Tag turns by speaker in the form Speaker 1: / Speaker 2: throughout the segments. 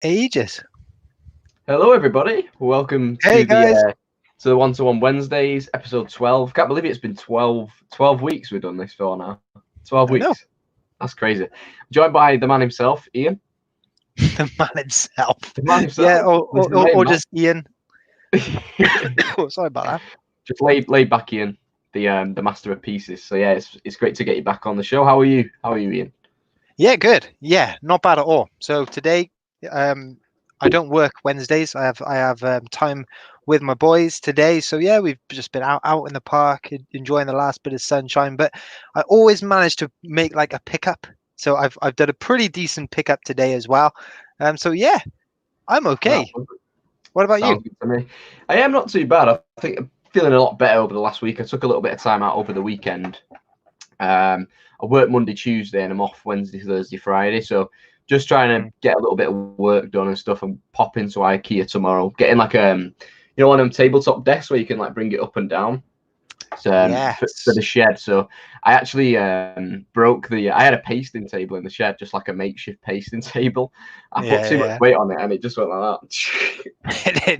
Speaker 1: ages.
Speaker 2: Hello, everybody. Welcome
Speaker 1: Hey guys.
Speaker 2: to the One-to-One Wednesdays, episode 12. Can't believe it's been 12 weeks we've done this for now. 12
Speaker 1: I know.
Speaker 2: weeks. That's crazy. Joined by the man himself, Ian.
Speaker 1: The man himself.
Speaker 2: The man himself.
Speaker 1: Yeah,
Speaker 2: Listen, the main
Speaker 1: or
Speaker 2: man.
Speaker 1: just Ian. Oh, sorry about that.
Speaker 2: Just laid back, Ian, the master of pieces. So yeah, it's great to get you back on the show. How are you? How are you, Ian?
Speaker 1: Yeah, good. Yeah, not bad at all. So today, I don't work Wednesdays. I have time with my boys today. So yeah, we've just been out in the park, enjoying the last bit of sunshine. But I always manage to make like a pickup. So I've done a pretty decent pickup today as well. So yeah, I'm okay. What about you?
Speaker 2: Sounds good to me. I am not too bad. I think I'm feeling a lot better over the last week. I took a little bit of time out over the weekend. I work Monday, Tuesday, and I'm off Wednesday, Thursday, Friday. So just trying to get a little bit of work done and stuff, and pop into IKEA tomorrow. Getting like one of them tabletop desks where you can like bring it up and down. So for the shed. So I actually broke I had a pasting table in the shed, just like a makeshift pasting table. I put too much weight on it and it just went like that.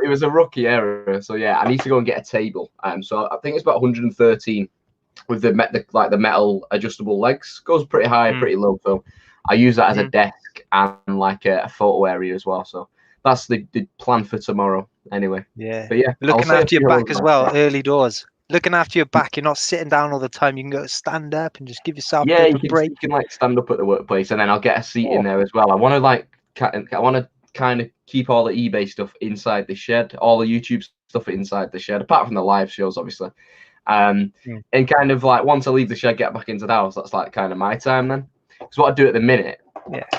Speaker 2: It was a rookie error. So yeah, I need to go and get a table. So I think it's about 113 with the metal adjustable legs. Goes pretty high, pretty low. So I use that as a desk and like a photo area as well. So that's the plan for tomorrow. Anyway,
Speaker 1: yeah,
Speaker 2: but yeah,
Speaker 1: looking after your back as well. Early doors, looking after your back. You're not sitting down all the time. You can go stand up and just give yourself a break.
Speaker 2: You can like stand up at the workplace, and then I'll get a seat in there as well. I want to kind of keep all the eBay stuff inside the shed, all the YouTube stuff inside the shed, apart from the live shows, obviously. And kind of like once I leave the shed, get back into the house. That's like kind of my time then. Because what I do at the minute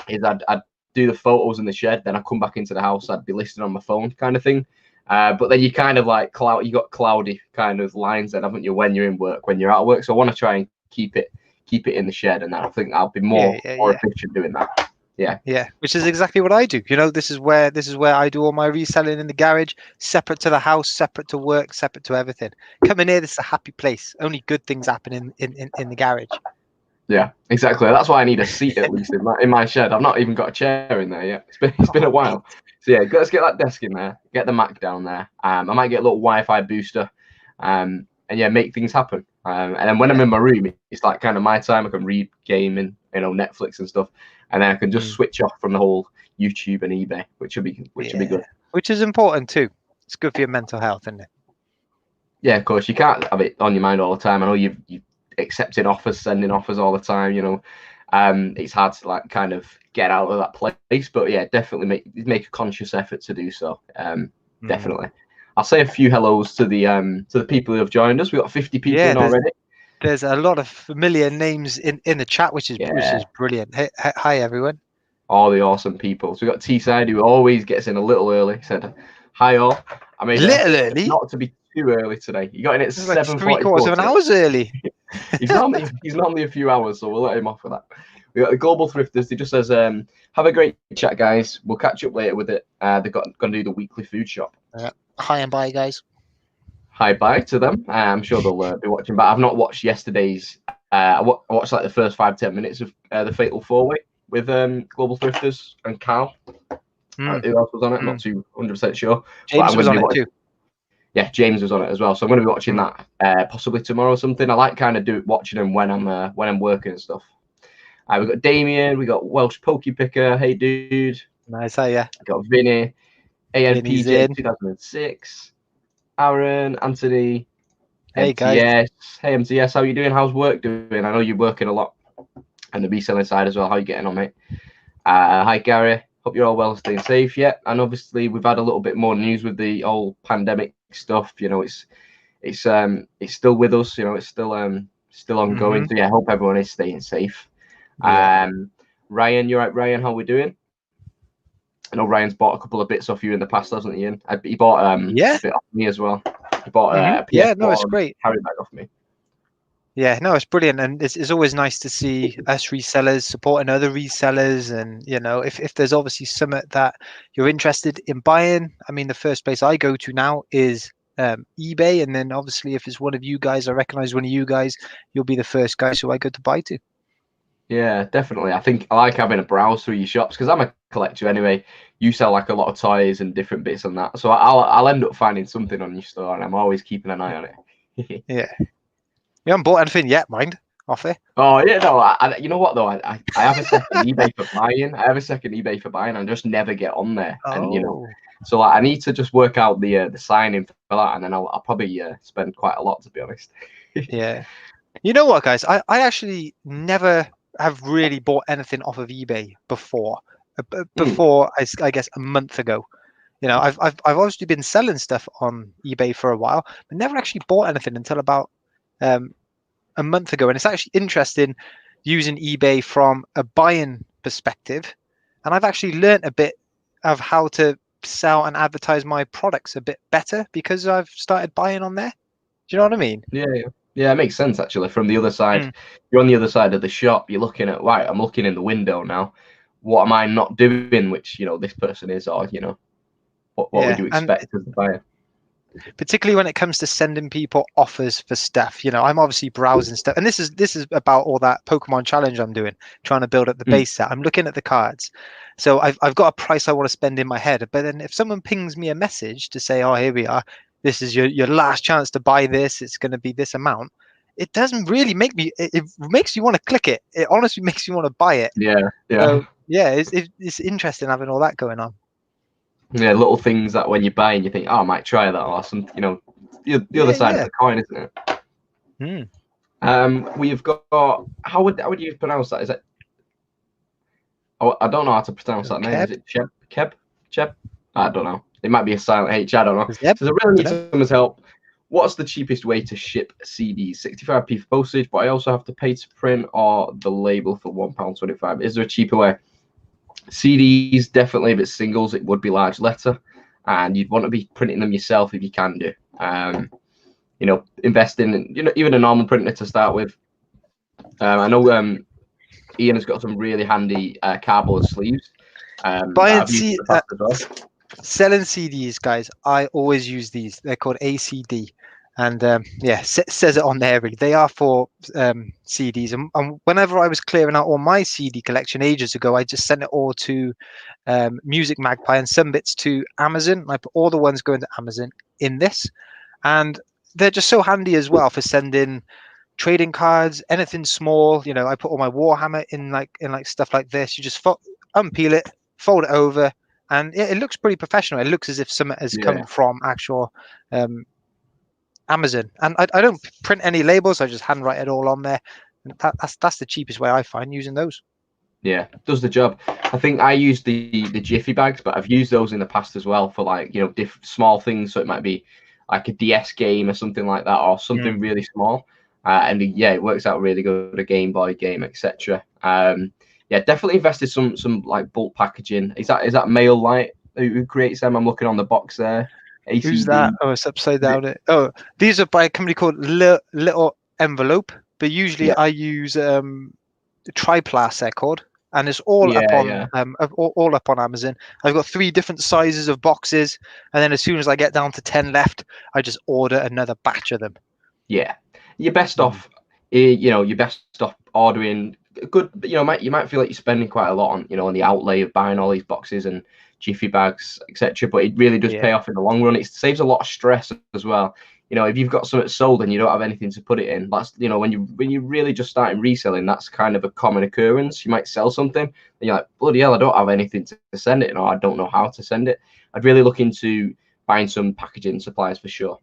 Speaker 2: is I'd do the photos in the shed, then I come back into the house. I'd be listening on my phone, kind of thing. But then you kind of like you got cloudy kind of lines then, haven't you, when you're in work, when you're out of work. So I want to try and keep it in the shed, and then I think I'll be more efficient doing that. Yeah,
Speaker 1: which is exactly what I do. You know, this is where I do all my reselling in the garage, separate to the house, separate to work, separate to everything. Come in here, this is a happy place. Only good things happen in the garage.
Speaker 2: Yeah, exactly. That's why I need a seat at least in my shed. I've not even got a chair in there yet. It's been a while. So yeah, let's get that desk in there, get the Mac down there. I might get a little Wi-Fi booster, and yeah, make things happen. And then when I'm in my room, it's like kind of my time. I can read, gaming, Netflix and stuff, and then I can just switch off from the whole YouTube and eBay, which will be good.
Speaker 1: Which is important too. It's good for your mental health, isn't it?
Speaker 2: Yeah, of course. You can't have it on your mind all the time. I know you accepting offers, sending offers all the time. It's hard to like kind of get out of that place, but yeah, definitely make a conscious effort to do so. Definitely. I'll say a few hellos to the people who have joined us. We've got 50 people in already.
Speaker 1: There's a lot of familiar names in the chat, which is brilliant. Hi everyone.
Speaker 2: All the awesome people. So we've got T-Side, who always gets in a little early. He said, hi all. I made
Speaker 1: early?
Speaker 2: Not to be too early today. You got in at 7:44.
Speaker 1: Like 3/4 hours early.
Speaker 2: he's normally a few hours, so we'll let him off with that. We got the Global Thrifters. He just says, have a great chat, guys. We'll catch up later with it. They're going to do the weekly food shop.
Speaker 1: Hi and bye, guys.
Speaker 2: Hi, bye to them. I'm sure they'll be watching, but I've not watched yesterday's. I watched like the first 5-10 minutes of the Fatal 4-Way with Global Thrifters and Carl. Who else was on it? I'm not too 100% sure.
Speaker 1: James was on it too.
Speaker 2: Yeah, James was on it as well. So I'm going to be watching that possibly tomorrow or something. I like kind of watching them when I'm working and stuff. We've got Damien, we got Welsh Pokey Picker. Hey, dude.
Speaker 1: Nice, yeah.
Speaker 2: We got Vinny, ANPJ 2006, Aaron, Anthony,
Speaker 1: hey
Speaker 2: MTS.
Speaker 1: Guys.
Speaker 2: Hey, MTS, how you doing? How's work doing? I know you're working a lot on the reselling side as well. How you getting on, mate? Hi, Gary. Hope you're all well and staying safe. Yeah, and obviously we've had a little bit more news with the whole pandemic stuff. It's still with us. It's still ongoing. So yeah, I hope everyone is staying safe. Ryan, you're right, Ryan. How we doing? I know Ryan's bought a couple of bits off you in the past, hasn't he? Ian? He bought a bit off me as well. He bought a PS4
Speaker 1: it's great.
Speaker 2: carry bag off me.
Speaker 1: Yeah, no, it's brilliant, and it's always nice to see us resellers supporting other resellers, and if there's obviously something that you're interested in buying. I mean, the first place I go to now is eBay, and then obviously if it's one of you guys, I recognize one of you guys, you'll be the first guys who I go to buy to.
Speaker 2: Yeah, definitely. I think I like having a browse through your shops because I'm a collector anyway. You sell like a lot of toys and different bits on that, so I'll end up finding something on your store, and I'm always keeping an eye on it.
Speaker 1: Yeah. You haven't bought anything yet, mind, off it.
Speaker 2: Oh yeah, no. You know what though? I have a second eBay for buying. I have a second eBay for buying. I just never get on there, and
Speaker 1: Oh.
Speaker 2: so like, I need to just work out the signing for that, and then I'll probably spend quite a lot, to be honest.
Speaker 1: Yeah. You know what, guys? I actually never have really bought anything off of eBay before.
Speaker 2: Mm,
Speaker 1: Before I guess a month ago. You know, I've obviously been selling stuff on eBay for a while, but never actually bought anything until about um, a month ago. And it's actually interesting using eBay from a buying perspective. And I've actually learned a bit of how to sell and advertise my products a bit better because I've started buying on there. Do you know what I mean?
Speaker 2: yeah, yeah, yeah. It makes sense actually. From the other side,
Speaker 1: Mm,
Speaker 2: you're on the other side of the shop. You're looking at right. I'm looking in the window now. What am I not doing? Which this person is, or what would
Speaker 1: yeah.
Speaker 2: you
Speaker 1: And
Speaker 2: expect as the buyer?
Speaker 1: particularly when it comes to sending people offers for stuff. You know, I'm obviously browsing stuff, and this is about all that Pokemon challenge I'm doing, trying to build up the
Speaker 2: Mm,
Speaker 1: base set. I'm looking at the cards, so I've got a price I want to spend in my head. But then if someone pings me a message to say, "Oh, here we are. This is your last chance to buy this. It's going to be this amount." It doesn't really make me. It makes you want to click it. It honestly makes you want to buy it.
Speaker 2: yeah, yeah.
Speaker 1: So yeah, it's interesting having all that going on.
Speaker 2: Yeah, little things that when you're buying, you think, oh, I might try that, or some, the other
Speaker 1: Yeah,
Speaker 2: side of
Speaker 1: yeah.
Speaker 2: the coin, isn't it?
Speaker 1: Hmm.
Speaker 2: We've got how would you pronounce that? Is it? Oh, I don't know how to pronounce that name. Is
Speaker 1: Keb,
Speaker 2: it Cheb? I don't know. It might be a silent H. I don't know.
Speaker 1: Zeb.
Speaker 2: Says I really
Speaker 1: Don't
Speaker 2: need
Speaker 1: know.
Speaker 2: someone's help. What's the cheapest way to ship CDs? 65p for postage, but I also have to pay to print or the label for £1.25. Is there a cheaper way? CDs, definitely. If it's singles, it would be large letter, and you'd want to be printing them yourself if you can do. Invest in even a normal printer to start with. I know Ian has got some really handy cardboard sleeves that
Speaker 1: Buying
Speaker 2: I've used in
Speaker 1: C
Speaker 2: the past as well.
Speaker 1: selling CDs, guys. I always use these. They're called ACD, and yeah, says it on there. Really, they are for CDs. And whenever I was clearing out all my CD collection ages ago, I just sent it all to Music Magpie and some bits to Amazon. I put all the ones going to Amazon in this, and they're just so handy as well for sending trading cards, anything small. You know, I put all my Warhammer in like stuff like this. You just unpeel it, fold it over, and it looks pretty professional. It looks as if something has
Speaker 2: Yeah,
Speaker 1: come from actual um, Amazon. And I don't print any labels. I just handwrite it all on there. And that's the cheapest way I find using those.
Speaker 2: yeah, does the job. I think I use the Jiffy bags, but I've used those in the past as well for like small things. So it might be like a DS game or something like that, or
Speaker 1: Mm.
Speaker 2: something really small. And yeah, it works out really good. A Game Boy game, etc. Yeah, definitely invested some like bulk packaging. Is that Mail Light who creates them? I'm looking on the box there.
Speaker 1: Who's that?
Speaker 2: ACD.
Speaker 1: Oh, it's upside
Speaker 2: Is it?
Speaker 1: down. Oh, these are by a company called Little Envelope. But usually
Speaker 2: Yeah,
Speaker 1: I use Triplast, they're called, and it's all up
Speaker 2: yeah,
Speaker 1: on
Speaker 2: yeah,
Speaker 1: all up on Amazon. I've got 3 different sizes of boxes, and then as soon as I get down to 10 left, I just order another batch of them.
Speaker 2: yeah. You're best
Speaker 1: Mm.
Speaker 2: off. You're best off ordering good. You might feel like you're spending quite a lot on the outlay of buying all these boxes and Jiffy bags, etc. But it really does
Speaker 1: Yeah,
Speaker 2: pay off in the long run. It saves a lot of stress as well. If you've got something sold and you don't have anything to put it in, that's when you really just starting reselling, that's kind of a common occurrence. You might sell something and you're like, bloody hell, I don't have anything to send it, or I don't know how to send it. I'd really look into buying some packaging supplies for sure,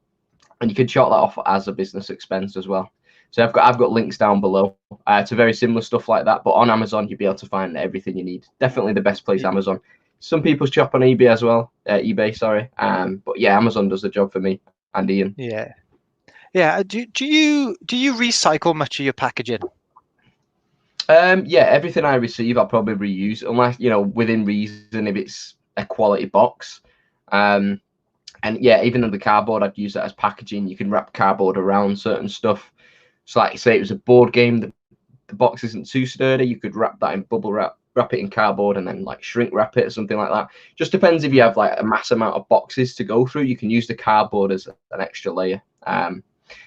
Speaker 2: and you can chart that off as a business expense as well. So I've got links down below to very similar stuff like that. But on Amazon, you'll be able to find everything you need. Definitely the best place,
Speaker 1: y-
Speaker 2: Amazon. Some people shop on eBay as well. eBay, sorry. But yeah, Amazon does the job for me and Ian.
Speaker 1: yeah, yeah. Do you recycle much of your packaging?
Speaker 2: Yeah, everything I receive, I'll probably reuse, unless within reason, if it's a quality box. Um, and yeah, even in the cardboard, I'd use that as packaging. You can wrap cardboard around certain stuff. So, like, say it was a board game, the box isn't too sturdy, you could wrap that in bubble wrap it in cardboard, and then like shrink wrap it or something like that. Just depends if you have like a mass amount of boxes to go through. You can use the cardboard as an extra layer.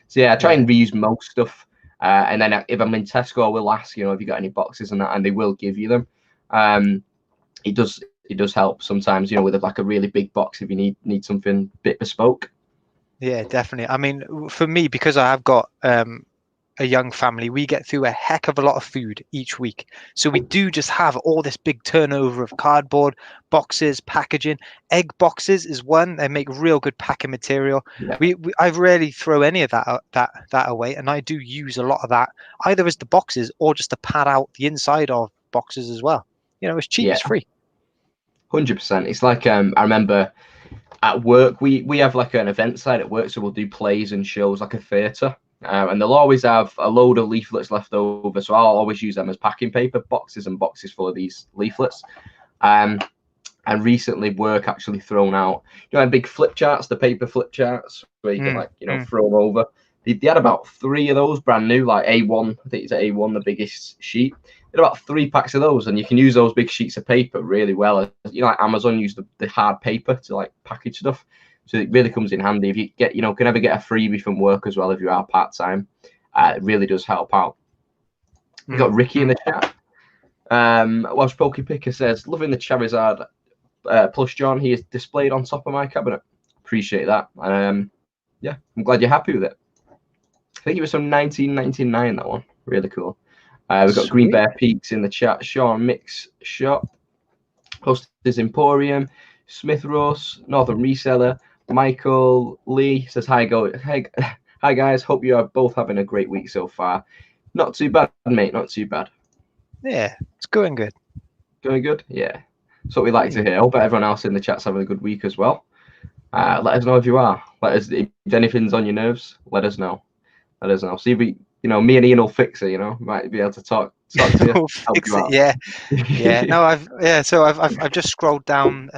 Speaker 2: So yeah, I try
Speaker 1: Yeah,
Speaker 2: and reuse most stuff. And then if I'm in Tesco, I will ask, have you got any boxes and that, and they will give you them. It does help sometimes, with like a really big box if you need something a bit bespoke.
Speaker 1: Yeah, definitely. I mean, for me, because I have got a young family, we get through a heck of a lot of food each week. So we do just have all this big turnover of cardboard, boxes, packaging. Egg boxes is one. They make real good packing material.
Speaker 2: Yeah.
Speaker 1: I rarely throw any of that away, and I do use a lot of that either as the boxes or just to pad out the inside of boxes as well. It's cheap, it's free.
Speaker 2: 100%. It's like I remember at work we have like an event side at work, so we'll do plays and shows like a theatre. And they'll always have a load of leaflets left over, so I'll always use them as packing paper, boxes and boxes full of these leaflets. And recently, work actually thrown out, big flip charts, the paper flip charts where you can throw them over. They had about 3 of those brand new, like A1. I think it's A1, the biggest sheet. They had about 3 packs of those, and you can use those big sheets of paper really well. Like Amazon use the hard paper to like package stuff. So it really comes in handy if you get, can ever get a freebie from work as well if you are part-time. It really does help out. We've got Ricky in the chat. Welsh Pokey Picker says, loving the Charizard plush, John. He is displayed on top of my cabinet. Appreciate that. Yeah, I'm glad you're happy with it. I think it was from 1999, that one. Really cool. We've got Green Bear Peaks in the chat. Sean Mix Shop. Hostess Emporium. Smith Ross. Northern Reseller. Michael Lee says, hi guys, hope you are both having a great week so far. Not too bad, mate, not too bad.
Speaker 1: Yeah, it's going good.
Speaker 2: Going good? Yeah. That's what we like to hear. Hope everyone else in the chat's having a good week as well. Let us know if you are. If anything's on your nerves, let us know. See if we, me and Ian will fix it, might be able to talk to you.
Speaker 1: We'll fix it, yeah. No, I've just scrolled down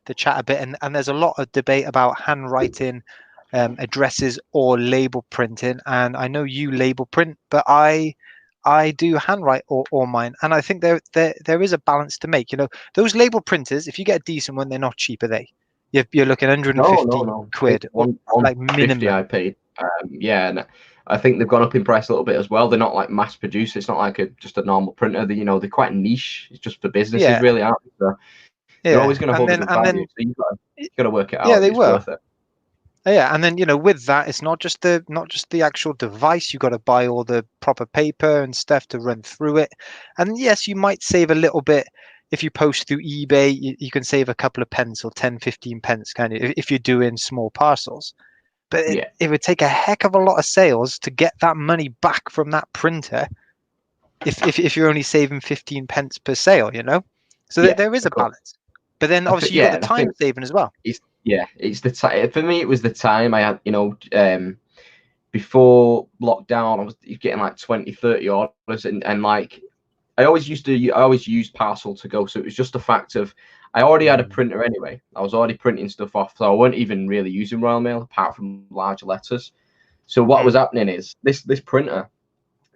Speaker 1: the chat a bit, and there's a lot of debate about handwriting addresses or label printing, and I know you label print, but I do handwrite all mine, and I think there is a balance to make. Those label printers, if you get a decent one, they're not cheap, are they? You're looking 150
Speaker 2: no.
Speaker 1: quid, like minimum.
Speaker 2: I paid. And I think they've gone up in price a little bit as well. They're not like mass produced. It's not like just a normal printer. They're quite niche. It's just for businesses, really, aren't they? So you're always going to hold it value. So you've got to work it out.
Speaker 1: Yeah, they were.
Speaker 2: Worth it.
Speaker 1: Yeah, and then with that, it's not just the actual device. You got to buy all the proper paper and stuff to run through it. And yes, you might save a little bit if you post through eBay. You can save a couple of pence or 10, 15 pence, kind of, if you're doing small parcels. But it would take a heck of a lot of sales to get that money back from that printer. If you're only saving 15 pence per sale, so there is a balance. But then obviously you got the time saving as well.
Speaker 2: It's the time. For me, it was the time I had, before lockdown, I was getting like 20, 30 orders, and like I always used parcel to go. So it was just the fact of I already had a printer anyway. I was already printing stuff off, so I wasn't even really using Royal Mail apart from large letters. So what was happening is this printer,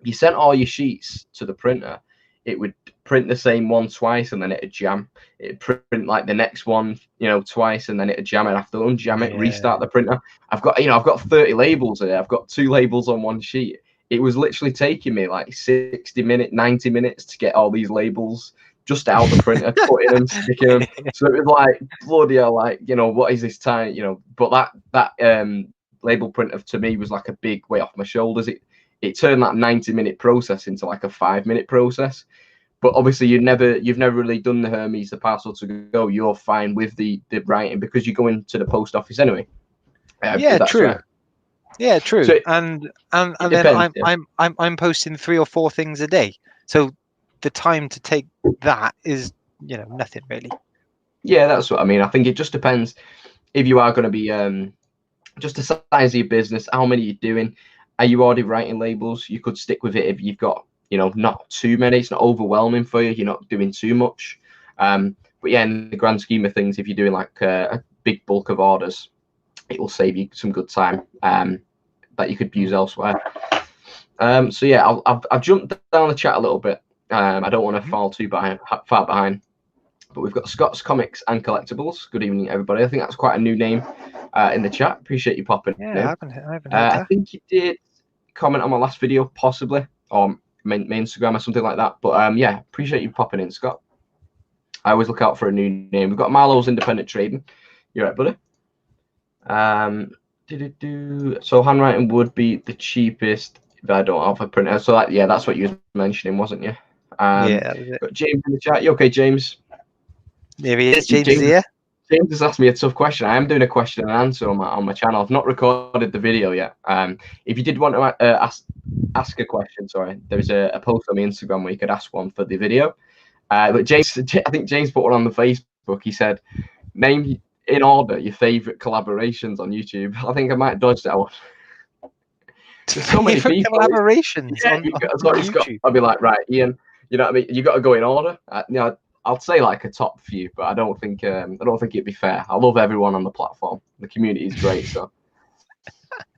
Speaker 2: you sent all your sheets to the printer, it would print the same one twice and then it'd jam. It'd print like the next one, twice, and then it'd jam. I'd have to unjam it, restart the printer. I've got 30 labels here. I've got 2 labels on one sheet. It was literally taking me like 60 minutes, 90 minutes to get all these labels just out the printer, putting them, sticking them. So it was like bloody hell, what is this time? But that label printer to me was like a big weight off my shoulders. It turned that 90-minute process into like a 5-minute process. But obviously you've never really done the Hermes, the parcel to go. You're fine with the writing because you're going to the post office anyway.
Speaker 1: True.
Speaker 2: Right.
Speaker 1: Yeah, true.
Speaker 2: So
Speaker 1: and then I'm posting 3 or 4 things a day. So the time to take that is nothing really.
Speaker 2: Yeah, that's what I mean. I think it just depends if you are going to be just the size of your business, how many you're doing. Are you already writing labels? You could stick with it if you've got not too many. It's not overwhelming for you. You're not doing too much. But yeah, in the grand scheme of things, if you're doing like a big bulk of orders, it will save you some good time that you could use elsewhere. So yeah, I've jumped down the chat a little bit. I don't want to fall far behind. But we've got Scott's Comics and Collectibles. Good evening, everybody. I think that's quite a new name in the chat. Appreciate you popping in.
Speaker 1: I haven't heard that.
Speaker 2: I think you did comment on my last video, possibly, or my Instagram or something like that. But yeah, appreciate you popping in, Scott. I always look out for a new name. We've got Marlowe's Independent Trading. You're right, buddy. So handwriting would be the cheapest if I don't have a printer. So that, yeah, that's what you were mentioning, wasn't you?
Speaker 1: Yeah, that was it.
Speaker 2: Got James in the chat. You okay, James?
Speaker 1: There he is. James is here.
Speaker 2: James has asked me a tough question. I am doing a question and answer on my channel. I've not recorded the video yet. If you did want to ask a question, sorry, there's a post on my Instagram where you could ask one for the video. But James, I think James put one on the Facebook. He said, name in order your favorite collaborations on YouTube. I think I might dodge that one. There's so many people.
Speaker 1: Collaborations on
Speaker 2: YouTube. I'll be like, right, Ian, you know what I mean? You got to go in order. You know, I'll say like a top few, but I don't think it'd be fair. I love everyone on the platform. The community is great, so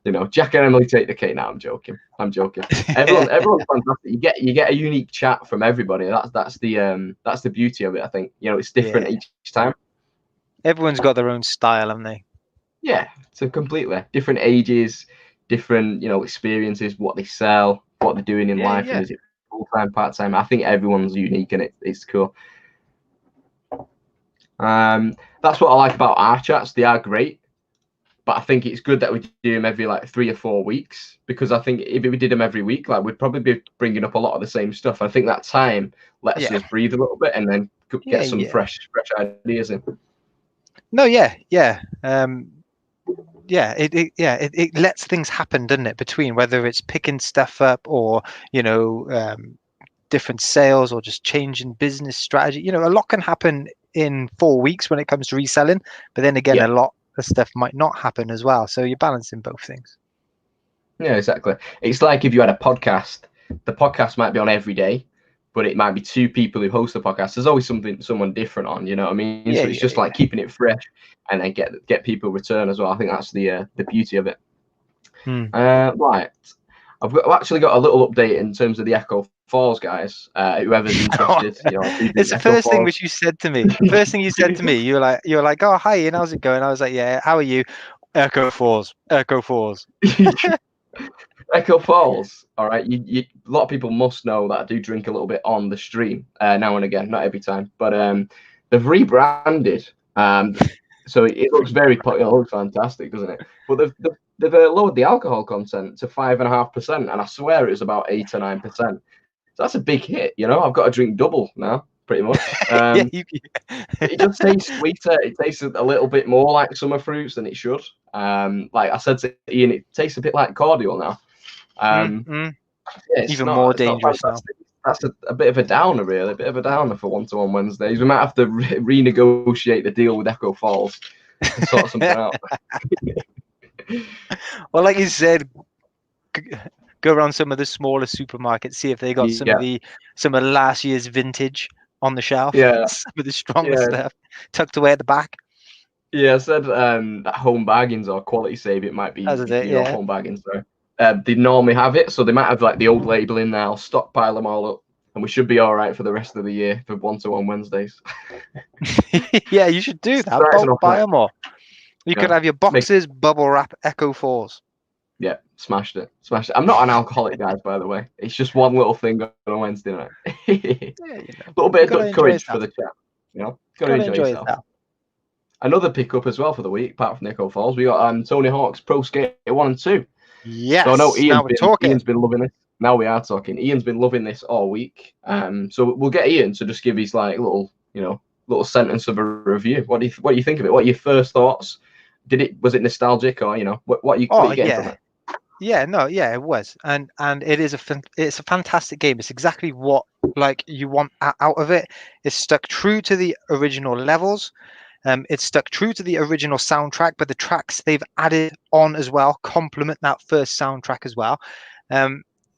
Speaker 2: you know, Jack and Emily take the cake. Now I'm joking. Everyone's fantastic. You get a unique chat from everybody. That's the beauty of it. I think, you know, it's different each time.
Speaker 1: Everyone's got their own style, haven't they?
Speaker 2: Yeah, so completely different ages, different, you know, experiences, what they sell, what they're doing in life, and is it full time, part time? I think everyone's unique, and it's cool. That's what I like about our chats. They are great, but I think it's good that we do them every like 3 or 4 weeks, because I think if we did them every week, like we'd probably be bringing up a lot of the same stuff. I think that time lets us breathe a little bit and then get some fresh ideas in.
Speaker 1: No, it lets things happen, doesn't it? Between whether it's picking stuff up or, you know, different sales or just changing business strategy. You know, a lot can happen in 4 weeks when it comes to reselling, but then again, a lot of stuff might not happen as well. So you're balancing both things.
Speaker 2: Yeah, exactly. It's like if you had a podcast, the podcast might be on every day, but it might be 2 people who host the podcast. There's always someone different on, you know what I mean? So it's just like keeping it fresh and then get people return as well. I think that's the beauty of it. Right. I've actually got a little update in terms of the Echo Falls, guys. Whoever's interested, you know,
Speaker 1: it's the first thing which you said to me. The first thing you said to me, you were like, oh, hi, Ian, how's it going? I was like, yeah, how are you? Echo Falls. Echo Falls.
Speaker 2: Echo Falls. All right. A lot of people must know that I do drink a little bit on the stream now and again, not every time, but they've rebranded. So it looks it looks fantastic, doesn't it? But they've lowered the alcohol content to 5.5%, and I swear it was about 8 or 9%. So that's a big hit, you know. I've got to drink double now, pretty much. It just tastes sweeter. It tastes a little bit more like summer fruits than it should. Like I said to Ian, it tastes a bit like cordial now.
Speaker 1: Even more dangerous now.
Speaker 2: That's a bit of a downer, really. A bit of a downer for One-to-One Wednesdays. We might have to renegotiate the deal with Echo Falls to sort something out.
Speaker 1: Well, like you said, go around some of the smaller supermarkets, see if they got some of last year's vintage on the shelf. Some of the strongest stuff tucked away at the back.
Speaker 2: Yeah, I said that Home Bargains or Quality Save, it might be Home Bargains. Sorry. They normally have it, so they might have like the old label in there. I'll stockpile them all up, and we should be all right for the rest of the year for One-to-One Wednesdays.
Speaker 1: Yeah, you should do that. Buy them all. You could have your boxes bubble wrap Echo Falls.
Speaker 2: Yeah, smashed it. I'm not an alcoholic, guys, by the way. It's just one little thing on a Wednesday night. A little bit of courage for the chat. You know, gotta enjoy yourself. Another pickup as well for the week, apart from the Echo Falls, we got Tony Hawk's Pro Skater 1 and 2.
Speaker 1: Yes.
Speaker 2: So I know Ian's been loving this. Now we are talking. Ian's been loving this all week. So we'll get Ian to just give his like little sentence of a review. What do you think of it? What are your first thoughts? Was it nostalgic, or what you getting from it?
Speaker 1: It was, and it's a fantastic game. It's exactly what like you want out of it. It's stuck true to the original levels. It's stuck true to the original soundtrack, but the tracks they've added on as well complement that first soundtrack as well.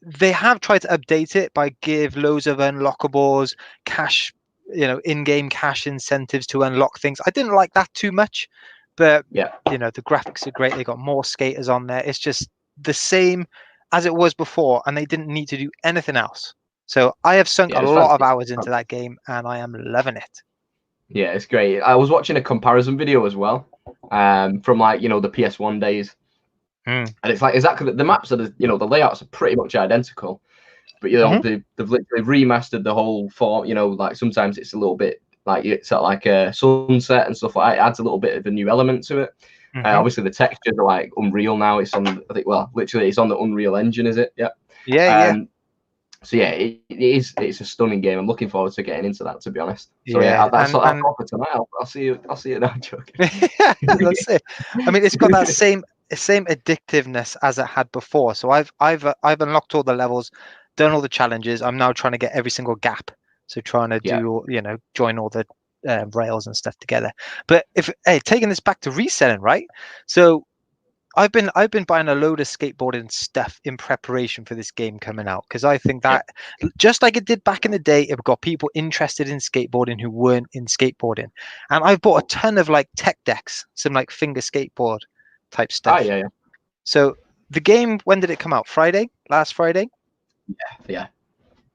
Speaker 1: They have tried to update it by give loads of unlockables, cash, in-game cash incentives to unlock things. I didn't like that too much, but the graphics are great. They got more skaters on there. It's just the same as it was before, and they didn't need to do anything else. So I have sunk a lot of hours into that game, and I am loving it.
Speaker 2: Yeah, it's great. I was watching a comparison video as well, from the PS1 days,
Speaker 1: Mm.
Speaker 2: And it's like exactly the maps are the layouts are pretty much identical, but they've literally remastered the whole form. Like sometimes it's a little bit like it's at like a sunset and stuff like that. It adds a little bit of a new element to it. Obviously the textures are like Unreal now. It's on literally it's on the Unreal Engine, is it? Yeah.
Speaker 1: Yeah.
Speaker 2: So yeah, it's a stunning game. I'm looking forward to getting into that, to be honest. So
Speaker 1: Yeah,
Speaker 2: that's all for tonight. I'll see you. I'll see you now, joking.
Speaker 1: that's it. I mean, it's got that same addictiveness as it had before. So I've unlocked all the levels, done all the challenges. I'm now trying to get every single gap. So trying to do join all the rails and stuff together. But taking this back to reselling, right? So I've been buying a load of skateboarding stuff in preparation for this game coming out, because I think that just like it did back in the day, it got people interested in skateboarding who weren't in skateboarding. And I've bought a ton of like tech decks, some like finger skateboard type stuff.
Speaker 2: Yeah.
Speaker 1: So the game, when did it come out? Last Friday?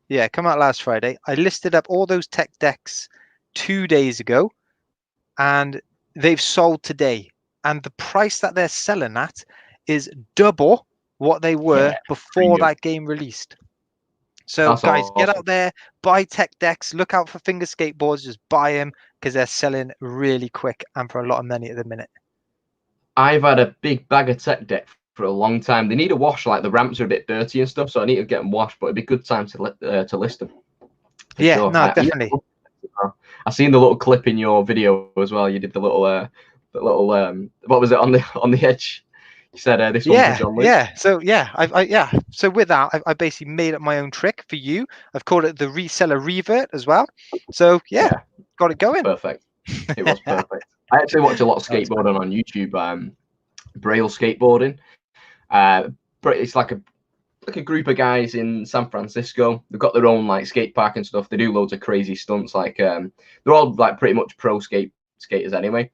Speaker 1: Yeah, come out last Friday. I listed up all those tech decks 2 days ago, and they've sold today. And the price that they're selling at is double what they were before that game released. So
Speaker 2: That's
Speaker 1: guys, get
Speaker 2: awesome.
Speaker 1: out there, buy tech decks, look out for finger skateboards, just buy them, because they're selling really quick and for a lot of money at the minute.
Speaker 2: I've had a big bag of tech deck for a long time. They need a wash, like the ramps are a bit dirty and stuff, so I need to get them washed, but it'd be a good time to list them.
Speaker 1: Yeah,
Speaker 2: sure.
Speaker 1: no, definitely.
Speaker 2: I've seen the little clip in your video as well. You did the little what was it on the edge? You said this one for John Luke.
Speaker 1: So with that, I basically made up my own trick for you. I've called it the reseller revert as well. So got it going.
Speaker 2: Perfect. It was perfect. I actually watch a lot of skateboarding on YouTube. Braille skateboarding. But it's like a group of guys in San Francisco. They've got their own like skate park and stuff. They do loads of crazy stunts. Like they're all like pretty much pro skaters anyway.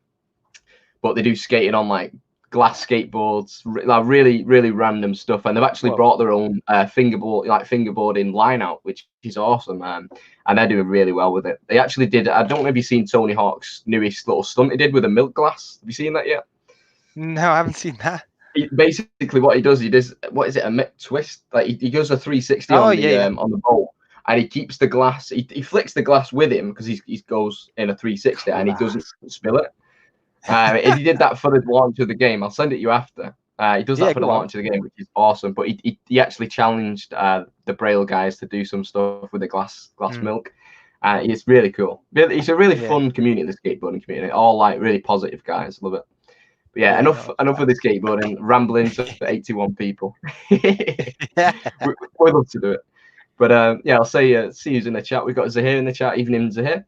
Speaker 2: But they do skating on like glass skateboards, like really, really random stuff. And they've actually brought their own fingerboarding line out, which is awesome, and they're doing really well with it. They actually did. I don't know if you've seen Tony Hawk's newest little stunt he did with a milk glass. Have you seen that yet?
Speaker 1: No, I haven't seen that.
Speaker 2: Basically, what he does what is it? A mitt twist? Like he goes a 360 on the bolt, and he keeps the glass. He flicks the glass with him because he goes in a 360 and he doesn't spill it. If he did that for the launch of the game, I'll send it you after. He does that for the launch of the game, which is awesome. But he actually challenged the Braille guys to do some stuff with the glass milk. It's really cool. It's a really fun community, the skateboarding community. All like really positive guys. Love it. But enough of the skateboarding. Rambling to 81 people. We'd love to do it. But I'll say see who's in the chat. We've got Zahir in the chat. Evening, Zahir.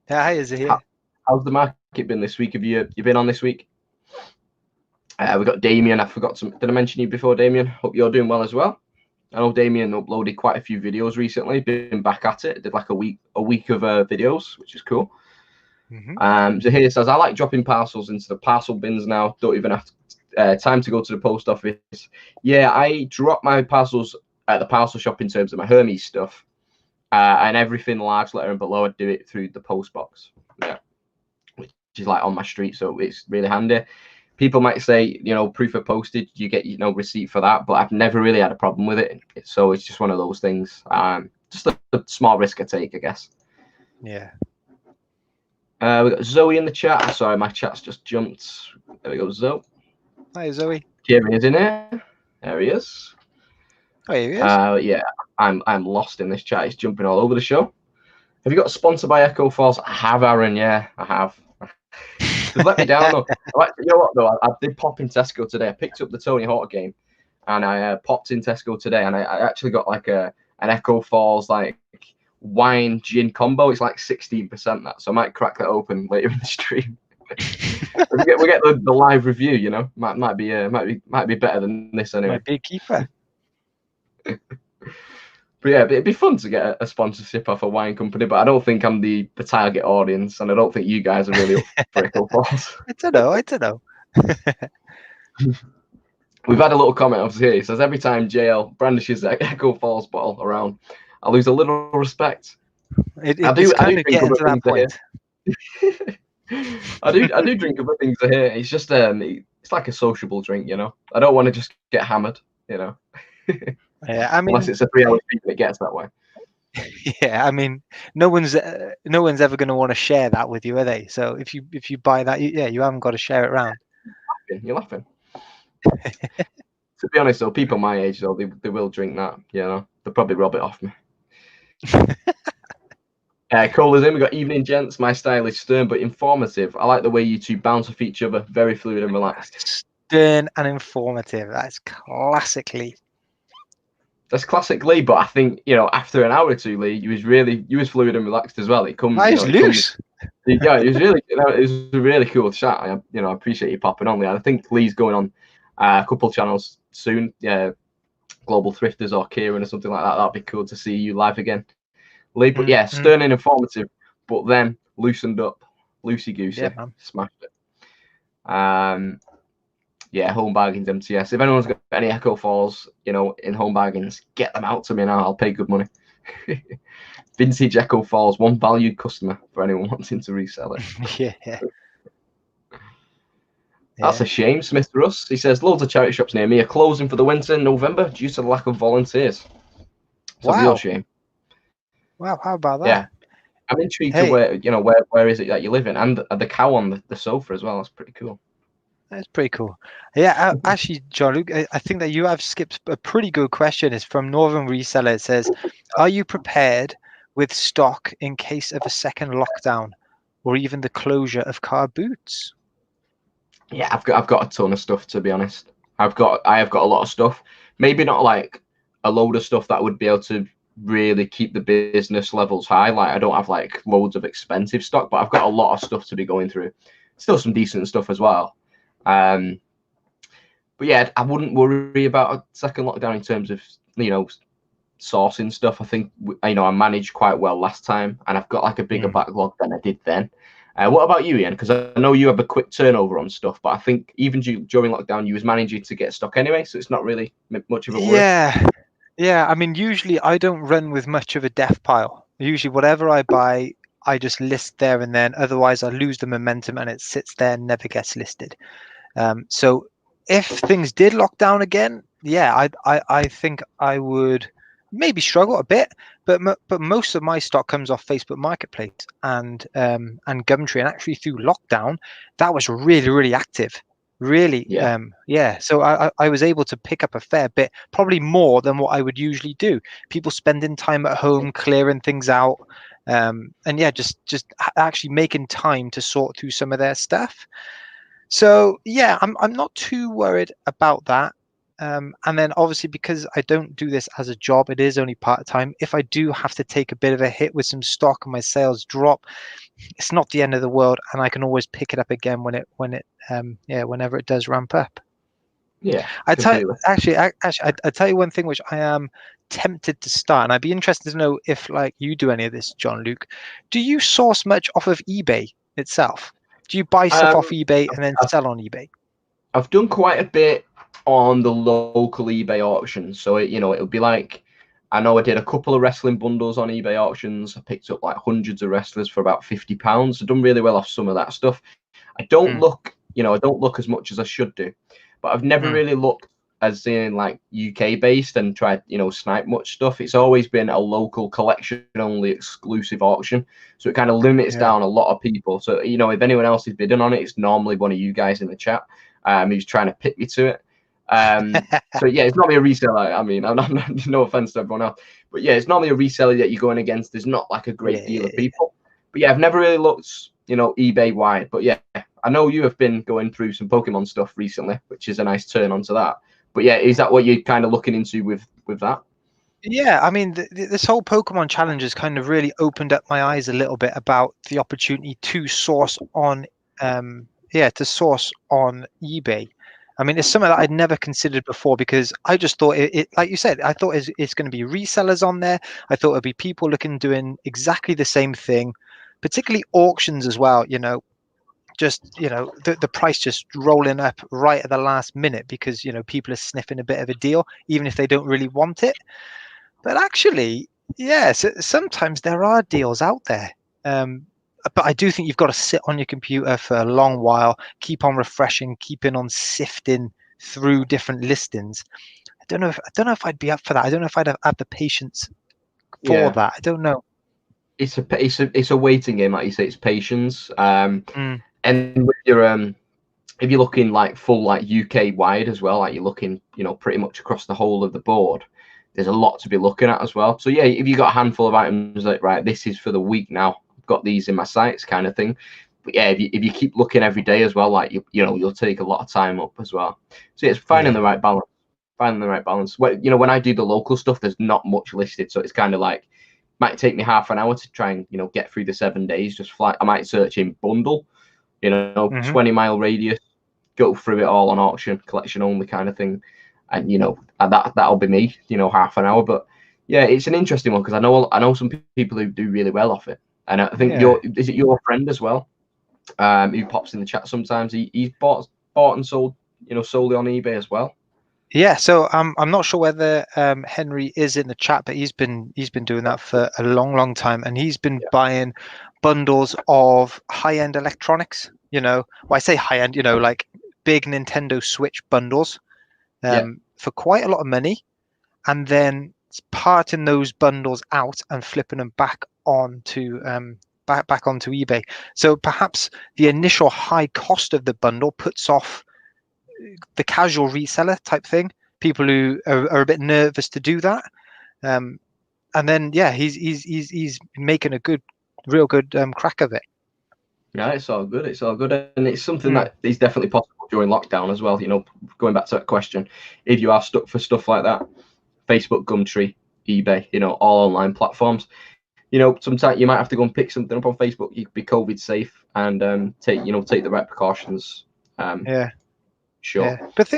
Speaker 1: Hi, Zahir.
Speaker 2: How's the market been this week? Have you been on this week? We got Damien. Did I mention you before, Damien? Hope you're doing well as well. I know Damien uploaded quite a few videos recently. Been back at it. Did like a week of videos, which is cool. Zahir says, I like dropping parcels into the parcel bins now. Don't even have time to go to the post office. Yeah, I drop my parcels at the parcel shop in terms of my Hermes stuff, and everything large letter and below. I do it through the post box. Yeah, which is like on my street, so it's really handy. People might say, proof of postage, you get receipt for that, but I've never really had a problem with it. So it's just one of those things. Just a small risk I take, I guess.
Speaker 1: Yeah.
Speaker 2: We got Zoe in the chat. Sorry, my chat's just jumped. There we go, Zoe.
Speaker 1: Hi, Zoe.
Speaker 2: Kieran is in here. There he is.
Speaker 1: Oh, here he is.
Speaker 2: Yeah, I'm lost in this chat. It's jumping all over the show. Have you got sponsored by Echo Falls? I have, Aaron. Yeah, I have. Just let me down though. You know what though? I did pop in Tesco today. I picked up the Tony Hawk game, and I popped in Tesco today, and I actually got like an Echo Falls like wine gin combo. It's like 16% that, so I might crack that open later in the stream. we get the live review, might be better than this anyway.
Speaker 1: Might be a keeper.
Speaker 2: But yeah, it'd be fun to get a sponsorship off a wine company, but I don't think I'm the target audience, and I don't think you guys are really up for Echo Falls.
Speaker 1: I don't know.
Speaker 2: We've had a little comment of here. He says, every time JL brandishes the Echo Falls bottle around, I lose a little respect. I do drink other things here. I do drink other things here. It's just it's like a sociable drink, you know. I don't want to just get hammered, you know.
Speaker 1: Yeah, I mean,
Speaker 2: Unless it's a 3-hour stream and it gets that way.
Speaker 1: yeah, I mean, no one's ever going to want to share that with you, are they? So if you buy that, yeah, you haven't got to share it around.
Speaker 2: You're laughing. To be honest, though, people my age, though, they will drink that, you know. They'll probably rob it off me. Cole is in. We got evening, gents. My style is stern but informative. I like the way you two bounce off each other. Very fluid and relaxed.
Speaker 1: Stern and informative. That's classically.
Speaker 2: That's classic Lee, but I think, you know, after an hour or two, Lee, you was fluid and relaxed as well. It comes,
Speaker 1: That is loose.
Speaker 2: Yeah, it was really, you know, it was a really cool chat. I appreciate you popping on, Lee. I think Lee's going on a couple channels soon. Yeah, Global Thrifters or Kieran or something like that. That'd be cool to see you live again, Lee. But yeah, stern and informative, but then loosened up, loosey goosey,
Speaker 1: Yeah, man.
Speaker 2: smashed it. Yeah, home bargains, MTS. If anyone's got any Echo Falls, you know, in home bargains, get them out to me now. I'll pay good money. Vintage Echo Falls, one valued customer for anyone wanting to resell it.
Speaker 1: Yeah.
Speaker 2: That's a shame, Smith Russ. He says loads of charity shops near me are closing for the winter in November due to the lack of volunteers. It's a real shame.
Speaker 1: Wow, how about that?
Speaker 2: Yeah. I'm intrigued to where is it that you live in, and the cow on the sofa as well. That's pretty cool.
Speaker 1: That's pretty cool. Yeah, actually, Jean-Luc, I think that you have skipped a pretty good question. It's from Northern Reseller. It says, are you prepared with stock in case of a second lockdown or even the closure of car boots?
Speaker 2: Yeah, I've got a ton of stuff, to be honest. I have got a lot of stuff. Maybe not like a load of stuff that would be able to really keep the business levels high. Like I don't have like loads of expensive stock, but I've got a lot of stuff to be going through. Still some decent stuff as well. But yeah, I wouldn't worry about a second lockdown in terms of, you know, sourcing stuff. I think, you know, I managed quite well last time, and I've got like a bigger backlog than I did then. What about you, Ian? Because I know you have a quick turnover on stuff, but I think even during lockdown, you was managing to get stock anyway, so it's not really much of a worry.
Speaker 1: Yeah. I mean, usually I don't run with much of a death pile. Usually whatever I buy, I just list there and then. Otherwise, I lose the momentum and it sits there and never gets listed. So if things did lock down again, yeah, I think I would maybe struggle a bit, but most of my stock comes off Facebook Marketplace and Gumtree, and actually through lockdown, that was really active. Really, yeah. So I was able to pick up a fair bit, probably more than what I would usually do. People spending time at home, clearing things out, and yeah, just actually making time to sort through some of their stuff. So yeah, I'm not too worried about that. And then obviously because I don't do this as a job, it is only part-time. If I do have to take a bit of a hit with some stock and my sales drop, it's not the end of the world, and I can always pick it up again whenever it does ramp up.
Speaker 2: Yeah,
Speaker 1: I tell you one thing which I am tempted to start, and I'd be interested to know if like you do any of this, Jean-Luc. Do you source much off of eBay itself? Do you buy stuff off eBay and then sell on eBay?
Speaker 2: I've done quite a bit on the local eBay auctions. So it'll be like, I know I did a couple of wrestling bundles on eBay auctions. I picked up like hundreds of wrestlers for about £50. I've done really well off some of that stuff. I don't look as much as I should do, but I've never really looked as in like UK based and tried, snipe much stuff. It's always been a local collection only exclusive auction. So it kind of limits down a lot of people. So, if anyone else is bidding on it, it's normally one of you guys in the chat who's trying to pick me to it. So yeah, it's not me a reseller. I mean, I'm not, no offense to everyone else, but yeah, it's not me a reseller that you're going against. There's not like a great deal of people, but yeah, I've never really looked, eBay wide, but yeah, I know you have been going through some Pokemon stuff recently, which is a nice turn onto that. But yeah, is that what you're kind of looking into with that?
Speaker 1: Yeah, I mean, this whole Pokemon challenge has kind of really opened up my eyes a little bit about the opportunity to source on, source on eBay. I mean, it's something that I'd never considered before because I just thought it like you said, I thought it's going to be resellers on there. I thought it'd be people doing exactly the same thing, particularly auctions as well. Just the price just rolling up right at the last minute because people are sniffing a bit of a deal even if they don't really want it. But actually, yes, sometimes there are deals out there, but I do think you've got to sit on your computer for a long while, keep on refreshing, keeping on sifting through different listings. I don't know if I'd be up for that. I don't know if I'd have the patience for
Speaker 2: Yeah,
Speaker 1: that. I don't know.
Speaker 2: it's a waiting game, like you say. It's patience.
Speaker 1: Mm,
Speaker 2: And with your if you're looking like full like UK wide as well, like you're looking, pretty much across the whole of the board, there's a lot to be looking at as well. So yeah, if you got a handful of items like, right, this is for the week now, I've got these in my sights kind of thing. But yeah, if you keep looking every day as well, like you'll take a lot of time up as well. So yeah, it's finding the
Speaker 1: yeah.
Speaker 2: right balance. Finding the right balance. When I do the local stuff, there's not much listed, so it's kind of like might take me half an hour to try and get through the 7 days. Just fly. I might search in bundle,
Speaker 1: Hmm.
Speaker 2: 20-mile radius, go through it all on auction, collection only kind of thing, and that'll be me, half an hour. But yeah, it's an interesting one because I know some people who do really well off it, and I think
Speaker 1: Yeah.
Speaker 2: is it your friend as well, who pops in the chat sometimes. He's bought and sold, solely on eBay as well.
Speaker 1: Yeah, so I'm not sure whether Henry is in the chat, but he's been doing that for a long, long time, and he's been
Speaker 2: Yeah,
Speaker 1: buying bundles of high-end electronics. Well, I say high-end, like big Nintendo Switch bundles,
Speaker 2: yeah,
Speaker 1: for quite a lot of money, and then parting those bundles out and flipping them back onto eBay. So perhaps the initial high cost of the bundle puts off the casual reseller type thing, people who are a bit nervous to do that. Um, and then yeah, he's making a real good crack of it.
Speaker 2: yeah. It's all good. It's all good, and it's something
Speaker 1: Mm,
Speaker 2: that is definitely possible during lockdown as well. Going back to that question, if you are stuck for stuff like that, Facebook, Gumtree, eBay, all online platforms. Sometimes you might have to go and pick something up on Facebook. You could be COVID safe and take the right precautions.
Speaker 1: yeah,
Speaker 2: Sure.
Speaker 1: yeah. But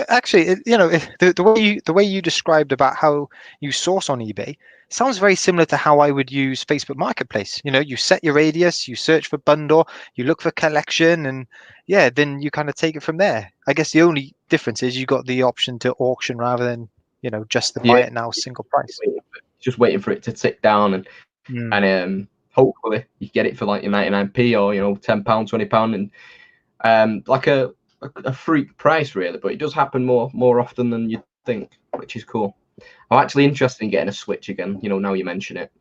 Speaker 1: actually, the way you described about how you source on eBay sounds very similar to how I would use Facebook Marketplace. You set your radius, you search for bundle, you look for collection, and yeah, then you kind of take it from there. I guess the only difference is you got the option to auction rather than just the buy
Speaker 2: Yeah.
Speaker 1: it now single price.
Speaker 2: Just waiting for it to tick down and
Speaker 1: Mm,
Speaker 2: and hopefully you get it for like your 99p or £10, £20, and like a freak price really. But it does happen more often than you'd think, which is cool. I'm actually interested in getting a Switch again. Now you mention it.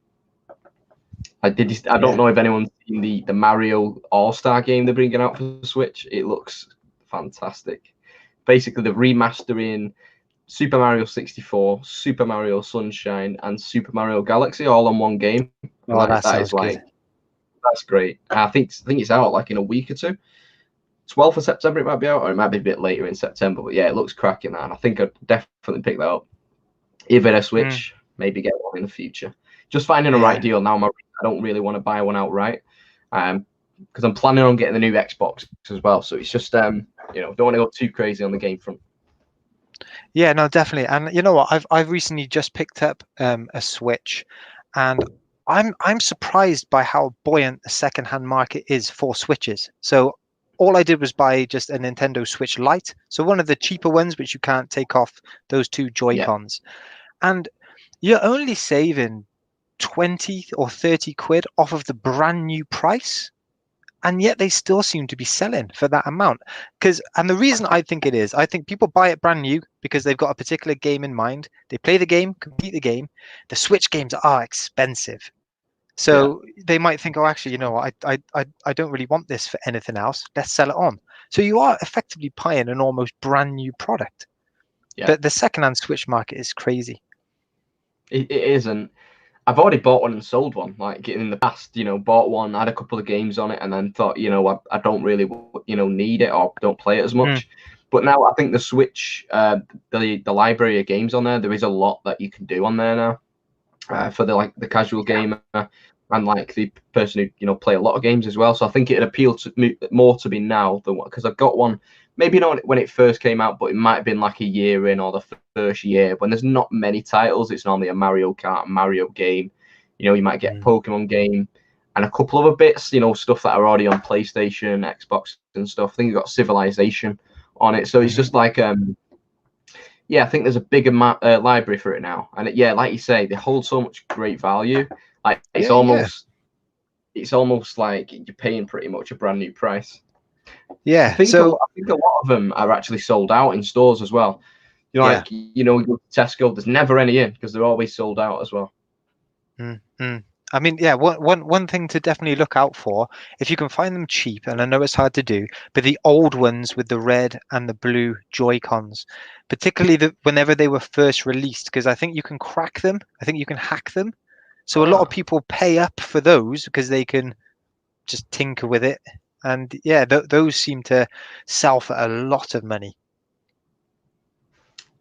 Speaker 2: I don't
Speaker 1: yeah.
Speaker 2: know if anyone's seen the Mario All-Star game they're bringing out for Switch. It looks fantastic. Basically, they're remastering Super Mario 64, Super Mario Sunshine, and Super Mario Galaxy all on one game, and
Speaker 1: Oh,
Speaker 2: that
Speaker 1: that
Speaker 2: that is
Speaker 1: sounds good.
Speaker 2: like that's great. I think it's out like in a week or two. 12th of September it might be out, or it might be a bit later in September. But yeah, it looks cracking that, and I think I'd definitely pick that up. Either a
Speaker 1: Mm,
Speaker 2: Switch, maybe get one in the future. Just finding a right
Speaker 1: yeah.
Speaker 2: deal now. I don't really want to buy one outright, because I'm planning on getting the new Xbox as well. So it's just don't want to go too crazy on the game front.
Speaker 1: Yeah, no, definitely. And you know what? I've recently just picked up a Switch, and I'm surprised by how buoyant the secondhand market is for Switches. So all I did was buy just a Nintendo Switch Lite, so one of the cheaper ones, which you can't take off those two
Speaker 2: Yeah,
Speaker 1: Joy-Cons, and you're only saving 20 or 30 quid off of the brand new price, and yet they still seem to be selling for that amount. And the reason I think it is, I think people buy it brand new because they've got a particular game in mind. They play the game, complete the game. The Switch games are expensive,
Speaker 2: yeah,
Speaker 1: so they might think, oh, actually, what, I don't really want this for anything else. Let's sell it on. So you are effectively buying an almost brand new product.
Speaker 2: yeah.
Speaker 1: But the secondhand Switch market is crazy.
Speaker 2: It isn't. I've already bought one and sold one. Like in the past, bought one, had a couple of games on it, and then thought, I don't really, need it or don't play it as
Speaker 1: Mm,
Speaker 2: much. But now I think the Switch, the library of games on there, there is a lot that you can do on there now, for the casual gamer and like the person who play a lot of games as well. So I think it'd appeal to me more to me now than because I've got one. Maybe not when it first came out, but it might have been like a year in or the first year when there's not many titles. It's normally a Mario Kart, Mario game. You might get a
Speaker 1: mm,
Speaker 2: Pokemon game and a couple other bits. Stuff that are already on PlayStation, Xbox, and stuff. I think you've got Civilization on it, so it's
Speaker 1: mhm.
Speaker 2: just like yeah, I think there's a bigger library for it now, and yeah, like you say, they hold so much great value. Like it's
Speaker 1: Yeah, yeah.
Speaker 2: almost it's almost like you're paying pretty much a brand new price.
Speaker 1: Yeah.
Speaker 2: I
Speaker 1: So
Speaker 2: think a lot of them are actually sold out in stores as well. You know,
Speaker 1: yeah.
Speaker 2: like, you know, you go to Tesco, there's never any in because they're always sold out as well.
Speaker 1: Mm. I mean, yeah, one thing to definitely look out for, if you can find them cheap, and I know it's hard to do, but the old ones with the red and the blue Joy-Cons, particularly whenever they were first released, because I think you can crack them, I think you can hack them. So a lot of
Speaker 2: Ah.
Speaker 1: people pay up for those because they can just tinker with it. And yeah, those seem to sell for a lot of money.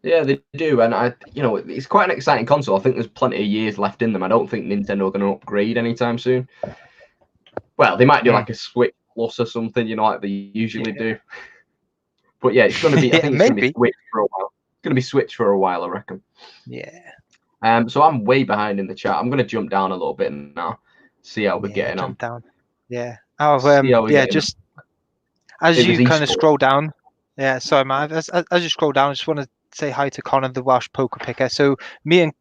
Speaker 2: Yeah, they do, and you know, it's quite an exciting console. I think there's plenty of years left in them. I don't think Nintendo are going to upgrade anytime soon. Well, they might do
Speaker 1: Mm.
Speaker 2: like a Switch Plus or something, you know, like they usually
Speaker 1: Yeah.
Speaker 2: do. But yeah, it's going to be. I
Speaker 1: Yeah,
Speaker 2: think it's going to be
Speaker 1: maybe.
Speaker 2: Switch for a while. It's going to be Switch for a while, I reckon.
Speaker 1: Yeah.
Speaker 2: So I'm way behind in the chat. I'm going to jump down a little bit now, see how we're
Speaker 1: Yeah,
Speaker 2: getting on.
Speaker 1: jump down. Yeah. Oh,
Speaker 2: See how we're
Speaker 1: yeah,
Speaker 2: getting on.
Speaker 1: just as
Speaker 2: It was
Speaker 1: you kind of
Speaker 2: esports.
Speaker 1: scroll down, yeah, sorry, man. As you scroll down, I just want to say hi to Connor, the Welsh poker picker. So me and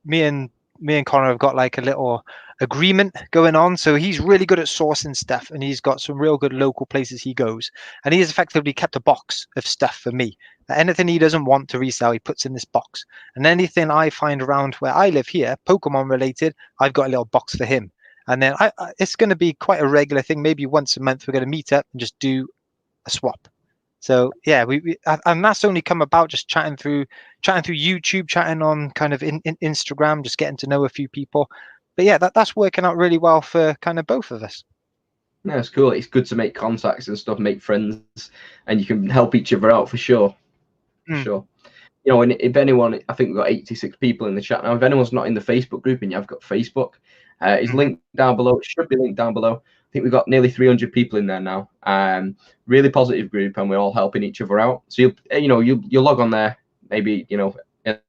Speaker 1: Connor have got like a little agreement going on. So he's really good at sourcing stuff, and he's got some real good local places he goes. And he has effectively kept a box of stuff for me. Anything he doesn't want to resell, he puts in this box. And anything I find around where I live here, Pokemon related, I've got a little box for him. And then it's going to be quite a regular thing. Maybe once a month, we're going to meet up and just do a swap. So yeah, and that's only come about just chatting through YouTube, chatting on kind of in Instagram, just getting to know a few people. But yeah, that's working out really well for kind of both of us.
Speaker 2: Yeah, it's cool. It's good to make contacts and stuff, make friends, and you can help each other out for sure. For
Speaker 1: Mm.
Speaker 2: sure. You know, and if anyone, I think we've got 86 people in the chat now. If anyone's not in the Facebook group and you've got Facebook, it's linked down below. It should be linked down below. I think we've got nearly 300 people in there now. Really positive group, and we're all helping each other out. So you'll log on there, maybe in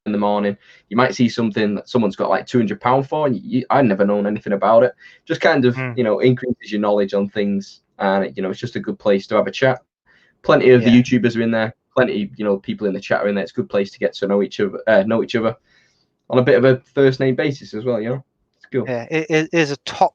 Speaker 2: the morning. You might see something that someone's got like £200 for, and I've never known anything about it. Just kind of increases your knowledge on things, and it's just a good place to have a chat. Plenty of the
Speaker 1: Yeah.
Speaker 2: YouTubers are in there. Plenty, people in the chat are in there. It's a good place to get to know each other on a bit of a first name basis as well. It's cool.
Speaker 1: Yeah, it is a top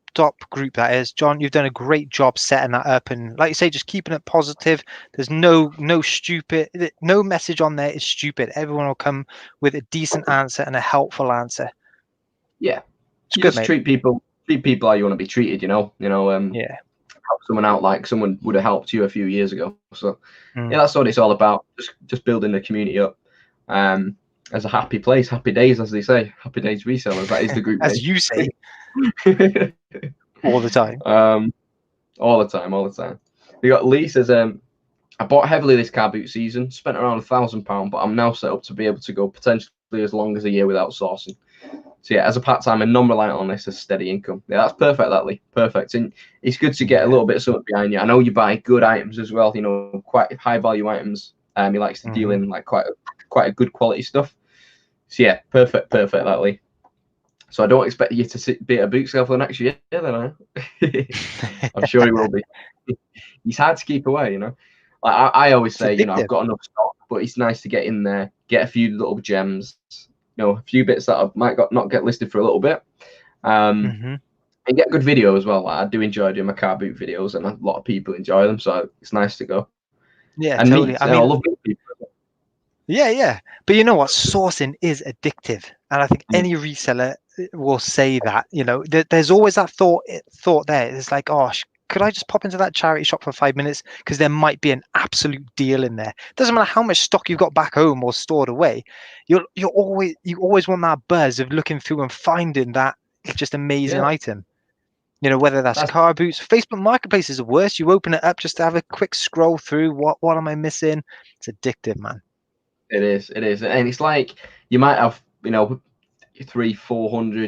Speaker 1: group, that is. John, you've done a great job setting that up, and like you say, just keeping it positive. There's no message on there is stupid. Everyone will come with a decent answer and a helpful answer.
Speaker 2: Yeah,
Speaker 1: It's
Speaker 2: you
Speaker 1: good,
Speaker 2: just
Speaker 1: mate.
Speaker 2: treat people how you want to be treated.
Speaker 1: Yeah.
Speaker 2: Help someone out like someone would have helped you a few years ago. So
Speaker 1: Mm.
Speaker 2: yeah, that's what it's all about. Just building the community up. As a happy place, happy days, as they say. Happy days resellers. That is the group
Speaker 1: As
Speaker 2: name.
Speaker 1: you say, all the time.
Speaker 2: All the time. We got Lee says, I bought heavily this car boot season, spent around £1,000, but I'm now set up to be able to go potentially as long as a year without sourcing. So yeah, as a part-time and non-reliant on this as steady income. Yeah, that's perfect, that Lee. Perfect. And it's good to get a little bit of something behind you. I know you buy good items as well, quite high value items. He likes to deal in like quite a good quality stuff. So yeah, perfect, that Lee. So I don't expect you to be at a boot sale for the next year, then. I'm sure he will be. He's hard to keep away, Like I always say, I've got enough stock, but it's nice to get in there, get a few little gems, a few bits that I might not get listed for a little bit, and get good video as well. I do enjoy doing my car boot videos, and a lot of people enjoy them, so it's nice to go.
Speaker 1: Yeah,
Speaker 2: And
Speaker 1: totally.
Speaker 2: I love meeting people.
Speaker 1: Yeah. But you know what? Sourcing is addictive. And I think any reseller will say that, there's always that thought there. It's like, oh, could I just pop into that charity shop for 5 minutes? Because there might be an absolute deal in there. Doesn't matter how much stock you've got back home or stored away. You always want that buzz of looking through and finding that just amazing item. Whether that's car boots. Facebook Marketplace is the worst. You open it up just to have a quick scroll through. What am I missing? It's addictive, man.
Speaker 2: It is, and it's like you might have 300-400,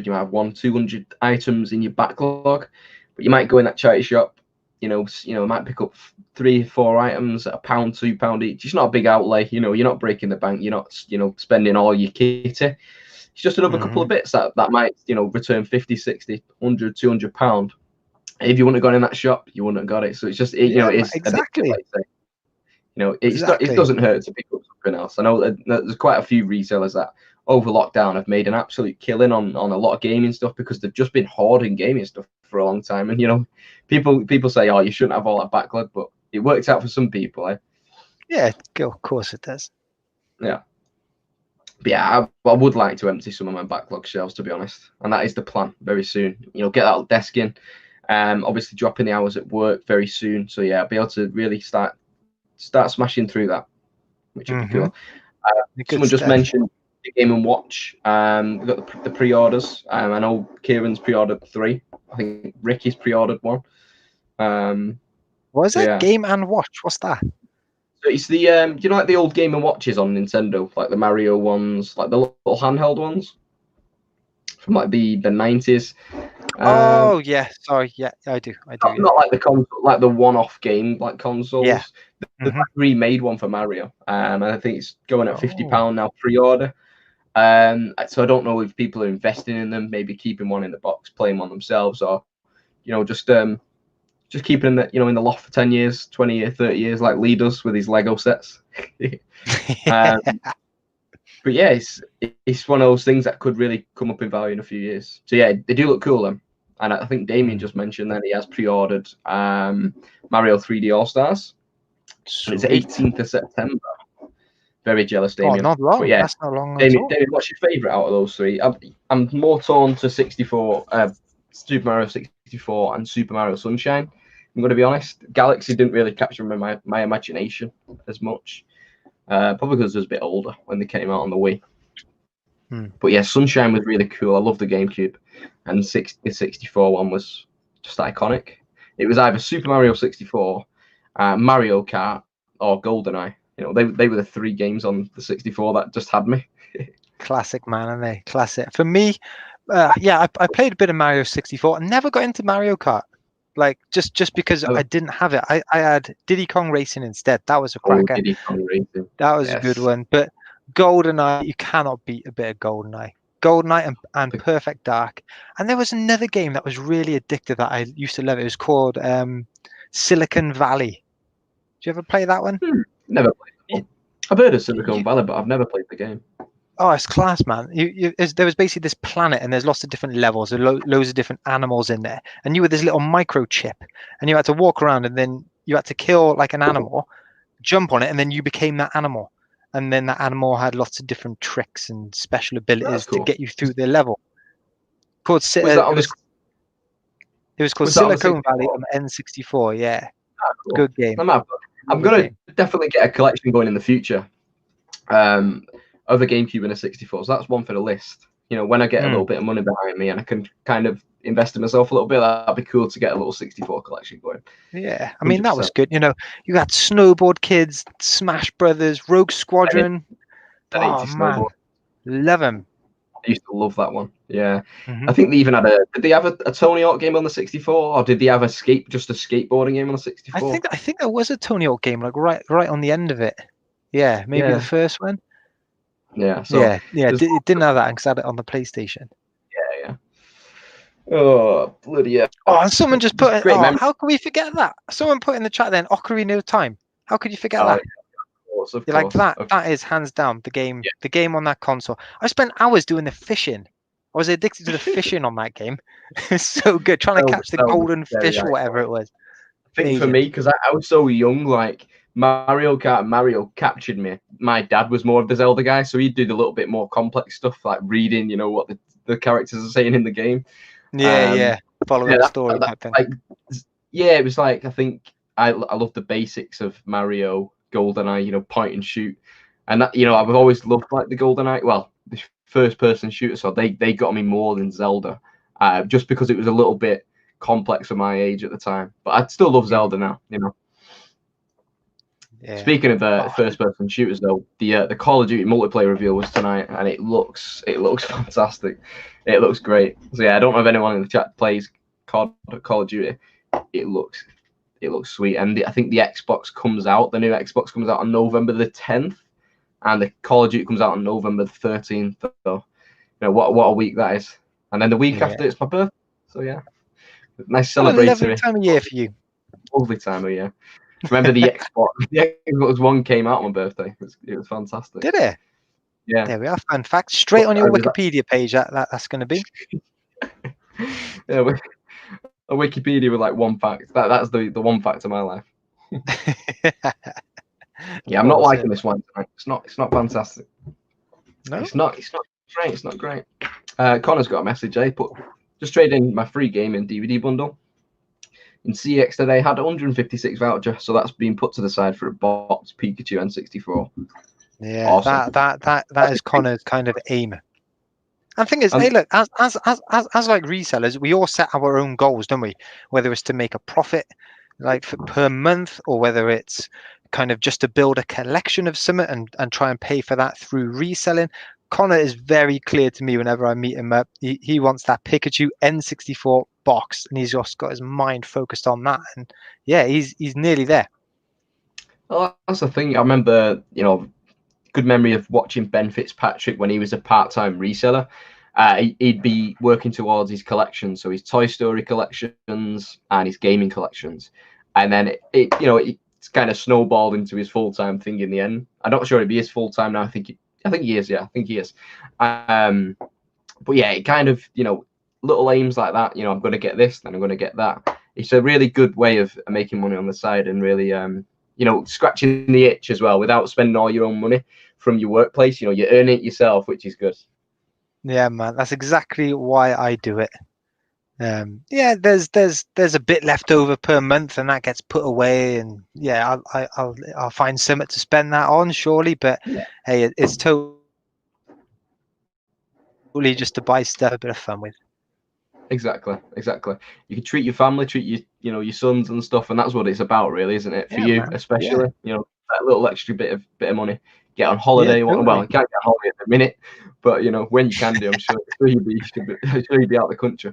Speaker 2: you might have 100-200 items in your backlog, but you might go in that charity shop, might pick up 3-4 items at £1, £2 each. It's not a big outlay, you're not breaking the bank, you're not spending all your kitty. It's just another couple of bits that might return 50, 60, 100, £200. If you wouldn't have gone in that shop, you wouldn't have got it. So it's just it's
Speaker 1: exactly.
Speaker 2: Like I say. It doesn't hurt to pick up something else. I know that there's quite a few resellers that over lockdown have made an absolute killing on a lot of gaming stuff because they've just been hoarding gaming stuff for a long time. And people say, oh, you shouldn't have all that backlog, but it works out for some people, eh?
Speaker 1: Yeah, of course it does.
Speaker 2: Yeah. But yeah, I would like to empty some of my backlog shelves, to be honest, and that is the plan very soon. Get that desk in. Obviously dropping the hours at work very soon. So yeah, I'll be able to really start smashing through that, which would be cool. Someone just mentioned the Game & Watch. We've got the pre-orders. I know Kieran's pre-ordered 3. I think Ricky's pre-ordered 1.
Speaker 1: What is it? Yeah. Game & Watch. What's that?
Speaker 2: So it's the like the old Game & Watches on Nintendo, like the Mario ones, like the little handheld ones from like the 90s.
Speaker 1: Oh yeah, sorry, yeah, I do.
Speaker 2: Not like the console, like the one-off game like consoles.
Speaker 1: Yeah.
Speaker 2: They remade one for Mario, and I think it's going at £50 now pre-order. So I don't know if people are investing in them, maybe keeping one in the box, playing one themselves, or just keeping them in the loft for 10 years, 20 years, 30 years, like Lee does with his Lego sets. But yeah, it's one of those things that could really come up in value in a few years. So yeah, they do look cool then. And I think Damien just mentioned that he has pre-ordered Mario 3D All-Stars. And it's 18th of September. Very jealous, Damien.
Speaker 1: Oh, not long.
Speaker 2: But yeah,
Speaker 1: that's not long
Speaker 2: Damien, what's your favourite out of those 3? I'm more torn to 64, Super Mario 64 and Super Mario Sunshine. I'm going to be honest. Galaxy didn't really capture my imagination as much. Probably because I was a bit older when they came out on the Wii. But yeah, Sunshine was really cool. I love the GameCube. And the 64 one was just iconic. It was either Super Mario 64, Mario Kart, or GoldenEye. They were the 3 games on the 64 that just had me.
Speaker 1: Classic, man, aren't they? Classic. For me, yeah, I played a bit of Mario 64 and never got into Mario Kart. Like just because I didn't have it. I had Diddy Kong Racing instead. That was a cracker.
Speaker 2: Diddy Kong Racing.
Speaker 1: That was a good one. But GoldenEye, you cannot beat a bit of GoldenEye. GoldenEye and Perfect Dark. And there was another game that was really addictive that I used to love. It was called Silicon Valley. Did you ever play that one?
Speaker 2: Never played it. I've heard of Silicon Valley, but I've never played the game.
Speaker 1: Oh, it's class, man. There was basically this planet, and there's lots of different levels, loads of different animals in there. And you were this little microchip, and you had to walk around, and then you had to kill like an animal, jump on it, and then you became that animal. And then that animal had lots of different tricks and special abilities to get you through the level. It was called Silicon Valley on the N64. Yeah, cool. Good game.
Speaker 2: I'm gonna definitely get a collection going in the future. Of a GameCube and a 64, so that's one for the list. When I get a little bit of money behind me and I can kind of invest in myself a little bit, that'd be cool to get a little 64 collection going.
Speaker 1: Yeah, I mean 100%. That was good. You had Snowboard Kids, Smash Brothers, Rogue Squadron. Oh man, love them.
Speaker 2: I used to love that one. Yeah, I think they even had did they have a Tony Hawk game on the 64, or did they have just a skateboarding game on the 64?
Speaker 1: I think there was a Tony Hawk game like right on the end of it. Yeah, maybe the first one.
Speaker 2: Yeah. So
Speaker 1: it didn't have that because I had it on the PlayStation.
Speaker 2: Yeah. Oh bloody yeah!
Speaker 1: Oh, and someone just put it. Oh, how can we forget that? Someone put in the chat then Ocarina of Time. How could you forget that?
Speaker 2: Of course.
Speaker 1: Like that. Okay. That is hands down the game. Yeah. The game on that console. I spent hours doing the fishing. I was addicted to the fishing on that game. It's so good, trying to catch the golden fish or whatever it was.
Speaker 2: I think for me, because I was so young, like Mario Kart and Mario captured me. My dad was more of the Zelda guy, so he'd do the little bit more complex stuff, like reading, what the characters are saying in the game.
Speaker 1: Yeah. Following the story.
Speaker 2: It was like, I think I love the basics of Mario, GoldenEye, point and shoot. And that, I've always loved like the GoldenEye, well, the first person shooter, so they got me more than Zelda, just because it was a little bit complex for my age at the time. But I still love Zelda now, Yeah. Speaking of first-person shooters, though, the Call of Duty multiplayer reveal was tonight, and it looks fantastic. It looks great. So yeah, I don't know if anyone in the chat plays Call of Duty. It looks sweet, and I think the new Xbox comes out on November the 10th, and the Call of Duty comes out on November the 13th. So what a week that is. And then the week after it's my birthday. So yeah, nice celebration.
Speaker 1: Lovely time of year for you.
Speaker 2: Lovely time of year. Remember the Xbox? The Xbox One came out on my birthday. It was fantastic.
Speaker 1: Did it?
Speaker 2: Yeah.
Speaker 1: There we are. Fun fact. Straight on your Wikipedia page. That's going to be.
Speaker 2: Yeah. Wikipedia with like one fact. That's the one fact of my life. Yeah, I'm not liking this one tonight. It's not fantastic.
Speaker 1: No.
Speaker 2: It's not great. It's not great. Connor's got a message. Just trading my free gaming DVD bundle in CX today. Had 156 voucher, so that's been put to the side for a box Pikachu N64.
Speaker 1: Yeah,
Speaker 2: Awesome.
Speaker 1: that is Connor's kind of aim. And the thing is, hey, look, as like resellers, we all set our own goals, don't we? Whether it's to make a profit, like per month, or whether it's kind of just to build a collection of something and try and pay for that through reselling. Connor is very clear to me whenever I meet him up. He wants that Pikachu N64 box, and he's just got his mind focused on that. And yeah, he's nearly there.
Speaker 2: Well, that's the thing. I remember, good memory of watching Ben Fitzpatrick when he was a part-time reseller. He'd be working towards his collections, so his Toy Story collections and his gaming collections, and then it's kind of snowballed into his full-time thing in the end. I'm not sure it'd be his full-time now. I think he is. Yeah, I think he is. But yeah, it kind of little aims like that. I'm going to get this, then I'm going to get that. It's a really good way of making money on the side and really scratching the itch as well without spending all your own money from your workplace. You earn it yourself, which is good. Yeah,
Speaker 1: man, that's exactly why I do it. Yeah, there's a bit left over per month, and that gets put away, and yeah, I'll find something to spend that on, surely. But yeah, hey, it's totally just to buy stuff, a bit of fun with.
Speaker 2: Exactly. You can treat your family, treat your sons and stuff, and that's what it's about, really, isn't it? For you, man. Especially, that little extra bit of money. Get on holiday. Yeah, totally. Well, you can't get on holiday at the minute, but when you can do, I'm sure you'd be out of the country.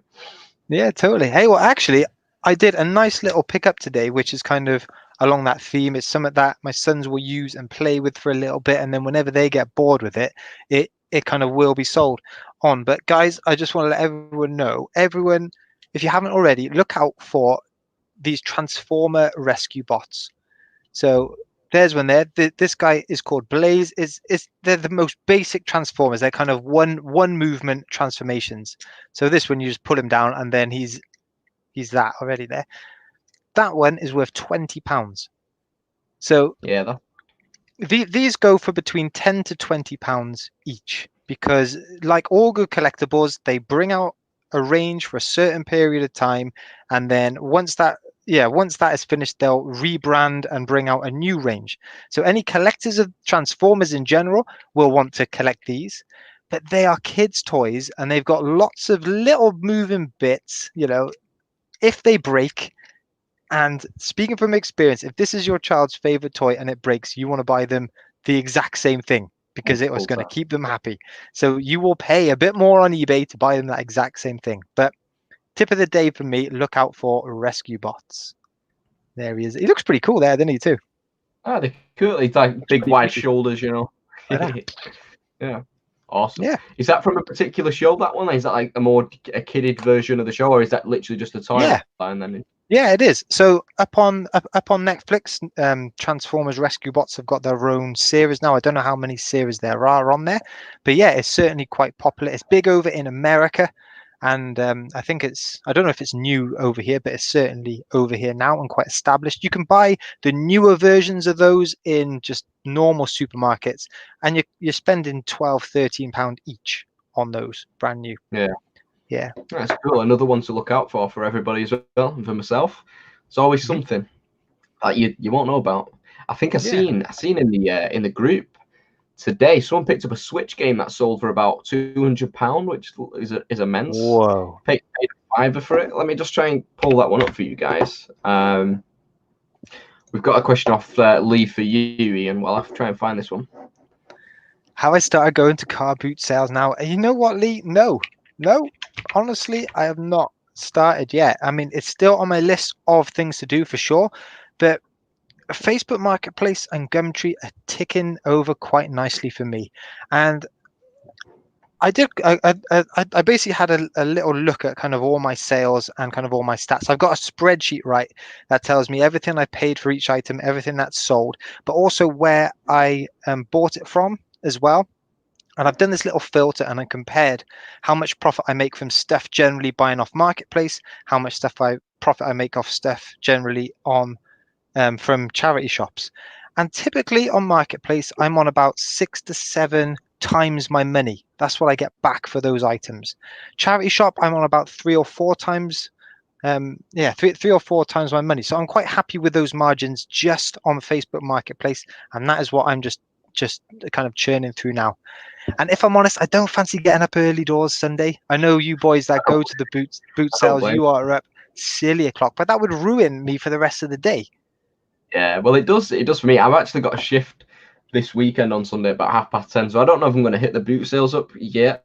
Speaker 2: Yeah, totally.
Speaker 1: Hey, well, actually, I did a nice little pickup today, which is kind of along that theme. It's something that my sons will use and play with for a little bit, and then whenever they get bored with it, it kind of will be sold on. But guys, I just want to let everyone know, if you haven't already, look out for these Transformer rescue bots. So there's one there. This guy is called Blaze. They're the most basic Transformers. They're kind of one movement transformations. So this one, you just put him down, and then he's that already there. That one is worth £20. So
Speaker 2: yeah,
Speaker 1: these go for between £10 to £20 each, because like all good collectibles, they bring out a range for a certain period of time, and then once that is finished, they'll rebrand and bring out a new range. So any collectors of Transformers in general will want to collect these, but they are kids' toys, and they've got lots of little moving bits. If they break, and speaking from experience, if this is your child's favorite toy and it breaks, you want to buy them the exact same thing, because it was going to keep them happy. So you will pay a bit more on eBay to buy them that exact same thing. But tip of the day for me, look out for rescue bots. There he is. He looks pretty cool there, doesn't he, too?
Speaker 2: Oh, they're cool. He's like big wide shoulders, Yeah. Awesome. Yeah. Is that from a particular show, that one? Is that like a kidded version of the show, or is that literally just a toy line then?
Speaker 1: Yeah, it is. So up on Netflix, Transformers Rescue Bots have got their own series now. I don't know how many series there are on there, but yeah, it's certainly quite popular. It's big over in America, and I think I don't know if it's new over here, but it's certainly over here now and quite established. You can buy the newer versions of those in just normal supermarkets, and you're spending £12-13 each on those, brand new.
Speaker 2: Yeah, that's cool. Another one to look out for everybody as well, and for myself. It's always something that you won't know about. I think I seen in the group today, someone picked up a Switch game that sold for about £200, which is immense.
Speaker 1: Whoa!
Speaker 2: Paid $5 for it. Let me just try and pull that one up for you guys. We've got a question off Lee for you, Ian. Well, I'll have to try and find this one.
Speaker 1: How I started going to car boot sales now? You know what, Lee? No. Honestly, I have not started yet. I mean, it's still on my list of things to do for sure, but Facebook Marketplace and Gumtree are ticking over quite nicely for me. And I basically had a little look at kind of all my sales and kind of all my stats. I've got a spreadsheet, right, that tells me everything I paid for each item, everything that's sold, but also where I bought it from as well. And I've done this little filter and I compared how much profit I make from stuff generally buying off marketplace, how much profit I make off stuff generally on from charity shops. And typically on marketplace, I'm on about 6 to 7 times my money. That's what I get back for those items. Charity shop, I'm on about 3 or 4 times. Three or 4 times my money. So I'm quite happy with those margins just on Facebook Marketplace, and that is what I'm just kind of churning through now. And if I'm honest, I don't fancy getting up early doors Sunday. I know you boys that go to the boot
Speaker 2: I don't
Speaker 1: sales,
Speaker 2: blame.
Speaker 1: you are up silly o'clock, but that would ruin me for the rest of the day.
Speaker 2: Yeah, well, it does for me. I've actually got a shift this weekend on Sunday about 10:30, so I don't know if I'm going to hit the boot sales up yet.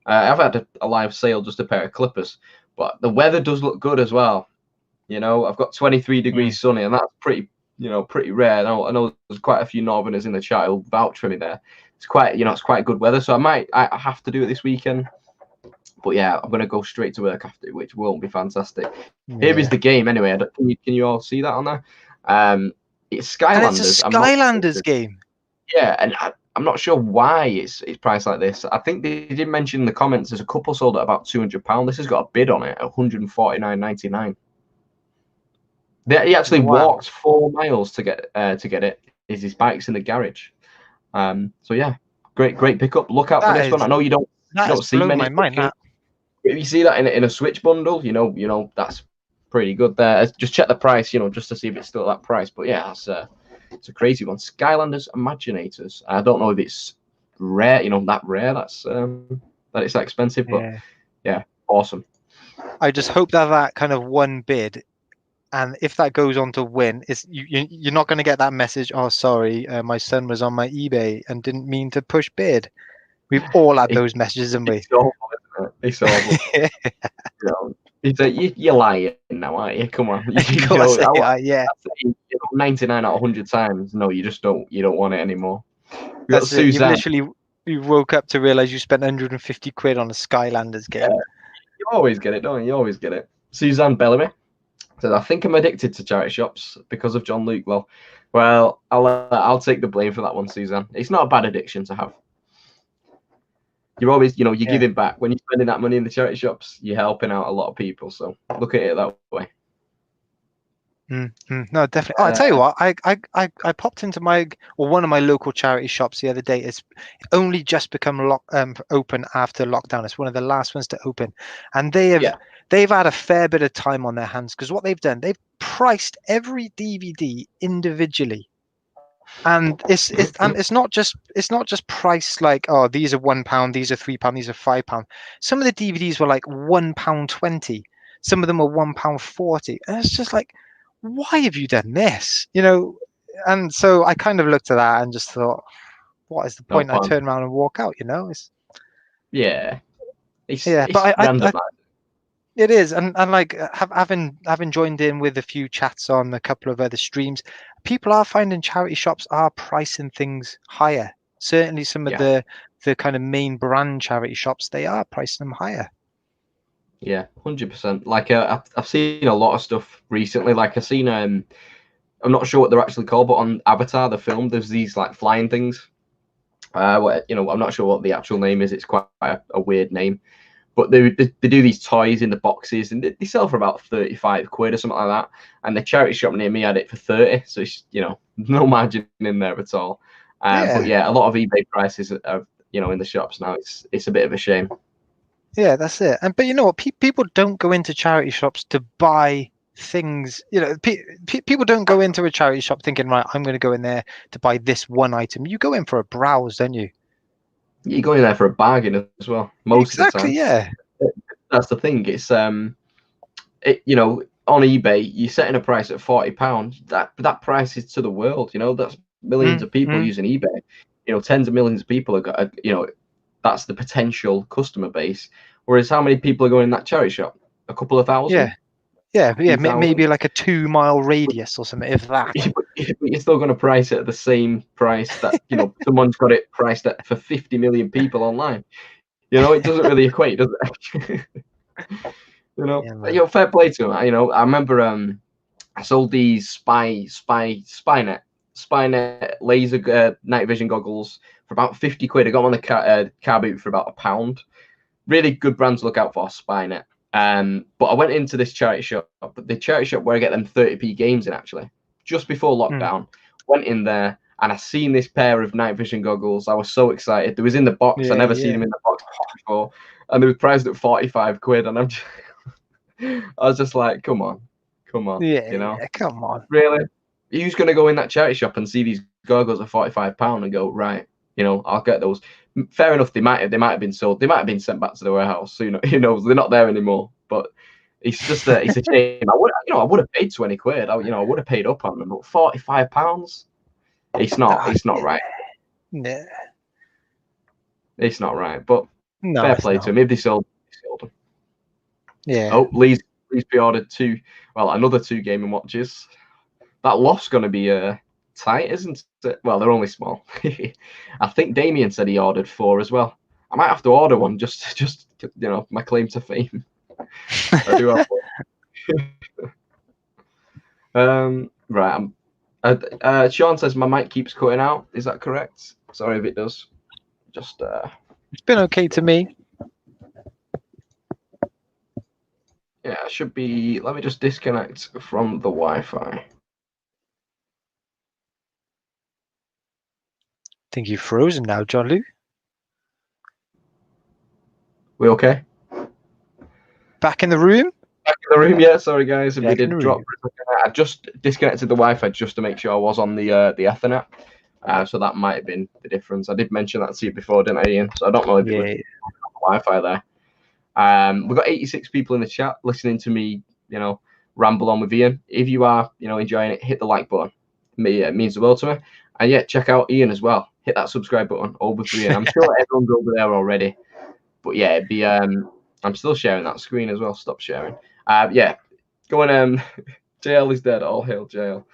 Speaker 2: I've had a live sale, just a pair of clippers, but the weather does look good as well. You know, I've got 23 degrees sunny, and that's pretty rare. I know there's quite a few Northerners in the chat who'll vouch for me there. It's quite good weather, so I have to do it this weekend. But yeah, I'm gonna go straight to work after, which will be fantastic. Here is the game anyway. Can you all see that on there? It's Skylanders.
Speaker 1: And it's a Skylanders game.
Speaker 2: Yeah, and I'm not sure why it's priced like this. I think they did mention in the comments there's a couple sold at about £200. This has got a bid on it at £149.99. He actually walked 4 miles to get it. His bike's in the garage. So yeah, great pickup. Look out for this one. I know you don't see many. If you see that in a Switch bundle, you know that's pretty good there. Just check the price, just to see if it's still that price. But yeah, it's a crazy one. Skylanders Imaginators. I don't know if it's rare, that rare. That's that it's that expensive, but yeah, awesome.
Speaker 1: I just hope that kind of one bid, and if that goes on to win, you're not going to get that message. Oh, sorry, my son was on my eBay and didn't mean to push bid. We've all had those messages, haven't we?
Speaker 2: It's awful. You're lying now, aren't you? Come on. 99 out of 100 times. No, you just don't want it anymore.
Speaker 1: That's it. You woke up to realize you spent 150 quid on a Skylanders game.
Speaker 2: Yeah. You always get it, don't you? You always get it. Suzanne Bellamy says, I think I'm addicted to charity shops because of John Luke. Well, I'll take the blame for that one, Suzanne. It's not a bad addiction to have. You're always, you're giving back. When you're spending that money in the charity shops, you're helping out a lot of people. So look at it that way.
Speaker 1: No, definitely. Oh, I tell you what, I popped into one of my local charity shops the other day. It's only just become open after lockdown. It's one of the last ones to open, and they've had a fair bit of time on their hands, because what they've done, they've priced every DVD individually. And it's not just priced like, oh, these are £1, these are £3, these are £5. Some of the DVDs were like £1.20. Some of them were £1.40. And it's just like, why have you done this? And so I kind of looked at that and just thought, what is the point? I turn around and walk out. It's it is, and like having joined in with a few chats on a couple of other streams, people are finding charity shops are pricing things higher. Certainly, some of the kind of main brand charity shops, they are pricing them higher.
Speaker 2: Yeah, 100%. Like I've seen a lot of stuff recently. Like I've seen I'm not sure what they're actually called, but on Avatar the film, there's these like flying things. I'm not sure what the actual name is. It's quite a weird name. But they do these toys in the boxes, and they sell for about 35 quid or something like that. And the charity shop near me had it for 30, so it's no margin in there at all. But yeah, a lot of eBay prices are in the shops now. It's a bit of a shame.
Speaker 1: Yeah, that's it. But you know what? People don't go into charity shops to buy things. People don't go into a charity shop thinking, right, I'm going to go in there to buy this one item. You go in for a browse, don't you?
Speaker 2: You go in there for a bargain as well. Most of the time.
Speaker 1: Yeah.
Speaker 2: That's the thing. It's on eBay, you're setting a price at £40. That price is to the world. That's millions of people using eBay. Tens of millions of people are that's the potential customer base. Whereas how many people are going in that charity shop? A couple of thousand?
Speaker 1: Yeah. Maybe like a 2-mile radius or something, if that.
Speaker 2: But you're still going to price it at the same price that someone's got it priced at for 50 million people online. It doesn't really equate, does it? Fair play to them. I remember I sold these spy net Spynet laser night vision goggles for about 50 quid. I got them on the car boot for about £1. Really good brand to look out for, Spynet. But I went into this charity shop, the charity shop where I get them 30p games in, actually, just before lockdown. Went in there and I seen this pair of night vision goggles. I was so excited. They was in the box. I never seen them in the box before, and they were priced at 45 quid. And I was just like, come on,
Speaker 1: Come on.
Speaker 2: really? Who's going to go in that charity shop and see these goggles at £45 and go, right, I'll get those. Fair enough, they might have been sold. They might have been sent back to the warehouse. So, who knows? They're not there anymore. But it's just it's a shame. I would have paid 20 quid. I would have paid up on them. But £45, it's not right.
Speaker 1: Yeah.
Speaker 2: It's not right. But
Speaker 1: No,
Speaker 2: fair play to them. Maybe they sold them.
Speaker 1: Yeah.
Speaker 2: Oh, Lee's pre-ordered another 2 Game & Watches. That loft's going to be tight, isn't it? Well, they're only small. I think Damien said he ordered 4 as well. I might have to order one just my claim to fame. I do have right. Sean says my mic keeps cutting out. Is that correct? Sorry if it does. Just
Speaker 1: It's been okay to me.
Speaker 2: Yeah, it should be. Let me just disconnect from the Wi-Fi.
Speaker 1: I think you've frozen now, John Lou.
Speaker 2: We okay?
Speaker 1: Back in the room?
Speaker 2: Back in the room, yeah. Sorry, guys, if we
Speaker 1: Back in
Speaker 2: did
Speaker 1: the
Speaker 2: drop.
Speaker 1: room.
Speaker 2: I just disconnected the Wi-Fi just to make sure I was on the Ethernet. So that might have been the difference. I did mention that to you before, didn't I, Ian? So I don't know if it was Wi-Fi there. We've got 86 people in the chat listening to me, ramble on with Ian. If you are, enjoying it, hit the like button. It means the world to me. And yeah, check out Ian as well. Hit that subscribe button over for Ian. I'm sure everyone's over there already. But yeah, it'd be I'm still sharing that screen as well. Stop sharing. Yeah, go on. JL is dead. All hail JL.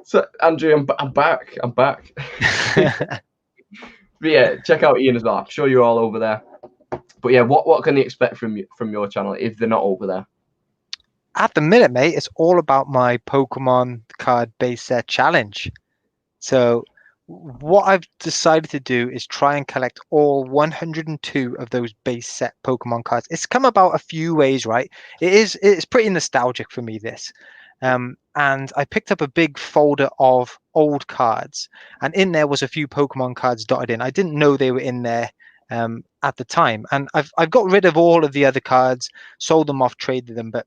Speaker 2: So Andrew, I'm back. But yeah, check out Ian as well. I'm sure you're all over there. But yeah, what can they expect from your channel if they're not over there?
Speaker 1: At the minute, mate, it's all about my Pokemon card base set challenge. So what I've decided to do is try and collect all 102 of those base set Pokemon cards. It's come about a few ways, right? It's pretty nostalgic for me, this. And I picked up a big folder of old cards, and in there was a few Pokemon cards dotted in. I didn't know they were in there at the time, and I've got rid of all of the other cards, sold them off, traded them, but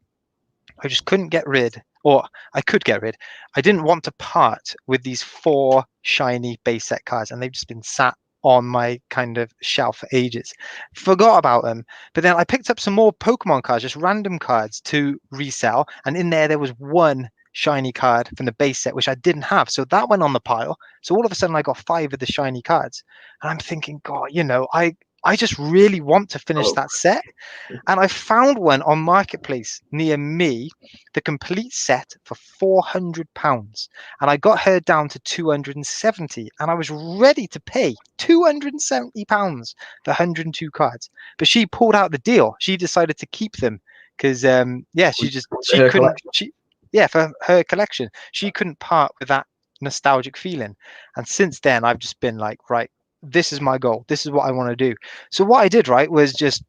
Speaker 1: I just couldn't get rid, or I could get rid. I didn't want to part with these 4 shiny base set cards, and they've just been sat on my kind of shelf for ages. Forgot about them, but then I picked up some more Pokemon cards, just random cards to resell, and in there was 1 shiny card from the base set which I didn't have, so that went on the pile. So all of a sudden I got 5 of the shiny cards, and I'm thinking, God, I just really want to finish that set. And I found one on Marketplace near me, the complete set for £400. And I got her down to 270, and I was ready to pay £270 for 102 cards. But she pulled out the deal. She decided to keep them because she couldn't for her collection. She couldn't part with that nostalgic feeling. And since then I've just been like, right, this is my goal. This is what I want to do. So what I did, right, was just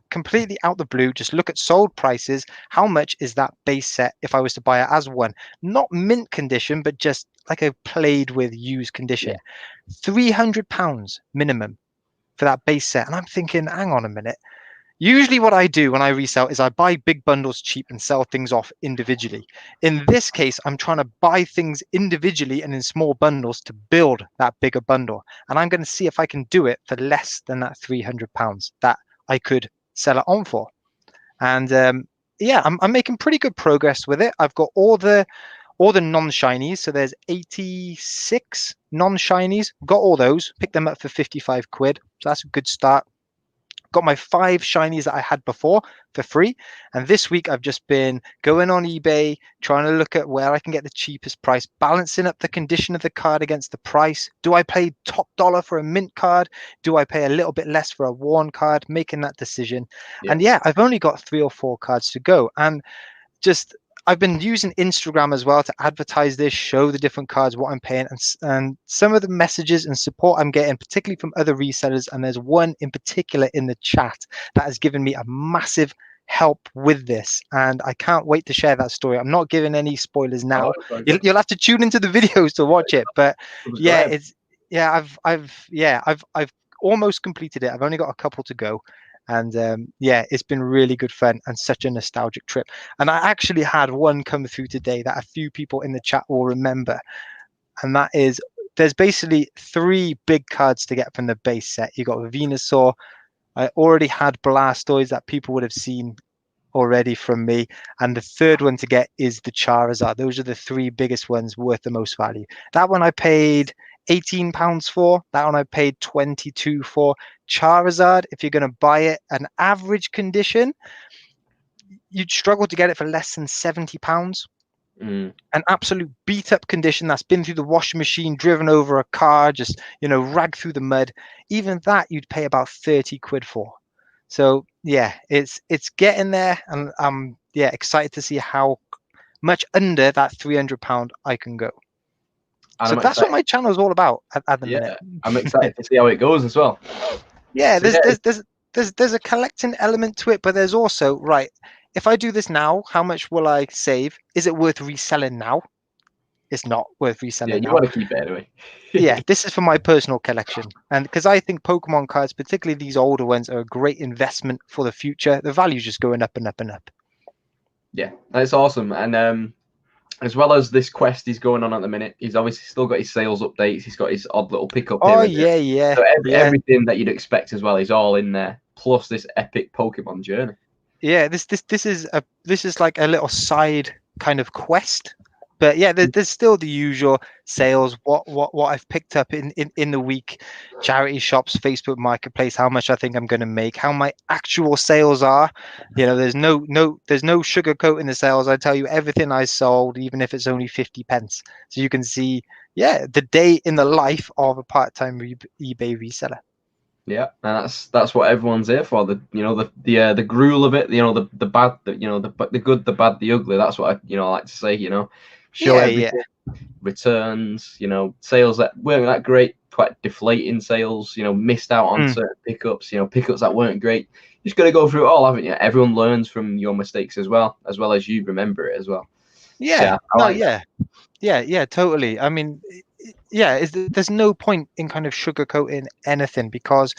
Speaker 1: completely out the blue, just look at sold prices. How much is that base set if I was to buy it as one? Not mint condition, but just like a played with used condition. £300 minimum for that base set. And I'm thinking, hang on a minute. Usually what I do when I resell is I buy big bundles cheap and sell things off individually. In this case, I'm trying to buy things individually and in small bundles to build that bigger bundle. And I'm going to see if I can do it for less than that £300 that I could sell it on for. And I'm making pretty good progress with it. I've got all the non-shinies. So there's 86 non-shinies. Got all those, picked them up for 55 quid. So that's a good start. Got my 5 shinies that I had before for free, and this week I've just been going on eBay trying to look at where I can get the cheapest price, balancing up the condition of the card against the price. Do I pay top dollar for a mint card? Do I pay a little bit less for a worn card? Making that decision. And I've only got 3 or 4 cards to go, and just I've been using Instagram as well to advertise this, show the different cards, what I'm paying, and some of the messages and support I'm getting, particularly from other resellers. And there's one in particular in the chat that has given me a massive help with this, and I can't wait to share that story. I'm not giving any spoilers
Speaker 2: Oh,
Speaker 1: now.
Speaker 2: it's very
Speaker 1: You'll,
Speaker 2: good.
Speaker 1: you'll have to tune into the videos to watch it. But yeah,
Speaker 2: Subscribe.
Speaker 1: it's I've almost completed it. I've only got a couple to go. And yeah, it's been really good fun and such a nostalgic trip. And I actually had one come through today that a few people in the chat will remember. And that is, there's basically 3 big cards to get from the base set. You got Venusaur. I already had Blastoise that people would have seen already from me. And the third one to get is the Charizard. Those are the 3 biggest ones worth the most value. That one I paid £18 for. That one I paid 22 for. Charizard, if you're going to buy it an average condition, you'd struggle to get it for less than £70.
Speaker 2: Mm.
Speaker 1: An absolute beat up condition that's been through the washing machine, driven over a car, just ragged through the mud. Even that you'd pay about 30 quid for. So yeah, it's getting there, and I'm excited to see how much under that £300 I can go.
Speaker 2: And
Speaker 1: So
Speaker 2: I'm
Speaker 1: that's what
Speaker 2: excited.
Speaker 1: my channel is all about at the
Speaker 2: Yeah,
Speaker 1: minute.
Speaker 2: I'm excited to see how it goes as well.
Speaker 1: Yeah,
Speaker 2: So yeah,
Speaker 1: there's a collecting element to it, but there's also, right, if I do this now, how much will I save? Is it worth reselling now? It's not worth
Speaker 2: yeah,
Speaker 1: reselling
Speaker 2: you
Speaker 1: now.
Speaker 2: want to keep it anyway.
Speaker 1: Yeah, this is for my personal collection. And because I think Pokemon cards, particularly these older ones, are a great investment for the future. The value's just going up and up and up.
Speaker 2: Yeah, that's awesome. And as well as this quest he's going on at the minute, he's obviously still got his sales updates. He's got his odd little pickup
Speaker 1: Oh
Speaker 2: here and there.
Speaker 1: yeah, yeah,
Speaker 2: So
Speaker 1: yeah,
Speaker 2: everything that you'd expect as well is all in there. Plus this epic Pokemon journey.
Speaker 1: yeah. This is like a little side kind of quest. But yeah, there's still the usual sales. What I've picked up in the week, charity shops, Facebook Marketplace, how much I think I'm going to make, how my actual sales are. There's no sugarcoat in the sales. I tell you everything I sold, even if it's only 50 pence. So you can see, yeah, the day in the life of a part-time eBay reseller.
Speaker 2: Yeah, and that's what everyone's here for. The gruel of it. The bad. The good, the bad, the ugly. That's what I like to say. Show
Speaker 1: Yeah, yeah.
Speaker 2: everything. Returns. Sales that weren't that great. Quite deflating sales. Missed out on
Speaker 1: Mm.
Speaker 2: certain pickups. Pickups that weren't great. You just got to go through it all, haven't you? Everyone learns from your mistakes as well as you remember it as well.
Speaker 1: Yeah.
Speaker 2: Yeah, I
Speaker 1: No,
Speaker 2: like that.
Speaker 1: yeah. Yeah, totally. I mean, yeah, there's no point in kind of sugarcoating anything, because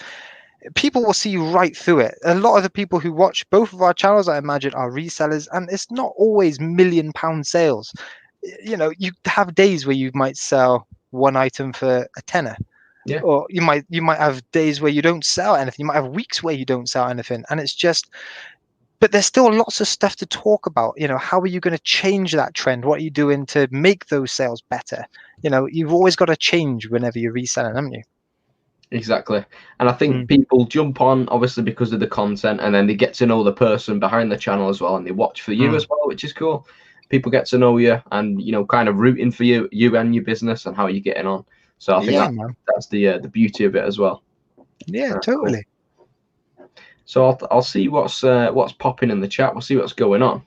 Speaker 1: people will see right through it. A lot of the people who watch both of our channels, I imagine, are resellers, and it's not always £1,000,000 sales. You have days where you might sell one item for a tenner.
Speaker 2: Yeah.
Speaker 1: Or you might have days where you don't sell anything. You might have weeks where you don't sell anything, and it's just, but there's still lots of stuff to talk about. How are you going to change that trend? What are you doing to make those sales better? You've always got to change whenever you're reselling, haven't you?
Speaker 2: Exactly. And I think people jump on obviously because of the content, and then they get to know the person behind the channel as well, and they watch for you as well, which is cool. People get to know you and kind of rooting for you and your business and how you're getting on. So I think
Speaker 1: Yeah, man.
Speaker 2: that's the beauty of it as well.
Speaker 1: Yeah,
Speaker 2: Cool.
Speaker 1: totally.
Speaker 2: So I'll see what's popping in the chat. We'll see what's going on.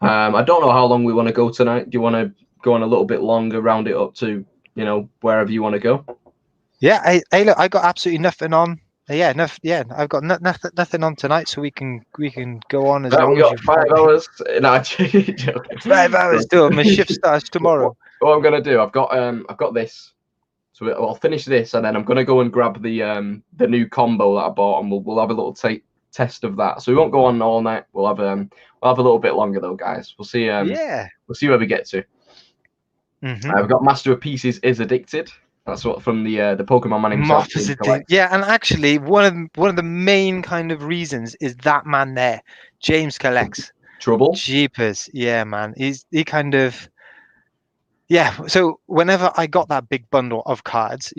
Speaker 2: I don't know how long we want to go tonight. Do you want to go on a little bit longer, round it up to wherever you want to go?
Speaker 1: Yeah, hey, look, I got absolutely nothing on. Yeah, I've got nothing on tonight, so we can go on as
Speaker 2: Right,
Speaker 1: long
Speaker 2: we
Speaker 1: as
Speaker 2: got
Speaker 1: you've
Speaker 2: 5 hours. No, joking.
Speaker 1: 5 hours till my shift starts tomorrow.
Speaker 2: What I'm gonna do, I've got this. So I'll finish this, and then I'm gonna go and grab the new combo that I bought, and we'll have a little test of that. So we won't go on all night. We'll have a little bit longer though, guys. We'll see.
Speaker 1: Yeah.
Speaker 2: We'll see where we get to. I've got Master of Pieces is Addicted. That's what from the Pokemon man himself.
Speaker 1: Moth is a thing. Yeah, and actually, one of the main kind of reasons is that man there, James collects.
Speaker 2: Trouble.
Speaker 1: Jeepers, yeah, man. He kind of, yeah. So whenever I got that big bundle of cards,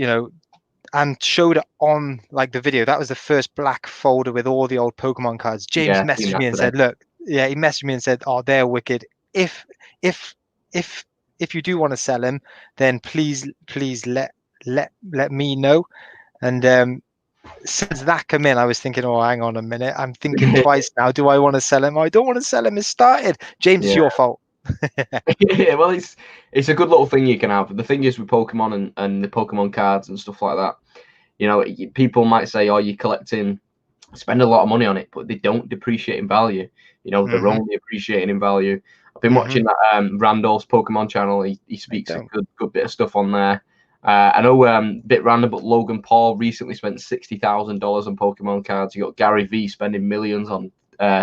Speaker 1: and showed it on like the video, that was the first black folder with all the old Pokemon cards. James
Speaker 2: Yeah, seen
Speaker 1: messaged
Speaker 2: that
Speaker 1: me and
Speaker 2: today.
Speaker 1: said, "Look, yeah," he messaged me and said, "Oh, they're wicked. If if if if you do want to sell them, then please let me know." And since that come in, I was thinking, oh, hang on a minute. I'm thinking twice now. Do I want to sell him? I don't want to sell him. It started. James, it's
Speaker 2: Yeah.
Speaker 1: your fault.
Speaker 2: Yeah, well, it's a good little thing you can have. The thing is with Pokemon and the Pokemon cards and stuff like that, you know, people might say, "Oh, you're collecting, spend a lot of money on it," but they don't depreciate in value. You know, they're only appreciating in value. I've been watching that Randolph's Pokemon channel. He speaks a good bit of stuff on there. I know bit random, but Logan Paul recently spent $60,000 on Pokemon cards. You got Gary V spending millions on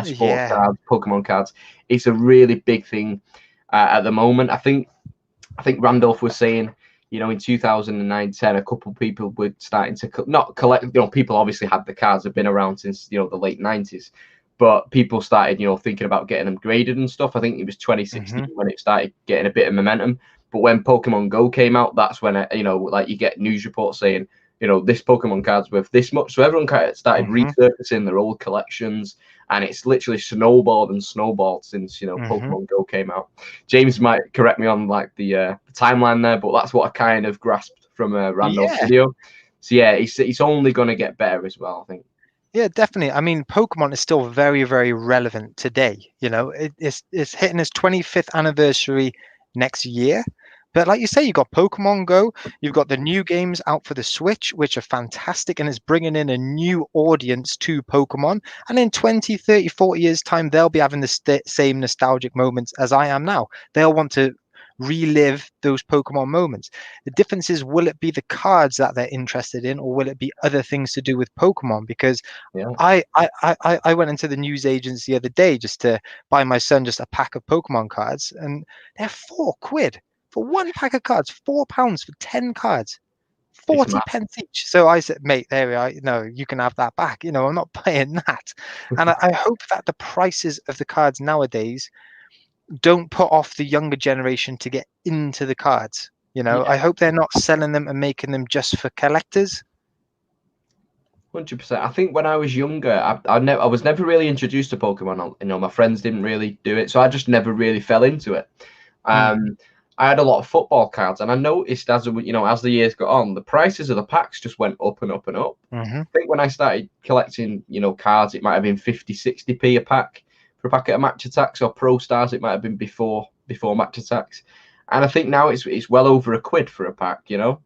Speaker 2: sports cards, Pokemon cards. It's a really big thing at the moment. I think Randolph was saying, you know, in 2009-10, a couple of people were starting to not collect. You know, people obviously had the cards, have been around since, you know, the late 90s, but people started, you know, thinking about getting them graded and stuff. I think it was 2016 when it started getting a bit of momentum. But when Pokemon Go came out, that's when you know, like you get news reports saying, you know, this Pokemon card's worth this much. So everyone kind of started resurfacing their old collections, and it's literally snowballed and snowballed since, you know, Pokemon Go came out. James might correct me on like the timeline there, but that's what I kind of grasped from Randolph's video. So yeah, it's only going to get better as well, I think.
Speaker 1: Yeah, definitely. I mean, Pokemon is still very, very relevant today. You know, it's hitting its 25th anniversary next year. But like you say, you've got Pokemon Go, you've got the new games out for the Switch, which are fantastic, and it's bringing in a new audience to Pokemon. And in 20, 30, 40 years' time, they'll be having the same nostalgic moments as I am now. They'll want to relive those Pokemon moments. The difference is, will it be the cards that they're interested in, or will it be other things to do with Pokemon? Because I went into the news agents the other day just to buy my son just a pack of Pokemon cards, and they're £4 for one pack of cards, £4 for 10 cards, 40 pence each. So I said, mate, there we are. No, you can have that back. You know, I'm not buying that. And I hope that the prices of the cards nowadays don't put off the younger generation to get into the cards. You know, I hope they're not selling them and making them just for collectors.
Speaker 2: 100%. I think when I was younger, I was never really introduced to Pokemon. You know, my friends didn't really do it, so I just never really fell into it. I had a lot of football cards, and I noticed as the years got on, the prices of the packs just went up and up and up. I think when I started collecting, you know, cards, it might have been 50, 60p a pack for a packet of Match Attacks, or Pro Stars, it might have been before Match Attacks. And I think now it's well over £1 for a pack, you know.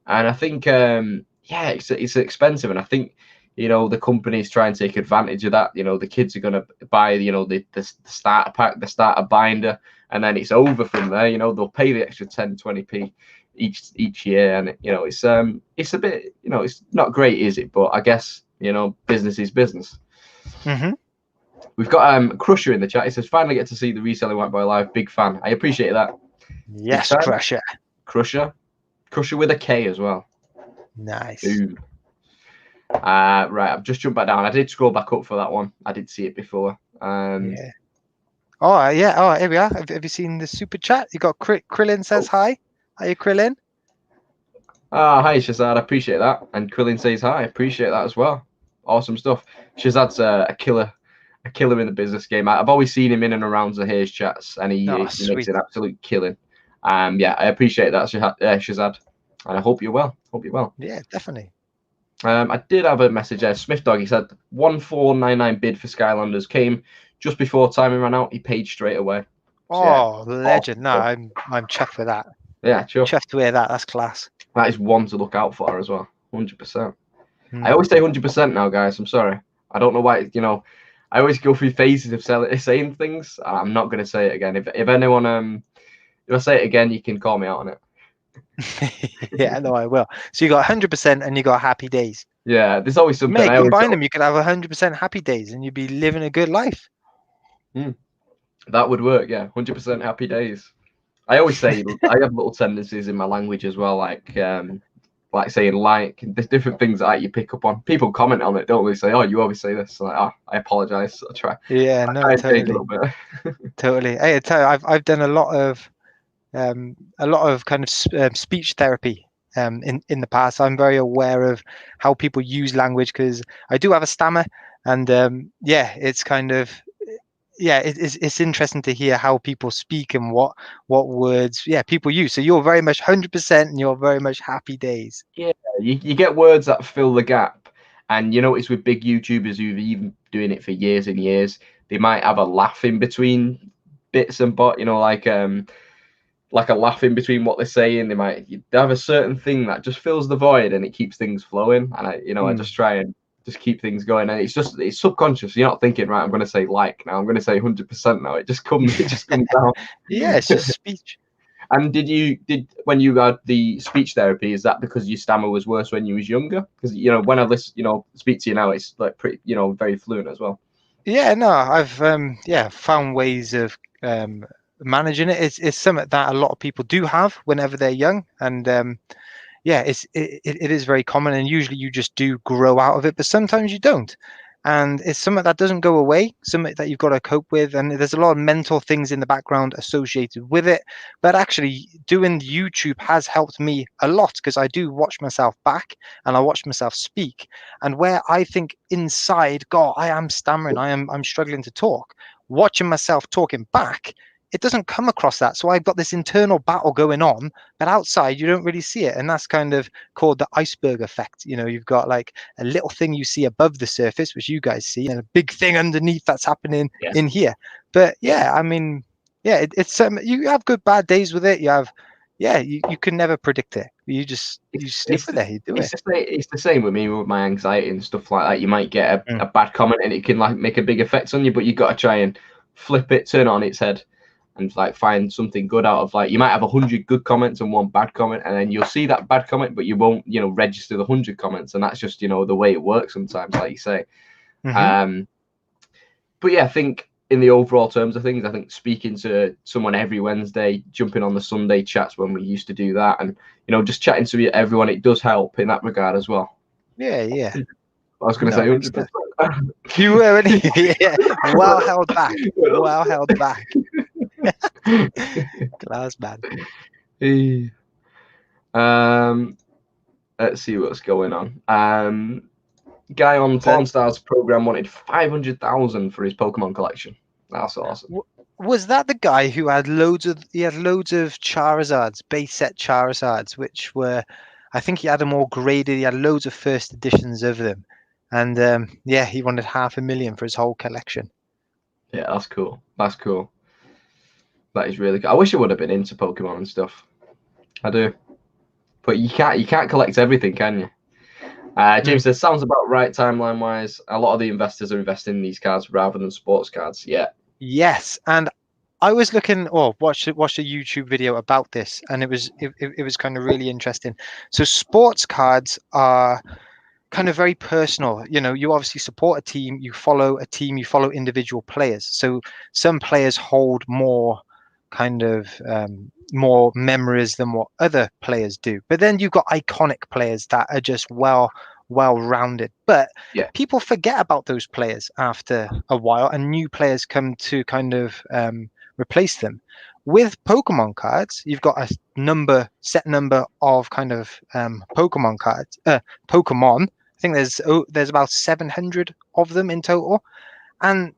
Speaker 2: And I think it's expensive, and I think, you know, the companies try and take advantage of that. You know, the kids are going to buy, you know, the starter pack, the starter binder, and then it's over from there. You know, they'll pay the extra 10, 20p each year, and you know, it's a bit, you know, it's not great, is it? But I guess, you know, business is business. We've got Crusher in the chat. He says, finally get to see the Reselling White Boy live. Big fan. I appreciate that.
Speaker 1: Yes, Crusher
Speaker 2: with a K as well.
Speaker 1: Nice.
Speaker 2: Boom. Right, I've just jumped back down. I did scroll back up for that one. I did see it before.
Speaker 1: Yeah. Oh, yeah. Oh, here we are. Have you seen the super chat? You got Krillin says hi. Are you Krillin?
Speaker 2: Hi, Shazad. I appreciate that. And Krillin says hi. I appreciate that as well. Awesome stuff. Shazad's a killer in the business game. I've always seen him in and around Zahir's chats, and he makes an absolute killing. Yeah, I appreciate that, Shazad. And I hope you're well.
Speaker 1: Yeah, definitely.
Speaker 2: I did have a message there. Smith Dog, he said 1499 bid for Skylanders came just before timing ran out. He paid straight away.
Speaker 1: So, legend. No, I'm chuffed with that.
Speaker 2: Yeah, sure.
Speaker 1: Chuffed to hear that. That's class.
Speaker 2: That is one to look out for as well. 100%. I always say 100% now, guys. I'm sorry. I don't know why. You know, I always go through phases of saying things. I'm not going to say it again. If anyone if I say it again, you can call me out on it.
Speaker 1: Yeah, no, I will. So you got 100% and you got happy days.
Speaker 2: Yeah, there's always something.
Speaker 1: Mate, combine them. You could have 100% happy days, and you'd be living a good life.
Speaker 2: That would work. Yeah, 100% happy days. I always say I have little tendencies in my language as well, like saying there's different things that you pick up on. People comment on it, don't they? Say, "Oh, you always say this." Like, I apologize. I try.
Speaker 1: Yeah,
Speaker 2: I
Speaker 1: no,
Speaker 2: try
Speaker 1: totally.
Speaker 2: change a little bit.
Speaker 1: Totally. Hey, I tell you, I've done a lot of kind of speech therapy in the past. I'm very aware of how people use language because I do have a stammer, and it's kind of it's interesting to hear how people speak and what words people use. So you're very much 100% and you're very much happy days.
Speaker 2: Yeah, you get words that fill the gap, And you notice with big YouTubers who've even doing it for years and years, they might have a laugh in between bits and but, you know, like a laugh in between what they're saying. They have a certain thing that just fills the void and it keeps things flowing. And I just try and just keep things going. And it's subconscious. You're not thinking, right, I'm going to say like now. I'm going to say 100% now. It just comes down.
Speaker 1: Yeah, it's just speech.
Speaker 2: And when you had the speech therapy, is that because your stammer was worse when you was younger? Because when I listen, speak to you now, it's like pretty, very fluent as well.
Speaker 1: Yeah, no, I've found ways of managing it. It's something that a lot of people do have whenever they're young, and yeah, it is very common, and usually you just do grow out of it, but sometimes you don't. And it's something that doesn't go away, something that you've got to cope with. And there's a lot of mental things in the background associated with it. But actually, doing YouTube has helped me a lot because I do watch myself back and I watch myself speak. And where I think inside, God, I am stammering, I'm struggling to talk, watching myself talking back, it doesn't come across that. So I've got this internal battle going on, but outside you don't really see it. And that's kind of called the iceberg effect. You've got like a little thing you see above the surface, which you guys see, and a big thing underneath that's happening in here. But yeah, I mean, yeah, it's you have good, bad days with it. You can never predict it. You sleep with it. You do it.
Speaker 2: It's the same with me with my anxiety and stuff like that. You might get a bad comment and it can like make a big effect on you, but you got to try and flip it, turn it on its head, and like find something good out of, like, you might have 100 good comments and one bad comment, and then you'll see that bad comment, but you won't register the 100 comments, and that's just the way it works sometimes, like you say. But yeah, I think in the overall terms of things, I think speaking to someone every Wednesday, jumping on the Sunday chats when we used to do that, and just chatting to everyone, it does help in that regard as well.
Speaker 1: Yeah.
Speaker 2: I was going to say 100%.
Speaker 1: You were, yeah. Well held back. Well held back. Class, man.
Speaker 2: Let's see what's going on. Guy on Pornstars program wanted 500,000 for his Pokemon collection. That's awesome.
Speaker 1: Was that the guy who had loads of Charizards, base set Charizards, which were, I think he had them all graded. He had loads of first editions of them, and he wanted 500,000 for his whole collection. Yeah,
Speaker 2: that's cool. That is really good. I wish I would have been into Pokemon and stuff. I do, but you can't collect everything, can you? James says, sounds about right timeline wise. A lot of the investors are investing in these cards rather than sports cards. Yeah.
Speaker 1: Yes, and I was looking watched a YouTube video about this, and it was kind of really interesting. So sports cards are kind of very personal. You obviously support a team, you follow individual players. So some players hold more kind of more memories than what other players do. But then you've got iconic players that are just well-rounded. But people forget about those players after a while, and new players come to kind of replace them. With Pokemon cards, you've got a set number of kind of Pokemon cards. Pokemon. I think there's about 700 of them in total, and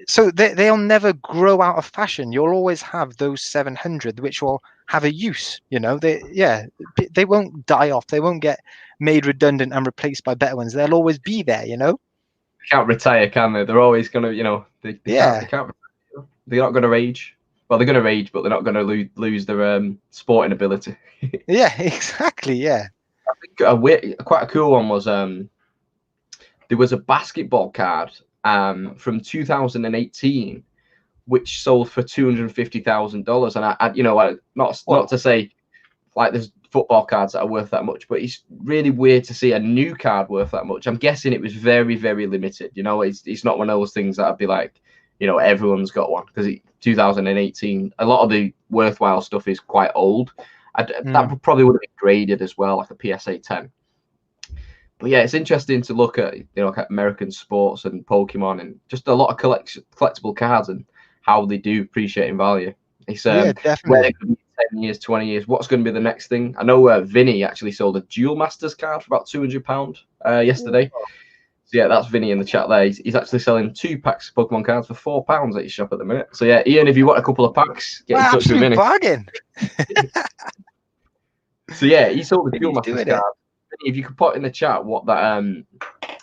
Speaker 1: so they'll never grow out of fashion. You'll always have those 700 which will have a use. They won't die off. They won't get made redundant and replaced by better ones. They'll always be there.
Speaker 2: They can't retire, can they? They're always gonna, they can't. They're not gonna age. Well, they're gonna age, but they're not gonna lose their sporting ability.
Speaker 1: Yeah, exactly. Yeah.
Speaker 2: I think quite a cool one was there was a basketball card from 2018 which sold for $250,000, and I not to say like there's football cards that are worth that much, but it's really weird to see a new card worth that much. I'm guessing it was very, very limited. It's not one of those things that I'd be like, everyone's got one, because 2018, a lot of the worthwhile stuff is quite old. That probably would have been graded as well, like a PSA 10. But yeah, it's interesting to look at, at American sports and Pokemon and just a lot of collectible cards and how they do appreciate in value. It's
Speaker 1: definitely.
Speaker 2: Where they could be 10 years, 20 years. What's going to be the next thing? I know Vinny actually sold a Duel Masters card for about £200 yesterday. So yeah, that's Vinny in the chat there. He's actually selling 2 packs of Pokemon cards for £4 at his shop at the minute. So yeah, Ian, if you want a couple of packs, get in touch with Vinny.
Speaker 1: Bargain.
Speaker 2: So yeah, he sold the Duel Masters card. If you could put in the chat what that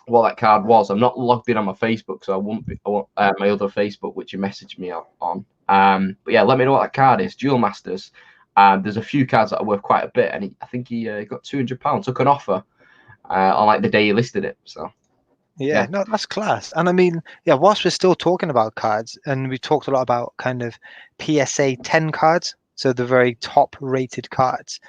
Speaker 2: what that card was. I'm not logged in on my Facebook, so I won't be. I won't, my other Facebook, which you messaged me on. But yeah, let me know what that card is. Duel Masters. There's a few cards that are worth quite a bit, and I think he got £200. Took an offer on like the day he listed it. So
Speaker 1: Yeah,
Speaker 2: yeah,
Speaker 1: no, that's class. And I mean, yeah, whilst we're still talking about cards, and we talked a lot about kind of PSA 10 cards, so the very top rated cards.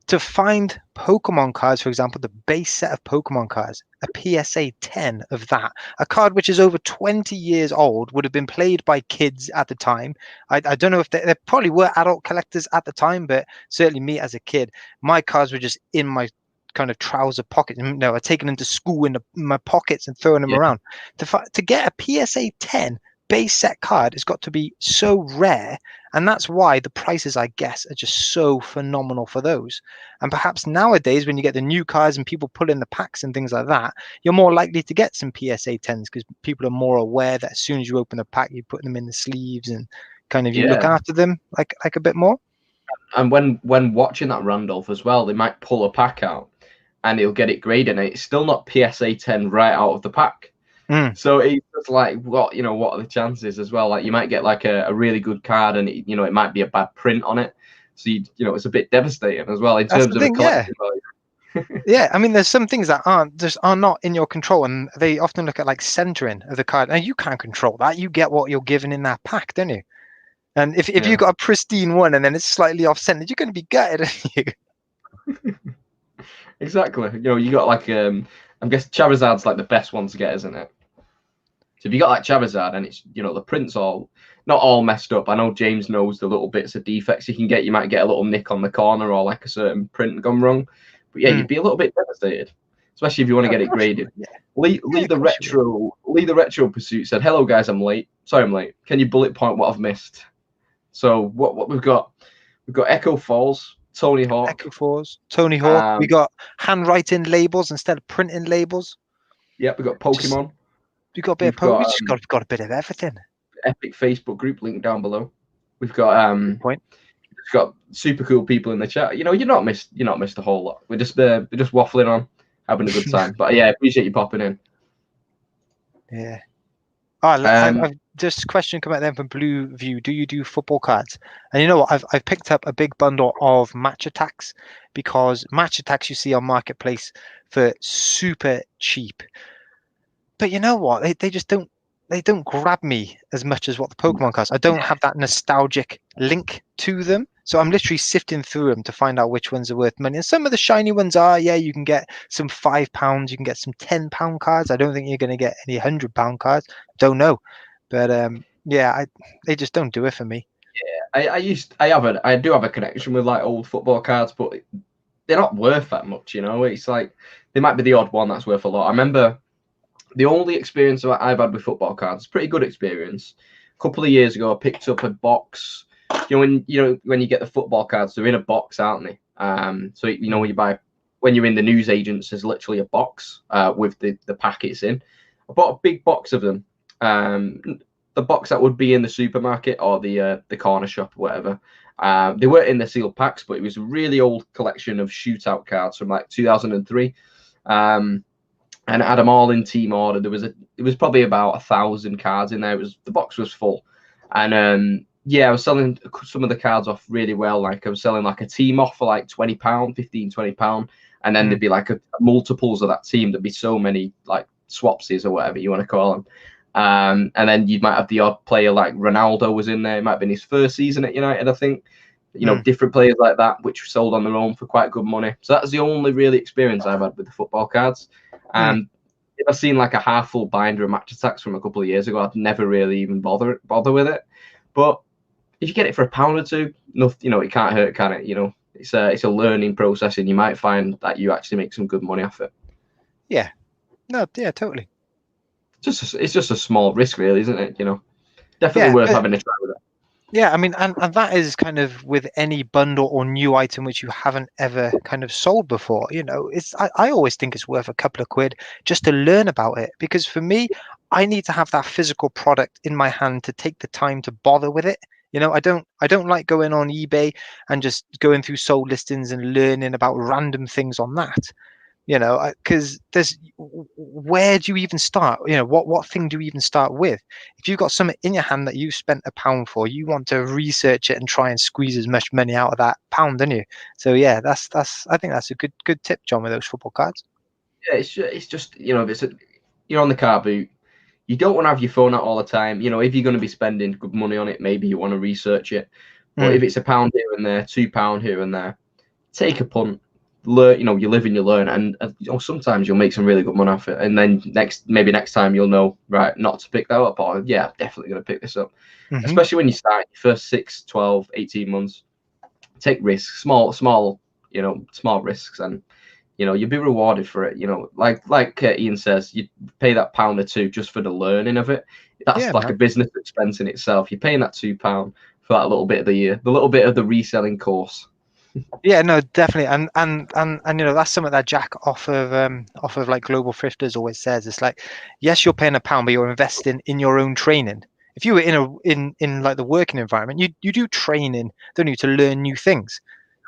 Speaker 1: To find Pokemon cards, for example, the base set of Pokemon cards, a PSA 10 of that, a card which is over 20 years old, would have been played by kids at the time. I don't know if there probably were adult collectors at the time, but certainly me as a kid, my cards were just in my kind of trouser pocket. No, I'd taken them to school in my pockets and throwing them
Speaker 2: yeah,
Speaker 1: around. To get a PSA 10 base set card has got to be so rare, and that's why the prices, I guess, are just so phenomenal for those. And perhaps nowadays, when you get the new cards and people pull in the packs and things like that, you're more likely to get some PSA 10s because people are more aware that as soon as you open a pack, you put them in the sleeves and kind of you look
Speaker 2: yeah.
Speaker 1: after them like a bit more.
Speaker 2: And when watching that Randolph as well, they might pull a pack out, and he'll get it graded, and it's still not PSA 10 right out of the pack.
Speaker 1: Mm.
Speaker 2: So it's just like, what are the chances as well? Like you might get like a really good card, and it might be a bad print on it. So it's a bit devastating as well in
Speaker 1: That's
Speaker 2: terms
Speaker 1: the
Speaker 2: of a
Speaker 1: thing, yeah.
Speaker 2: collecting value.
Speaker 1: Yeah, I mean, there's some things that are not in your control, and they often look at like centering of the card. And you can't control that. You get what you're given in that pack, don't you? And if you
Speaker 2: Yeah,
Speaker 1: got a pristine one and then it's slightly off centered, you're going to be gutted, aren't you?
Speaker 2: exactly. You got like I'm guessing Charizard's like the best one to get, isn't it? So if you got like Charizard and it's the print's all not all messed up. I know James knows the little bits of defects you can get. You might get a little nick on the corner or like a certain print gone wrong. But yeah,
Speaker 1: Mm.
Speaker 2: you'd be a little bit devastated, especially if you want to
Speaker 1: Yeah, of
Speaker 2: get it
Speaker 1: course you
Speaker 2: graded.
Speaker 1: would. Yeah,
Speaker 2: Lee
Speaker 1: yeah, of
Speaker 2: the
Speaker 1: course you would.
Speaker 2: retro pursuit said, "Hello guys, I'm late. Sorry I'm late. Can you bullet point what I've missed?" So what we've got Echo Falls, Tony Hawk.
Speaker 1: Echo Fours, Tony Hawk. We
Speaker 2: Um,
Speaker 1: got handwriting labels instead of printing labels.
Speaker 2: yeah, we've got
Speaker 1: Just
Speaker 2: Pokemon.
Speaker 1: we got a bit of
Speaker 2: We've got
Speaker 1: we just got a bit of everything.
Speaker 2: Epic Facebook group link down below. We've got
Speaker 1: Good point.
Speaker 2: we've got super cool people in the chat. You're not missed a whole lot. We're just waffling on, having a good time. But yeah, appreciate you popping in.
Speaker 1: Yeah. Oh,
Speaker 2: Um,
Speaker 1: I've just question come out then from Blue View. Do you do football cards? And you know what? I've picked up a big bundle of match attacks because match attacks you see on Marketplace for super cheap. But you know what? They just don't grab me as much as what the Pokemon cards. I don't have that nostalgic link to them. So I'm literally sifting through them to find out which ones are worth money. And some of the shiny ones are, yeah, you can get some £5, you can get some £10 cards. I don't think you're going to get any £100 cards. Don't know. But yeah, they just don't do it for me.
Speaker 2: I do have a connection with like old football cards, but they're not worth that much. It's like they might be the odd one that's worth a lot. I remember the only experience that I've had with football cards, pretty good experience. A couple of years ago, I picked up a box. When you get the football cards, they're in a box, aren't they? So when you're in the newsagents, there's literally a box with the packets in. I bought a big box of them. The box that would be in the supermarket or the corner shop or whatever. They weren't in the sealed packs, but it was a really old collection of shootout cards from like 2003. And I had them all in team order. It was probably about 1,000 cards in there. The box was full, and yeah, I was selling some of the cards off really well. Like I was selling like a team off for like £20, £15, £20, and then there'd be like multiples of that team. There'd be so many like swapsies or whatever you want to call them. And then you might have the odd player like Ronaldo was in there. It might have been his first season at United, I think. Different players like that, which sold on their own for quite good money. So that's the only really experience I've had with the football cards. If I've seen like a half full binder of match attacks from a couple of years ago, I'd never really even bother with it. But if you get it for £1 or two, nothing, it can't hurt, can it? It's a learning process, and you might find that you actually make some good money off it.
Speaker 1: Yeah. No, yeah, totally.
Speaker 2: It's just a small risk, really, isn't it? Definitely
Speaker 1: Yeah,
Speaker 2: worth having a try with it.
Speaker 1: yeah, I mean, and that is kind of with any bundle or new item which you haven't ever kind of sold before. I always think it's worth a couple of quid just to learn about it, because for me, I need to have that physical product in my hand to take the time to bother with it. I don't like going on eBay and just going through sold listings and learning about random things on that. You know, because where do you even start? You know, what thing do you even start with? If you've got something in your hand that you spent £1 for, you want to research it and try and squeeze as much money out of that pound, don't you? So yeah, that's I think that's a good tip, John, with those football cards.
Speaker 2: Yeah, it's just you know, if you're on the car boot, you don't want to have your phone out all the time. You know, if you're going to be spending good money on it, maybe you want to research it. But if it's £1 here and there, £2 here and there, take a punt. Learn, you know, you live and you learn, and you know, sometimes you'll make some really good money off it. And then maybe next time you'll know, right, not to pick that up, or yeah, I'm definitely going to pick this up. Especially when you start your first 6, 12, 18 months. Take risks, small, you know, small risks, and you know, you'll be rewarded for it. You know, like Ian says, you pay that £1 or £2 just for the learning of it. That's
Speaker 1: Yeah,
Speaker 2: like
Speaker 1: man.
Speaker 2: a business expense in itself. You're paying that £2 for that little bit of the little bit of the reselling course.
Speaker 1: Yeah, no, definitely, and you know that's something that Jack off of like Global Thrifters always says. It's like, yes, you're paying £1, but you're investing in your own training. If you were in like the working environment, you do training, don't you, to learn new things.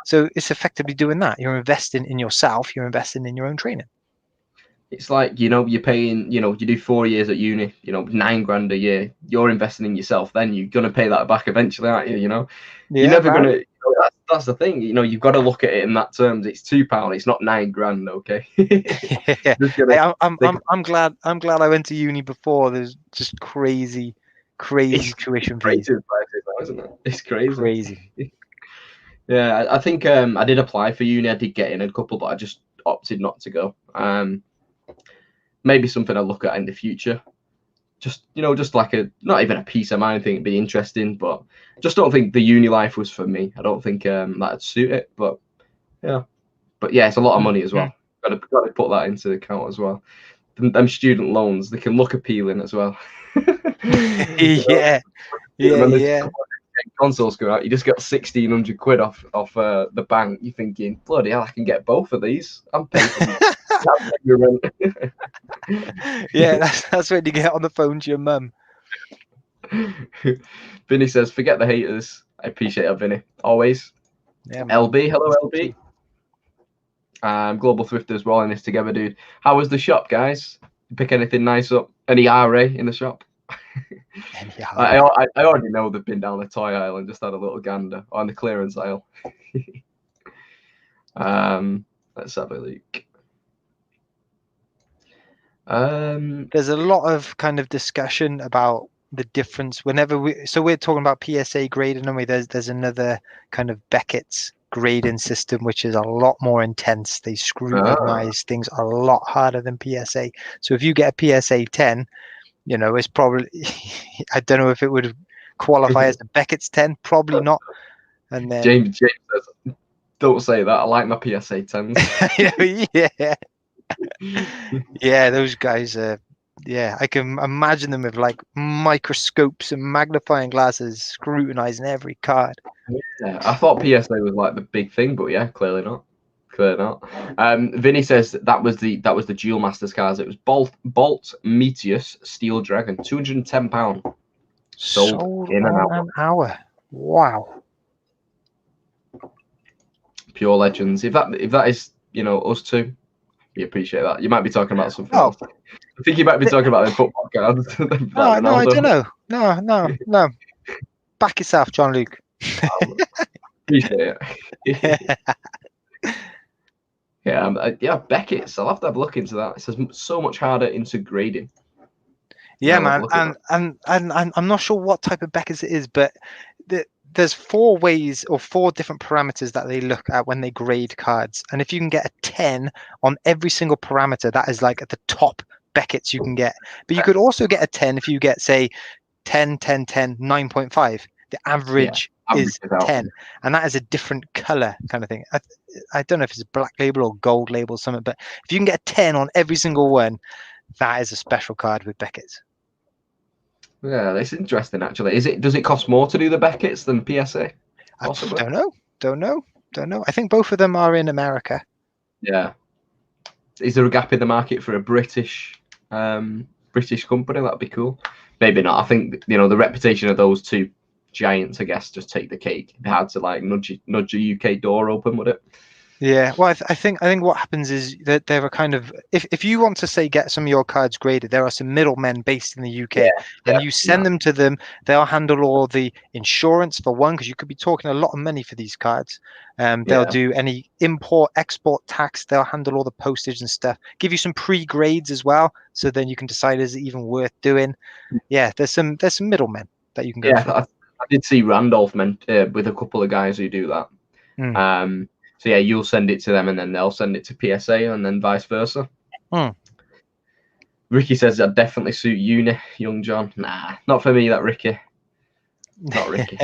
Speaker 1: So it's effectively doing that. You're investing in yourself. You're investing in your own training.
Speaker 2: It's like, you know, you're paying, you know, you do 4 years at uni, you know, £9 a year. You're investing in yourself. Then you're gonna pay that back eventually, aren't you? You know, you're
Speaker 1: Yeah,
Speaker 2: never
Speaker 1: man.
Speaker 2: gonna. You know, that's the thing. You know, you've got to look at it in that terms. It's £2. It's not £9. Okay.
Speaker 1: Yeah.
Speaker 2: Just gonna
Speaker 1: Hey,
Speaker 2: think
Speaker 1: I'm glad I went to uni before. There's just crazy
Speaker 2: it's
Speaker 1: tuition fees.
Speaker 2: crazy prices now, isn't it? It's crazy.
Speaker 1: Crazy.
Speaker 2: Yeah, I think I did apply for uni. I did get in a couple, but I just opted not to go. Maybe something I'll look at in the future. Just, you know, just like not even a peace of mind thing. It'd be interesting, but just don't think the uni life was for me. I don't think that'd suit it. But yeah, it's a lot of money as well. Got to put that into account as well. Them student loans, they can look appealing as well. You know,
Speaker 1: Yeah,
Speaker 2: when the
Speaker 1: yeah.
Speaker 2: consoles go out, you just got 1,600 quid off the bank. You're thinking, bloody hell, I can get both of these. I'm paying for that.
Speaker 1: Yeah, that's when you get on the phone to your mum.
Speaker 2: Vinny says, forget the haters. I appreciate it, Vinny. Always.
Speaker 1: Yeah, man.
Speaker 2: LB, hello, LB. Global Thrifters, we're all in this together, dude. How was the shop, guys? You pick anything nice up? Any RA in the shop? I already know they've been down the toy aisle and just had a little gander on the clearance aisle. Let's have a look.
Speaker 1: There's a lot of kind of discussion about the difference whenever we're talking about PSA grading, and there's another kind of Beckett's grading system which is a lot more intense. They scrutinize things a lot harder than PSA. So if you get a PSA 10, you know, it's probably I don't know if it would qualify as the Beckett's 10, probably not. And then
Speaker 2: James says, don't say that. I like my PSA 10s.
Speaker 1: yeah. Yeah, those guys are. Yeah, I can imagine them with like microscopes and magnifying glasses scrutinizing every card.
Speaker 2: Yeah, I thought PSA was like the big thing, but yeah, clearly not. Clearly not. Vinny says that was the Duel Masters cards. It was Bolt Meteus Steel Dragon, £210. Sold in an
Speaker 1: hour. Wow.
Speaker 2: Pure legends. If that is, you know, us two, we appreciate that. You might be talking about something else. I think you might be talking about the football cards.
Speaker 1: No, I don't know. No. Back yourself, John Luke.
Speaker 2: Appreciate it. Yeah, Beckett's. I'll have to have a look into that. It says so much harder into grading.
Speaker 1: Yeah, man, and I'm not sure what type of Beckett's it is, but there's 4 ways or 4 different parameters that they look at when they grade cards, and if you can get a 10 on every single parameter, that is like at the top Beckett's you can get. But you could also get a 10 if you get, say, 10, 10, 10, 9.5. The average is 10, and that is a different color kind of thing. I don't know if it's a black label or gold label or something, but if you can get a 10 on every single one, that is a special card with Beckett's.
Speaker 2: Yeah, that's interesting actually. Does it cost more to do the Beckett's than PSA? Possibly.
Speaker 1: I don't know. I think both of them are in America.
Speaker 2: Yeah. Is there a gap in the market for a British company? That'd be cool. Maybe not. I think, you know, the reputation of those two giants, I guess, just take the cake. It'd be hard to like nudge a UK door open, would it?
Speaker 1: Yeah, well, I think what happens is that there are kind of if you want to say get some of your cards graded, there are some middlemen based in the
Speaker 2: Yeah,
Speaker 1: UK, and you
Speaker 2: yeah,
Speaker 1: send them to them. They'll handle all the insurance for one, because you could be talking a lot of money for these cards. They'll
Speaker 2: yeah,
Speaker 1: do any import, export tax. They'll handle all the postage and stuff. Give you some pre-grades as well, so then you can decide is it even worth doing. Yeah, there's some middlemen that you can go
Speaker 2: yeah.
Speaker 1: through.
Speaker 2: I did see Randolph with a couple of guys who do that.
Speaker 1: Mm.
Speaker 2: So yeah, you'll send it to them, and then they'll send it to PSA, and then vice versa.
Speaker 1: Mm.
Speaker 2: Ricky says that definitely suit uni, young John. Nah, not for me. That Ricky, not Ricky.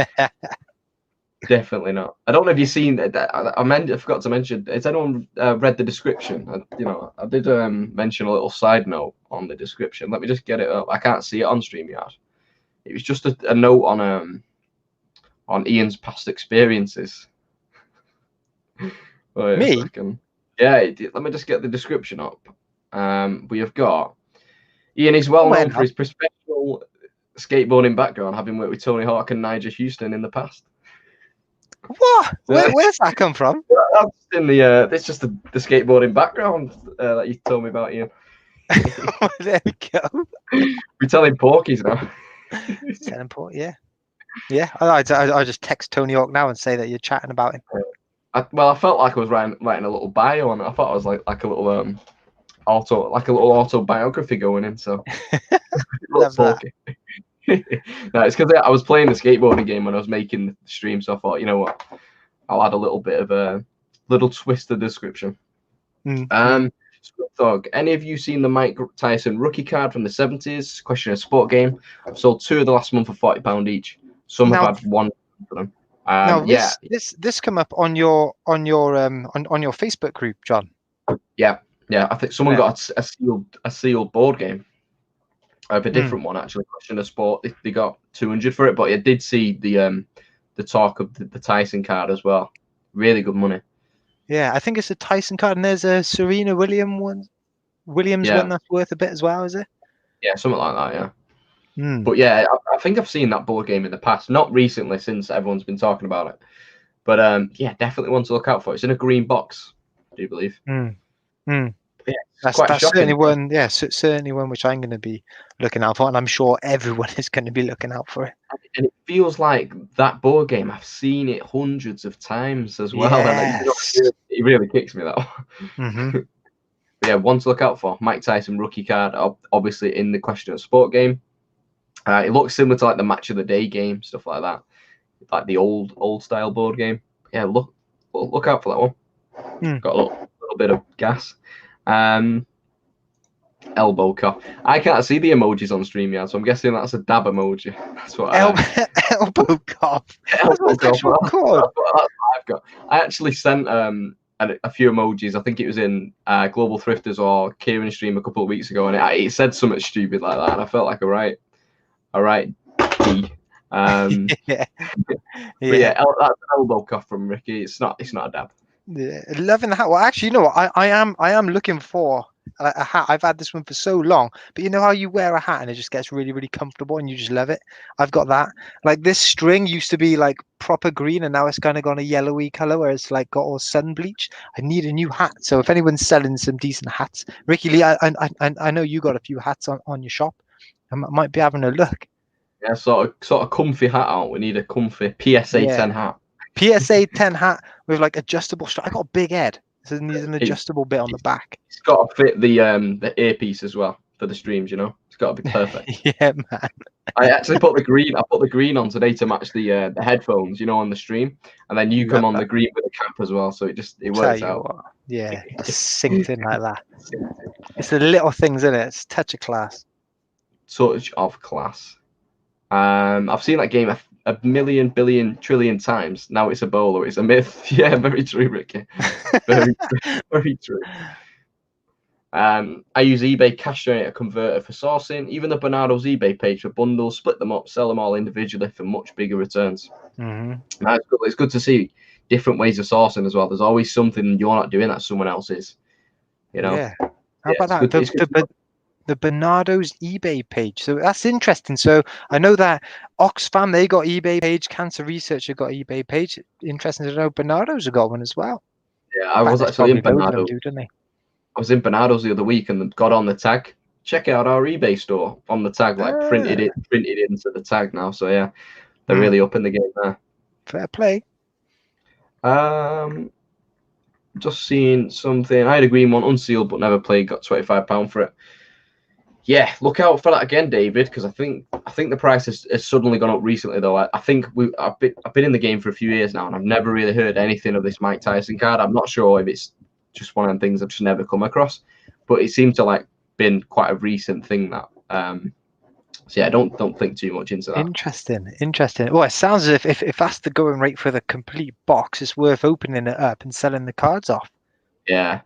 Speaker 2: Definitely not. I don't know if you've seen that. I forgot to mention. Has anyone read the description? I did mention a little side note on the description. Let me just get it up. I can't see it on StreamYard. It was just a note on Ian's past experiences. Wait a
Speaker 1: Me?
Speaker 2: second. Yeah, let me just get the description up. We have got Ian is well known for his professional skateboarding background, having worked with Tony Hawk and Nyjah Houston in the past.
Speaker 1: What? Where's that come from?
Speaker 2: That's in the it's just the skateboarding background that you told me about, Ian.
Speaker 1: There we go.
Speaker 2: We're telling porkies now.
Speaker 1: Selling port, yeah. Yeah, I just text Tony Hawk now and say that you're chatting about him.
Speaker 2: I felt like I was writing a little bio on it. I thought I was like a little autobiography going in. So
Speaker 1: Love that.
Speaker 2: No, it's because I was playing the skateboarding game when I was making the stream, so I thought, you know what, I'll add a little bit of a little twist to the description. Thug, any of you seen the Mike Tyson rookie card from the 70s? Question of sport game. I've sold 2 of the last month for £40 each. Some have had 1 for them.
Speaker 1: Now
Speaker 2: Yeah,
Speaker 1: this come up on your Facebook group, John.
Speaker 2: yeah. I think someone got a sealed board game. I have a different one actually. Question of sport. They got 200 for it, but I did see the talk of the Tyson card as well. Really good money.
Speaker 1: Yeah, I think it's a Tyson card, and there's a Serena Williams one that's worth a bit as well, is it?
Speaker 2: Yeah, something like that. Yeah. But yeah, I think I've seen that board game in the past, not recently since everyone's been talking about it. But yeah, definitely one to look out for. It's in a green box, I do believe. Yeah,
Speaker 1: that's certainly one. Yeah, certainly one which I'm going to be looking out for, and I'm sure everyone is going to be looking out for it.
Speaker 2: And it feels like that board game. I've seen it hundreds of times as well,
Speaker 1: Yes.
Speaker 2: and it really kicks me that one. Yeah, one to look out for. Mike Tyson rookie card, obviously in the question of sport game. It looks similar to like the match of the day game, stuff like that, like the old style board game. Yeah, look out for that one. Got a little bit of gas. Elbow cough. I can't see the emojis on StreamYard, so I'm guessing that's a dab emoji. That's what
Speaker 1: elbow cough.
Speaker 2: Elbow cough. That's what I've got. I actually sent a few emojis. I think it was in Global Thrifters or Kieran's stream a couple of weeks ago, and it said something stupid like that, and I felt like a right D.
Speaker 1: Yeah.
Speaker 2: But yeah, that's an elbow cough from Ricky. It's not a dab.
Speaker 1: Yeah, loving the hat. Well, actually, you know what? I am looking for a hat. I've had this one for so long, but you know how you wear a hat and it just gets really, really comfortable and you just love it. I've got that. Like this string used to be like proper green, and now it's kind of gone a yellowy color where it's like got all sun bleach. I need a new hat. So if anyone's selling some decent hats, Ricky Lee, I know you got a few hats on your shop. I might be having a look.
Speaker 2: Yeah, sort of comfy hat out. We need a comfy PSA 10 hat.
Speaker 1: PSA 10 hat with like adjustable strap. I got a big head. So it needs an adjustable bit on the back.
Speaker 2: It's got to fit the earpiece as well for the streams, you know. It's got to be perfect.
Speaker 1: Yeah, man.
Speaker 2: I actually put the green on today to match the headphones, you know, on the stream, and then you come on the green with the cap as well, so it works out.
Speaker 1: What, yeah, synced in like that. It's the little things in it. It's touch of class.
Speaker 2: Touch of class. I've seen that game a million, billion, trillion times. Now it's a bowler. It's a myth. Yeah, very true, Ricky. Very true. I use eBay cash generator converter for sourcing. Even the Bernardo's eBay page for bundles, split them up, sell them all individually for much bigger returns. Now, it's good to see different ways of sourcing as well. There's always something you're not doing that someone else is. You know.
Speaker 1: Yeah. How about that? The Bernardo's eBay page. So that's interesting. So I know that Oxfam, they got eBay page. Cancer Research have got eBay page. Interesting to know Bernardo's have got one as well.
Speaker 2: Yeah, I
Speaker 1: In fact,
Speaker 2: was
Speaker 1: there's
Speaker 2: actually in
Speaker 1: probably loads of them
Speaker 2: Bernardo.
Speaker 1: do, don't they?
Speaker 2: I was in Bernardo's the other week and got on the tag. Check out our eBay store on the tag, like printed into the tag now. So yeah, they're really up in the game there.
Speaker 1: Fair play.
Speaker 2: Just seeing something. I had a green one, unsealed but never played. Got £25 for it. Yeah, look out for that again, David, because I think the price has suddenly gone up recently. Though I think I've been in the game for a few years now, and I've never really heard anything of this Mike Tyson card. I'm not sure if it's just one of them things I've just never come across, but it seemed to like been quite a recent thing that. So yeah, don't think too much into that.
Speaker 1: Interesting. Well, it sounds as if that's the going rate for the complete box, it's worth opening it up and selling the cards off.
Speaker 2: Yeah.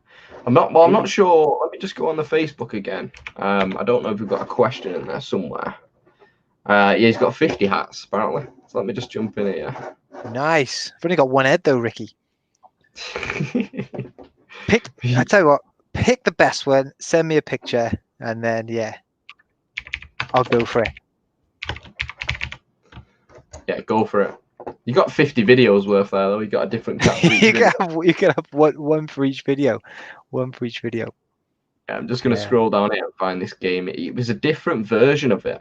Speaker 2: I'm not sure. Let me just go on the Facebook again. I don't know if we've got a question in there somewhere. Yeah, he's got 50 hats, apparently. So let me just jump in here.
Speaker 1: Nice. I've only got one head though, Ricky. I tell you what, pick the best one, send me a picture, and then yeah, I'll go for it.
Speaker 2: Yeah, go for it. You got 50 videos worth there, though. You got a different cat for each video.
Speaker 1: You can have one for each video. One for each video.
Speaker 2: Yeah, I'm just going to scroll down here and find this game. It was a different version of it.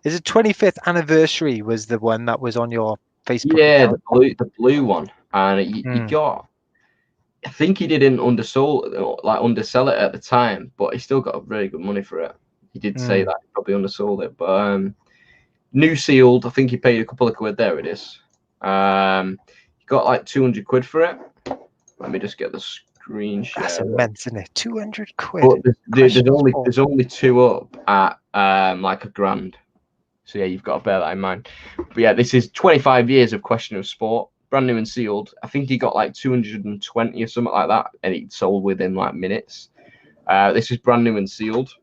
Speaker 1: Is it 25th anniversary was the one that was on your Facebook account?
Speaker 2: the blue one. And he got, I think he didn't undersell it at the time, but he still got very good money for it. He did say that he probably undersold it, but new sealed. I think he paid a couple of quid. There it is. He got like 200 quid for it. Let me just get the screen share.
Speaker 1: That's immense, isn't it? 200 quid.
Speaker 2: But there's only two up at like £1,000. So yeah, you've got to bear that in mind. But yeah, this is 25 years of Question of Sport, brand new and sealed. I think he got like 220 or something like that, and it sold within like minutes. This is brand new and sealed.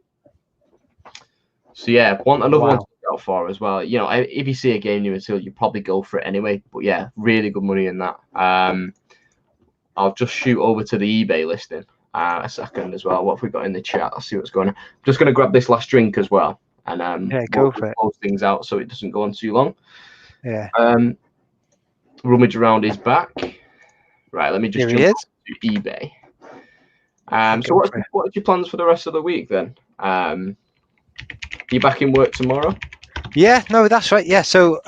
Speaker 2: So yeah, another one to look out for as well. You know, if you see a game new and sealed, you probably go for it anyway. But yeah, really good money in that. I'll just shoot over to the eBay listing a second as well. What have we got in the chat? I'll see what's going on. I'm just going to grab this last drink as well, and
Speaker 1: go for it.
Speaker 2: Close things out so it doesn't go on too long.
Speaker 1: Yeah.
Speaker 2: Rummage around his back. Right, let me just jump to eBay. So what are your plans for the rest of the week then? You back in work tomorrow?
Speaker 1: Yeah, no, that's right. Yeah, so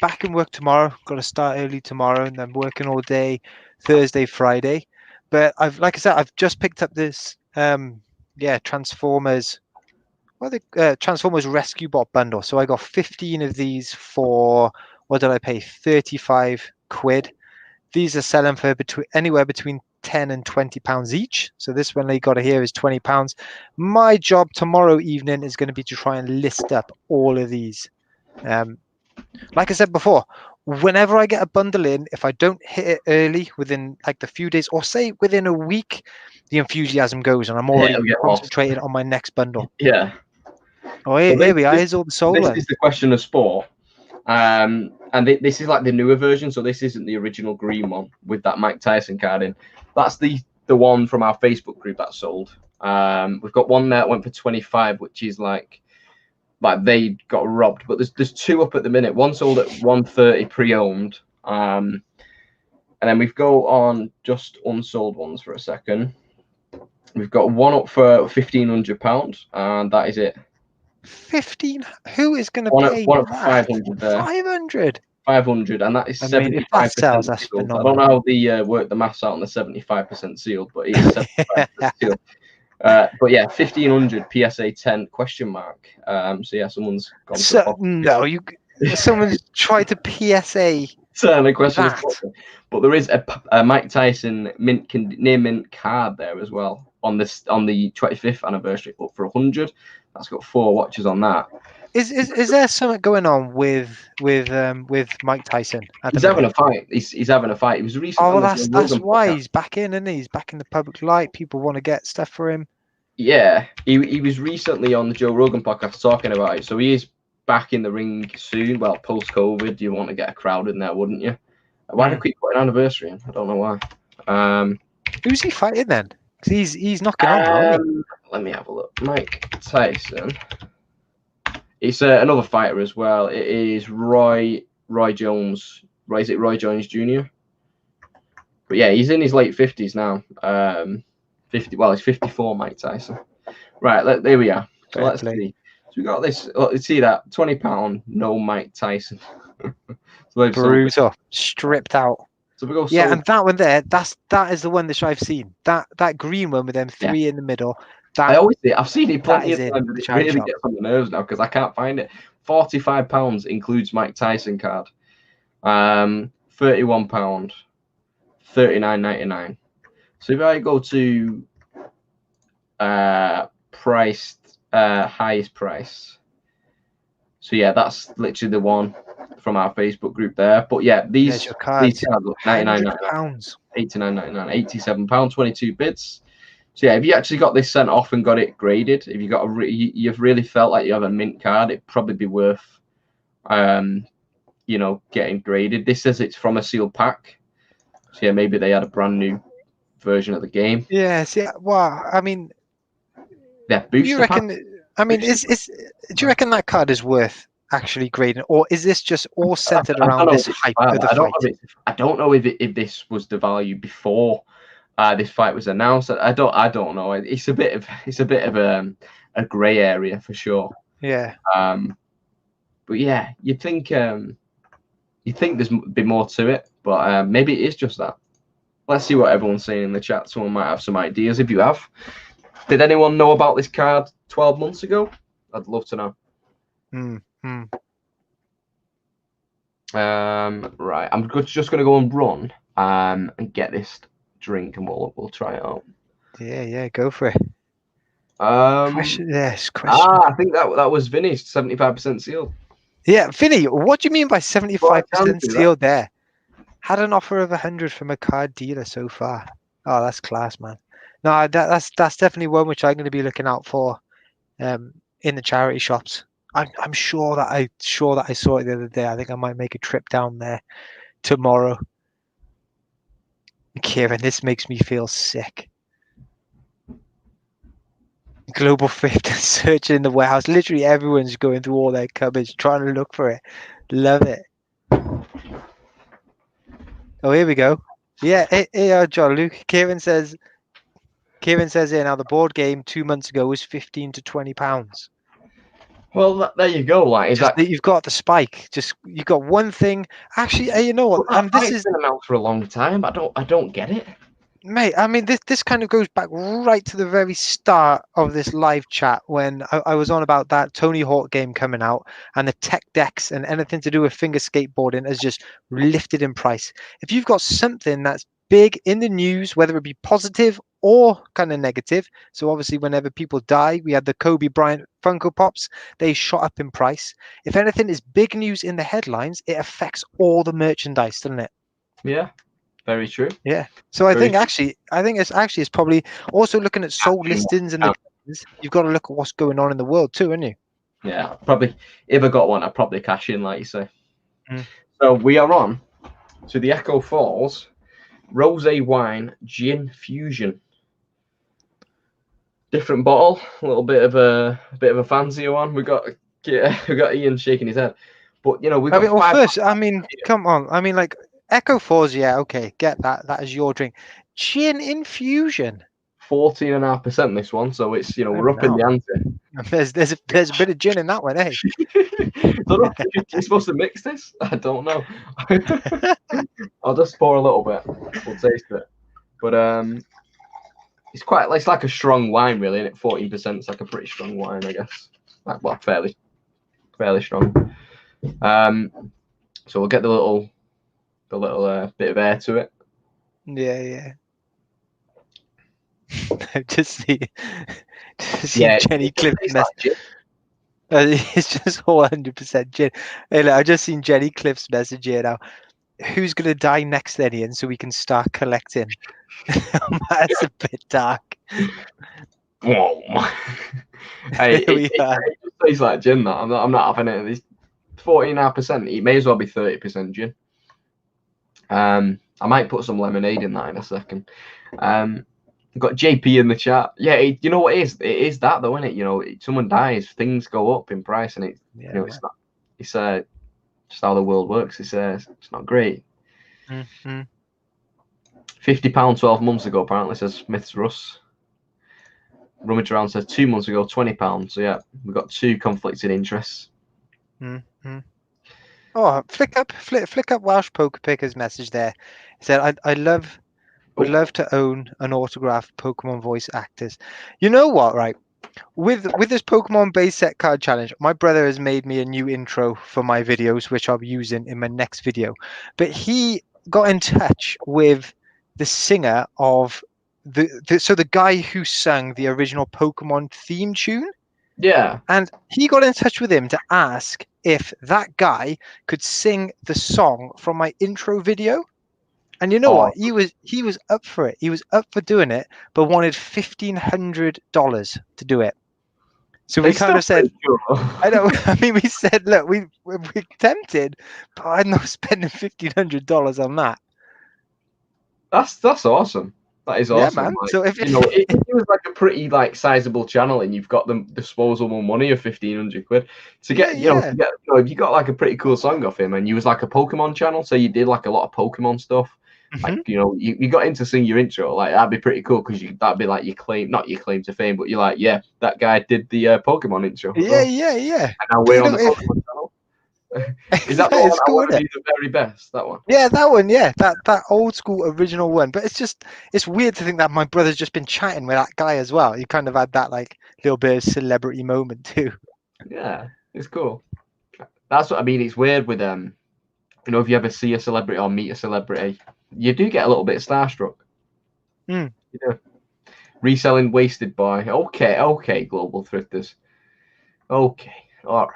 Speaker 1: back in work tomorrow. Got to start early tomorrow, and then working all day Thursday, Friday. But like I said, I've just picked up this Transformers. Transformers Rescue Bot bundle. So I got 15 of these for, what did I pay? 35 quid. These are selling for anywhere between 10 and 20 pounds each. So this one they got here is 20 pounds. My job tomorrow evening is going to be to try and list up all of these. Like I said before, whenever I get a bundle in, if I don't hit it early within like the few days, or say within a week, the enthusiasm goes and I'm already concentrated on my next bundle.
Speaker 2: Yeah.
Speaker 1: Oh, here we are. Here's all the sold.
Speaker 2: This is the Question of Sport. And this is like the newer version, so this isn't the original green one with that Mike Tyson card in. That's the one from our Facebook group that sold. We've got one there that went for 25, which is like they got robbed. But there's two up at the minute. One sold at 130 pre-owned. And then we've go on just unsold ones for a second. We've got one up for £1,500, and that is it. 15?
Speaker 1: Who is going to pay
Speaker 2: one up for 500 there?
Speaker 1: 500.
Speaker 2: 500, and that is 75%.
Speaker 1: If that sells, that's phenomenal.
Speaker 2: I don't know how they work the maths out on the 75% sealed, but it is 75% sealed. But yeah, 1,500 PSA 10 question mark. So yeah, someone's gone.
Speaker 1: Someone's tried to PSA.
Speaker 2: Turn a question. But there is a Mike Tyson near mint card there as well on the 25th anniversary, up for 100. That's got 4 watches on that.
Speaker 1: Is there something going on with Mike Tyson?
Speaker 2: He's having a fight. He's having a fight. He was recently.
Speaker 1: Oh, that's why he's back in, isn't he? He's back in the public light. People want to get stuff for him.
Speaker 2: Yeah, he was recently on the Joe Rogan podcast talking about it. So he is back in the ring soon. Well, post-COVID, you want to get a crowd in there, wouldn't you? Why do they keep putting anniversary in? I don't know why.
Speaker 1: Who's he fighting then? Because he's knocking on, isn't he?
Speaker 2: Let me have a look. Mike Tyson. It's another fighter as well. It is Roy Jones. Is it Roy Jones Jr.? But yeah, he's in his late 50s now. 50. Well, he's 54, Mike Tyson. Right, there we are. So let's see. So we got this. Let's see that £20, no Mike Tyson. So
Speaker 1: brutal, stripped out.
Speaker 2: So we go.
Speaker 1: Yeah, and that one there, that is the one that I've seen. That green one with them three in the middle. That,
Speaker 2: I always see. I've seen it plenty of
Speaker 1: in
Speaker 2: times. But it really gets on the nerves now because I can't find it. £45 includes Mike Tyson card. £31, £39.99. So if I go to priced highest price, so yeah, that's literally the one from our Facebook group there. But yeah, these cards look £99.99, £89.99, £87, 22 bids. So yeah, if you actually got this sent off and got it graded, if you got you've really felt like you have a mint card, it'd probably be worth you know, getting graded. This says it's from a sealed pack. So yeah, maybe they had a brand new version of the game.
Speaker 1: Yes, yeah. Well, I mean,
Speaker 2: yeah,
Speaker 1: you reckon? Pack? I mean, do you reckon that card is worth actually grading, or is this just all centered around this hype of the fight?
Speaker 2: I don't know if this was the value before this fight was announced. I don't know. It's a bit of a grey area for sure.
Speaker 1: Yeah.
Speaker 2: But yeah, you'd think there's be more to it, but maybe it is just that. Let's see what everyone's saying in the chat. Someone might have some ideas. If you have, did anyone know about this card 12 months ago? I'd love to know. Right, I'm just going to go and run and get this drink, and we'll try it out.
Speaker 1: Yeah, go for it.
Speaker 2: Question. I think that was Vinny's 75% sealed.
Speaker 1: Yeah, Vinny, what do you mean by 75% sealed there? Had an offer of 100 from a card dealer so far. Oh, that's class, man. No, that's definitely one which I'm going to be looking out for in the charity shops. I'm sure that I saw it the other day. I think I might make a trip down there tomorrow. Kieran, this makes me feel sick. Global Thrift searching in the warehouse. Literally everyone's going through all their cupboards trying to look for it. Love it. Oh, here we go. Yeah, hey, John Luke. Kieran says here now the board game 2 months ago was £15 to £20.
Speaker 2: Well, there you go. Like,
Speaker 1: you've got the spike. You've got one thing. Actually, you know what?
Speaker 2: And this has been out for a long time. I don't get it,
Speaker 1: mate. I mean, this kind of goes back right to the very start of this live chat when I was on about that Tony Hawk game coming out, and the tech decks and anything to do with finger skateboarding has just lifted in price. If you've got something that's big in the news, whether it be positive or kind of negative. So obviously whenever people die, we had the Kobe Bryant Funko Pops, they shot up in price. If anything is big news in the headlines, it affects all the merchandise, doesn't it?
Speaker 2: Yeah, very true.
Speaker 1: Yeah. So I think it's probably also looking at sold listings and you've got to look at what's going on in the world too, haven't you?
Speaker 2: Yeah, probably if I got one, I'd probably cash in, like you say. So we are on to the Echo Falls Rosé Wine Gin Fusion. Different bottle, a little bit of a fancier one. We got Ian shaking his head, but you know we've got
Speaker 1: first. I mean, come on. I mean, like Echo Falls, yeah, okay, get that. That is your drink. Gin infusion.
Speaker 2: 14.5% this one, so it's we're up in the ante.
Speaker 1: There's a bit of gin in that one, eh?
Speaker 2: You're supposed to mix this? I don't know. I'll just pour a little bit. We'll taste it, but it's like a strong wine, really, and 14%. It's like a pretty strong wine, I guess. Well, fairly strong. So we'll get the little bit of air to it.
Speaker 1: Yeah. just see Jenny Cliff's message. It's just 100% gin. Hey, look, I just seen Jenny Cliff's message here now. Who's gonna die next then, Ian, so we can start collecting? That's a bit dark.
Speaker 2: Whoa. Hey, it tastes like gin. That I'm not having it. It's 14.5%. It may as well be 30% gin. I might put some lemonade in that in a second. We've got JP in the chat. Yeah, you know what it is? It is that though, isn't it? Someone dies, things go up in price, and it's not. It's just how the world works. It's not great. £50 12 months ago, apparently, says Smith's Russ. Rummage Around says 2 months ago, £20. So yeah, we've got two conflicting interests.
Speaker 1: Mm-hmm. Oh, flick up Welsh Poker Picker's message there. He said, would love to own an autographed Pokemon voice actors. You know what, right? With this Pokemon base set card challenge, my brother has made me a new intro for my videos, which I'll be using in my next video. But he got in touch with the singer of the guy who sung the original Pokemon theme tune.
Speaker 2: Yeah.
Speaker 1: And he got in touch with him to ask if that guy could sing the song from my intro video. And you know what? He was up for it. He was up for doing it, but wanted $1,500 to do it. So we kind of said,
Speaker 2: cool.
Speaker 1: I know. I mean, we said, look, we're tempted, but I'm not spending $1,500 on that.
Speaker 2: That's awesome. That is awesome.
Speaker 1: Yeah, man.
Speaker 2: Like,
Speaker 1: So if
Speaker 2: you know, if it was like a pretty like sizable channel and you've got the disposable money of £1,500 to get, you know, if you got like a pretty cool song off him and you was like a Pokemon channel, so you did like a lot of Pokemon stuff, like, you know, you got him to sing your intro, like that'd be pretty cool because that'd be like not your claim to fame, but you're like, yeah, that guy did the Pokemon intro.
Speaker 1: Yeah.
Speaker 2: And now we're on the Pokemon channel. Is that the one I want to be the very best? That one?
Speaker 1: Yeah, that one. Yeah, that old school original one. But it's weird to think that my brother's just been chatting with that guy as well. He kind of had that like little bit of celebrity moment too.
Speaker 2: Yeah, it's cool. That's what I mean. It's weird with you know, if you ever see a celebrity or meet a celebrity, you do get a little bit starstruck. You do. Reselling Wasted Boy. Okay, global thrifters. Okay, all right.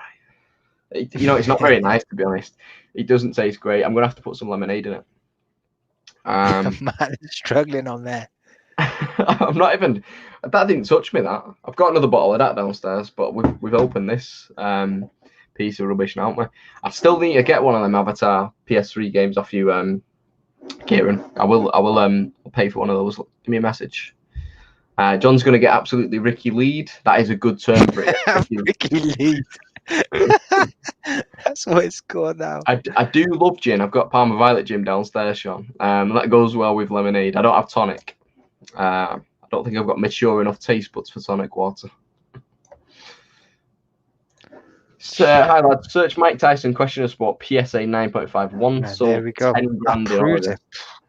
Speaker 2: You know, it's not very nice, to be honest. It doesn't taste great. I'm gonna have to put some lemonade in it.
Speaker 1: Man, struggling on there.
Speaker 2: I'm not even. That didn't touch me. That I've got another bottle of that downstairs, but we've opened this piece of rubbish now, haven't we? I still need to get one of them Avatar PS3 games off you, Kieran. I will pay for one of those. Give me a message. John's gonna get absolutely Ricky Lead. That is a good term for it.
Speaker 1: Ricky Lead. That's what it's called now.
Speaker 2: I do love gin. I've got Palmer Violet gin downstairs, Sean. That goes well with lemonade. I don't have tonic. I don't think I've got mature enough taste buds for tonic water. So, hi lads. Search Mike Tyson question of sport PSA 9.5. One sold.
Speaker 1: There we go.
Speaker 2: 10 grand in order.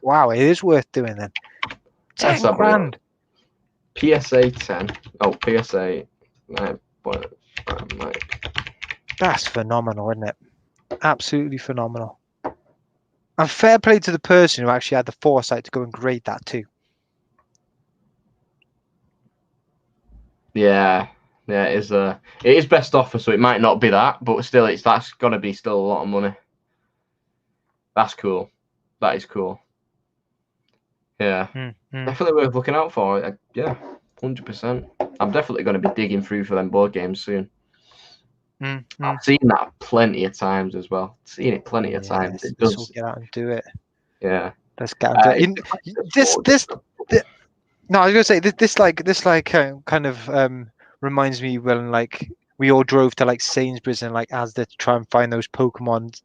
Speaker 1: Wow, it is worth doing then. 10 grand.
Speaker 2: PSA 10. Oh, PSA 9.5. Mike.
Speaker 1: That's phenomenal, isn't it? Absolutely phenomenal. And fair play to the person who actually had the foresight to go and grade that too.
Speaker 2: Yeah, it is best offer, so it might not be that, but still, that's gonna be still a lot of money. That's cool. That is cool. Yeah, definitely worth looking out for. Yeah, 100%. I'm definitely gonna be digging through for them board games soon. I've seen that plenty of times as well. Seen it plenty of times. It does.
Speaker 1: Let's get out and do it.
Speaker 2: Yeah.
Speaker 1: Let's get out and do it. No, I was gonna say this kind of reminds me when like we all drove to like Sainsbury's and like Asda to try and find those Pokemon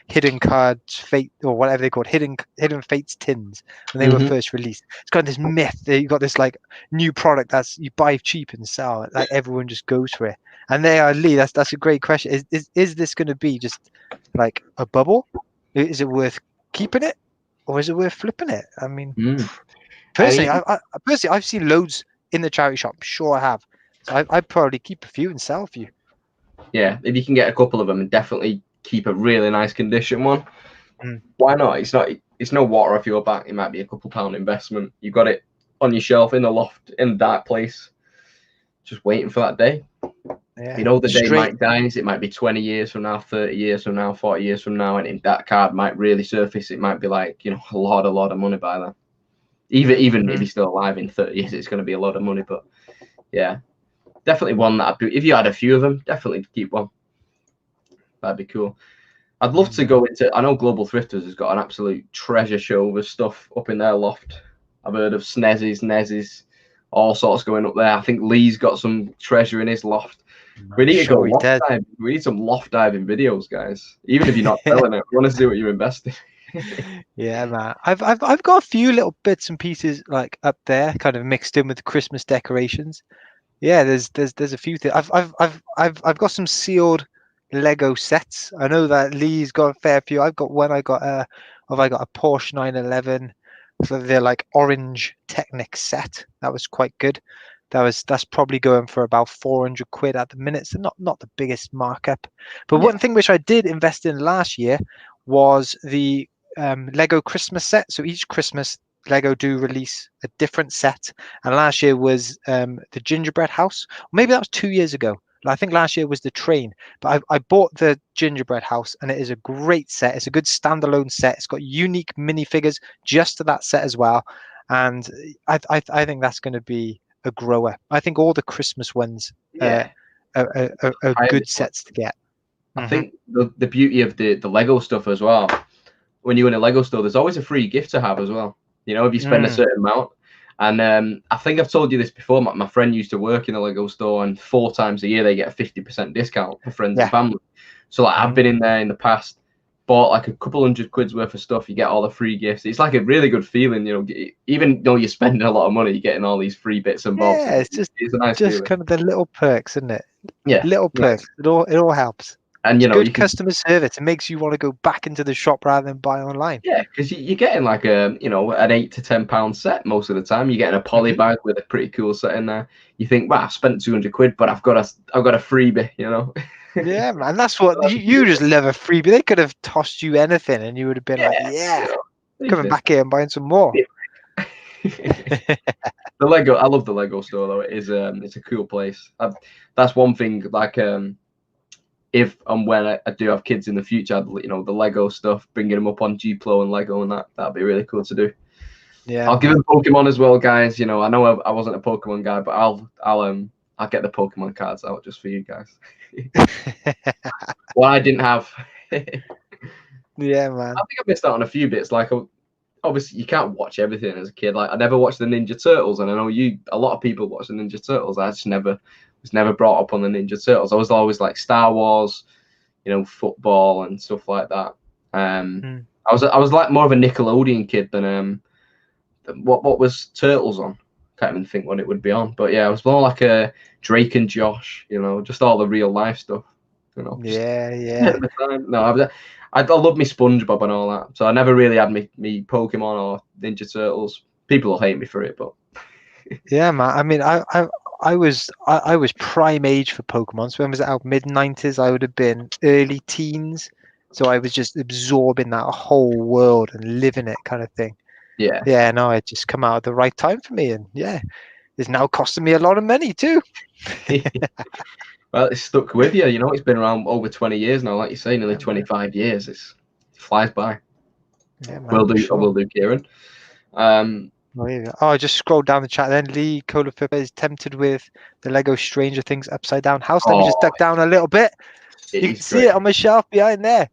Speaker 1: hidden cards, fate or whatever they called, hidden fates tins when they were first released. It's got this myth that you got this like new product that's you buy cheap and sell it, like everyone just goes for it. And they are Lee. That's a great question. Is this going to be just like a bubble? Is it worth keeping it, or is it worth flipping it? I mean, personally, I've seen loads in the charity shop. Sure, I have. So I'd probably keep a few and sell a few. Yeah,
Speaker 2: if you can get a couple of them, and definitely keep a really nice condition one. Why not? It's no water off your back. It might be a couple £1 investment. You got it on your shelf in the loft in a dark place, just waiting for that day.
Speaker 1: Yeah.
Speaker 2: You know, the day Mike dies, it might be 20 years from now, 30 years from now, 40 years from now, and that card might really surface. It might be like, you know, a lot of money by then. Even if he's still alive in 30 years, it's going to be a lot of money. But yeah, definitely one that if you had a few of them, definitely keep one. That'd be cool. I'd love to go into. I know Global Thrifters has got an absolute treasure trove of stuff up in their loft. I've heard of SNESes, NESes, all sorts going up there. I think Lee's got some treasure in his loft. We need to go loft diving. We need some loft diving videos, guys. Even if you're not selling it, we want to see what you're investing.
Speaker 1: Yeah, man. I've got a few little bits and pieces like up there, kind of mixed in with the Christmas decorations. Yeah, there's a few things. I've got some sealed Lego sets. I know that Lee's got a fair few. I've got one. I got a Porsche 911. So they're like orange Technic set. That was quite good. That's probably going for about 400 quid at the minute. So not the biggest markup. But
Speaker 2: Yeah,
Speaker 1: one thing which I did invest in last year was the Lego Christmas set. So each Christmas, Lego do release a different set, and last year was the gingerbread house. Maybe that was 2 years ago. I think last year was the train, but I bought the gingerbread house, and it is a great set. It's a good standalone set. It's got unique minifigures just to that set as well, and I think that's going to be a grower. I think all the Christmas ones
Speaker 2: yeah.
Speaker 1: are
Speaker 2: I
Speaker 1: good
Speaker 2: understand.
Speaker 1: sets to get.
Speaker 2: I
Speaker 1: Hmm.
Speaker 2: think the beauty of the Lego stuff as well. When you in a Lego store, there's always a free gift to have as well. You know, if you spend a
Speaker 1: Mm,
Speaker 2: certain amount. And I think I've told you this before. My friend used to work in a Lego store, and 4 times a year they get a 50% discount for friends and
Speaker 1: yeah.
Speaker 2: family. So like I've
Speaker 1: Hmm.
Speaker 2: been in there in the past, bought like a couple hundred quid's worth of stuff. You get all the free gifts. It's like a really good feeling, you know. Even though you're spending a lot of money, you're getting all these free bits and bobs.
Speaker 1: Yeah, it's
Speaker 2: It's a nice
Speaker 1: just
Speaker 2: feeling.
Speaker 1: kind of the little perks, isn't it?
Speaker 2: Yeah,
Speaker 1: Little
Speaker 2: nice.
Speaker 1: perks. It all helps.
Speaker 2: And
Speaker 1: It's
Speaker 2: you know
Speaker 1: good
Speaker 2: you can.
Speaker 1: customer service. It makes you want to go back into the shop rather than buy online.
Speaker 2: Yeah, because you're getting like a an £8 to £10 set most of the time. You're getting a poly
Speaker 1: Hmm.
Speaker 2: bag with a pretty cool set in there. You think, wow, I spent 200 quid, but I've got a freebie, you know.
Speaker 1: Yeah, man. That's what
Speaker 2: That's
Speaker 1: you just love a freebie. They could have tossed you anything, and you would have been
Speaker 2: yeah,
Speaker 1: like, "Yeah,
Speaker 2: take
Speaker 1: coming
Speaker 2: this.
Speaker 1: back here and buying some more."
Speaker 2: The Lego, I love the Lego store though. It's a cool place. That's one thing. Like if and when I do have kids in the future, the Lego stuff, bringing them up on Gplo and Lego and that'd be really cool to do.
Speaker 1: Yeah,
Speaker 2: I'll give
Speaker 1: man.
Speaker 2: him Pokemon as well, guys. You know, I know I wasn't a Pokemon guy, but I'll get the Pokemon cards out just for you guys. What I didn't have. I think
Speaker 1: Yeah, man.
Speaker 2: I missed out on a few bits. Like obviously you can't watch everything as a kid. Like I never watched the Ninja Turtles, and I know a lot of people watch the Ninja Turtles. I just never was never brought up on the Ninja Turtles. I was always like Star Wars, football and stuff like that.
Speaker 1: Mm.
Speaker 2: I was like more of a Nickelodeon kid than what was Turtles on? Can't even think what it would be on. But yeah, it was more like a Drake and Josh, just all the real life stuff, just
Speaker 1: Yeah,
Speaker 2: ahead
Speaker 1: yeah.
Speaker 2: of my time. No, I love me SpongeBob and all that. So I never really had me Pokemon or Ninja Turtles. People will hate me for it, but
Speaker 1: Yeah, man. I mean, I was prime age for Pokemon. So when was it out? Mid 90s. I would have been early teens. So I was just absorbing that whole world and living it, kind of thing.
Speaker 2: yeah.
Speaker 1: Yeah, no, it just come out at the right time for me, and yeah, it's now costing me a lot of money too.
Speaker 2: Well, it's stuck with you. It's been around over 20 years now, like you say, nearly
Speaker 1: Yeah, man.
Speaker 2: 25 years. It flies by.
Speaker 1: Yeah, man,
Speaker 2: Will
Speaker 1: for
Speaker 2: do. I
Speaker 1: sure.
Speaker 2: will do, Kieran. Um,
Speaker 1: Oh, yeah. Oh, I just scrolled down the chat. Then Lee Cola Flipper is tempted with the Lego Stranger Things upside down house. Let me just
Speaker 2: oh,
Speaker 1: duck down a little bit.
Speaker 2: it
Speaker 1: You can
Speaker 2: is
Speaker 1: see
Speaker 2: great.
Speaker 1: it on my shelf behind there.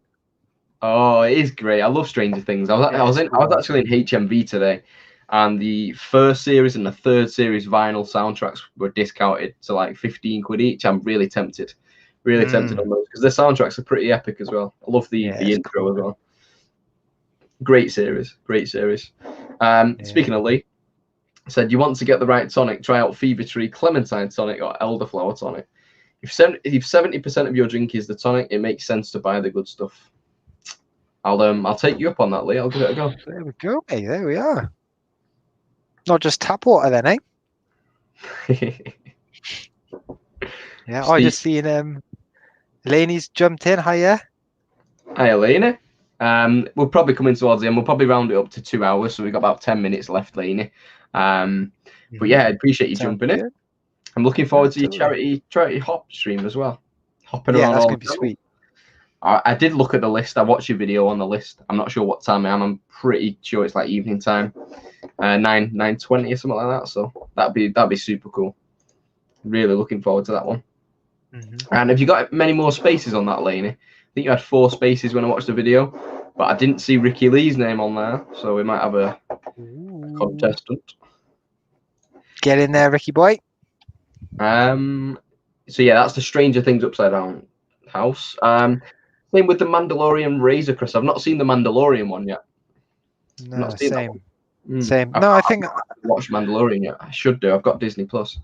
Speaker 2: Oh, it is great. I love Stranger Things.
Speaker 1: Yeah, it's
Speaker 2: I was
Speaker 1: really
Speaker 2: actually in HMV today, and the first series and the third series vinyl soundtracks were discounted to like 15 quid each. I'm really tempted
Speaker 1: good.
Speaker 2: on those because the soundtracks are pretty epic as well. I love the
Speaker 1: Yeah,
Speaker 2: the
Speaker 1: it's
Speaker 2: intro
Speaker 1: cool,
Speaker 2: as
Speaker 1: man.
Speaker 2: well. Great series, great series.
Speaker 1: Yeah.
Speaker 2: Speaking of Lee, said you want to get the right tonic, try out Fever Tree Clementine tonic or Elderflower tonic. If 70% of your drink is the tonic, it makes sense to buy the good stuff. I'll take you up on that, Lee. I'll give it a go.
Speaker 1: There we go, mate. There we are. Not just tap water then, eh? Yeah. Oh, I
Speaker 2: Steve,
Speaker 1: just seen Laney's jumped in. Hiya.
Speaker 2: hi Elena. We'll probably come in towards the end. We'll probably round it up to 2 hours, so we've got about 10 minutes left, Lena. But
Speaker 1: Hmm.
Speaker 2: yeah, I appreciate you
Speaker 1: Sounds
Speaker 2: jumping in.
Speaker 1: good.
Speaker 2: I'm looking
Speaker 1: Yeah,
Speaker 2: forward to your
Speaker 1: totally.
Speaker 2: charity hop stream as well. Hopping
Speaker 1: Yeah,
Speaker 2: around
Speaker 1: that's
Speaker 2: all the
Speaker 1: gonna be
Speaker 2: channels.
Speaker 1: sweet.
Speaker 2: I did look at the list. I watched your video on the list. I'm not sure what time I am. I'm pretty sure it's like evening time, 9:20 or something like that. So that'd be super cool. Really looking forward to that one.
Speaker 1: Hmm.
Speaker 2: And have you got many more spaces on that, Laney? I think you had 4 spaces when I watched the video, but I didn't see Ricky Lee's name on there, so we might have a
Speaker 1: Ooh.
Speaker 2: contestant.
Speaker 1: Get in there, Ricky boy.
Speaker 2: So yeah, that's the Stranger Things upside down house. Same with the Mandalorian Razor Crest. I've not seen the Mandalorian one yet. I've
Speaker 1: No,
Speaker 2: not seen that
Speaker 1: same,
Speaker 2: one. Mm.
Speaker 1: same. No, I think,
Speaker 2: I've not watched Mandalorian yet. I should do. I've got Disney Plus.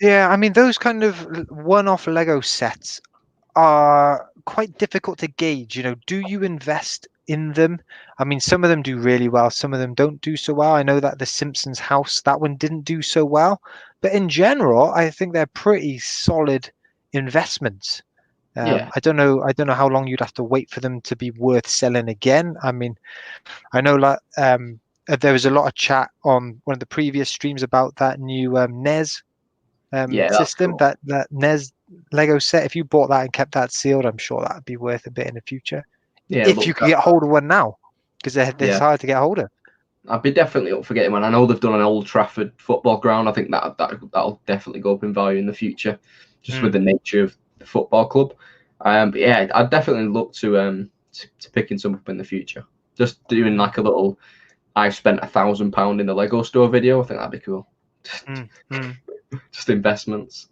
Speaker 1: yeah, I mean, those kind of one-off Lego sets are quite difficult to gauge. Do you invest in them? I mean, some of them do really well, some of them don't do so well. I know that the Simpsons house, that one didn't do so well, but in general, I think they're pretty solid investments.
Speaker 2: Yeah,
Speaker 1: I don't know how long you'd have to wait for them to be worth selling again. I mean, I know like there was a lot of chat on one of the previous streams about that new NES
Speaker 2: yeah, that's
Speaker 1: system,
Speaker 2: cool.
Speaker 1: that NES Lego set. If you bought that and kept that sealed, I'm sure that would be worth a bit in the future.
Speaker 2: Yeah,
Speaker 1: If you
Speaker 2: look,
Speaker 1: could get hold of one now, because they're
Speaker 2: yeah,
Speaker 1: hard to get hold of.
Speaker 2: I'd be definitely up for getting one. I know they've done an Old Trafford football ground. I think that'll definitely go up in value in the future, just with
Speaker 1: Mm.
Speaker 2: the nature of the football club. But yeah, I'd definitely look to picking some up in the future. Just doing
Speaker 1: Mm.
Speaker 2: like a little I've spent £1,000 in the Lego store video. I think that'd be cool.
Speaker 1: Mm. Mm.
Speaker 2: Just investments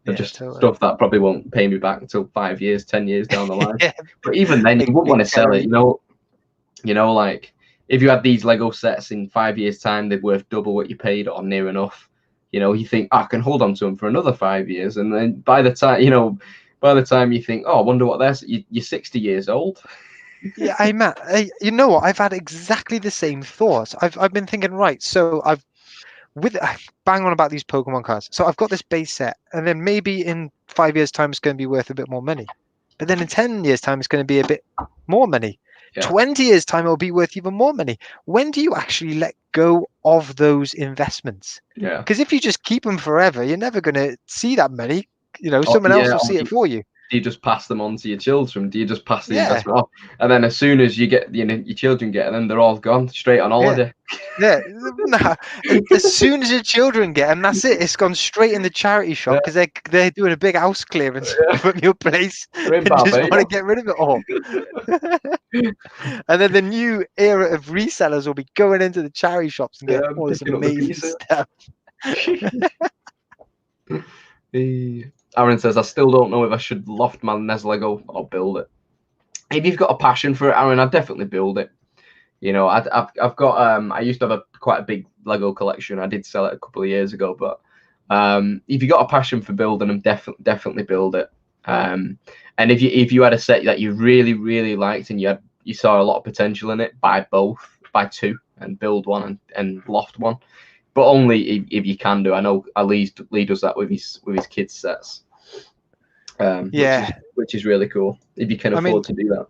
Speaker 2: and
Speaker 1: Yeah,
Speaker 2: just
Speaker 1: totally.
Speaker 2: stuff that probably won't pay me back until 5 years, 10 years down the line.
Speaker 1: Yeah,
Speaker 2: But even then, you wouldn't
Speaker 1: big
Speaker 2: want to sell it.
Speaker 1: cherry.
Speaker 2: Like if you had these Lego sets in 5 years' time, they're worth double what you paid or near enough. You think, I can hold on to them for another 5 years, and then by the time you think, oh, I wonder what they're, you're 60 years old.
Speaker 1: Yeah, Matt, you know what? I've had exactly the same thoughts. I've been thinking, right, so with bang on about these Pokemon cards. So I've got this base set, and then maybe in 5 years' time it's going to be worth a bit more money. But then in 10 years' time it's going to be a bit more money.
Speaker 2: Yeah,
Speaker 1: 20 years' time it'll be worth even more money. When do you actually let go of those investments?
Speaker 2: yeah.
Speaker 1: Because if you just keep them forever, you're never going to see that money.
Speaker 2: Oh,
Speaker 1: Someone else
Speaker 2: yeah.
Speaker 1: will see it for you.
Speaker 2: Do you just pass them on to your children? Do you just pass the
Speaker 1: Yeah,
Speaker 2: investment off? And then as soon as your children get them, they're all gone straight on
Speaker 1: yeah.
Speaker 2: holiday.
Speaker 1: Yeah, nah, as soon as your children get them, that's it. It's gone straight in the charity shop
Speaker 2: Yeah,
Speaker 1: because they're doing a big house clearance
Speaker 2: yeah.
Speaker 1: from your place
Speaker 2: They're in
Speaker 1: and just want to
Speaker 2: Barbados.
Speaker 1: get rid of it all. And then the new era of resellers will be going into the charity shops and
Speaker 2: Yeah,
Speaker 1: getting
Speaker 2: I'm
Speaker 1: all this
Speaker 2: picking up the
Speaker 1: amazing
Speaker 2: pieces.
Speaker 1: stuff.
Speaker 2: Aaron says, I still don't know if I should loft my NES Lego or build it. If you've got a passion for it, Aaron, I'd definitely build it. I've got I used to have quite a big Lego collection. I did sell it a couple of years ago, but if you got a passion for building them, definitely build it. And if you had a set that you really liked and you saw a lot of potential in it, buy two and build one and loft one. But only if you can do. I know Lee does that with his kids sets,
Speaker 1: Yeah,
Speaker 2: which is really cool if you can
Speaker 1: I mean,
Speaker 2: afford to do that.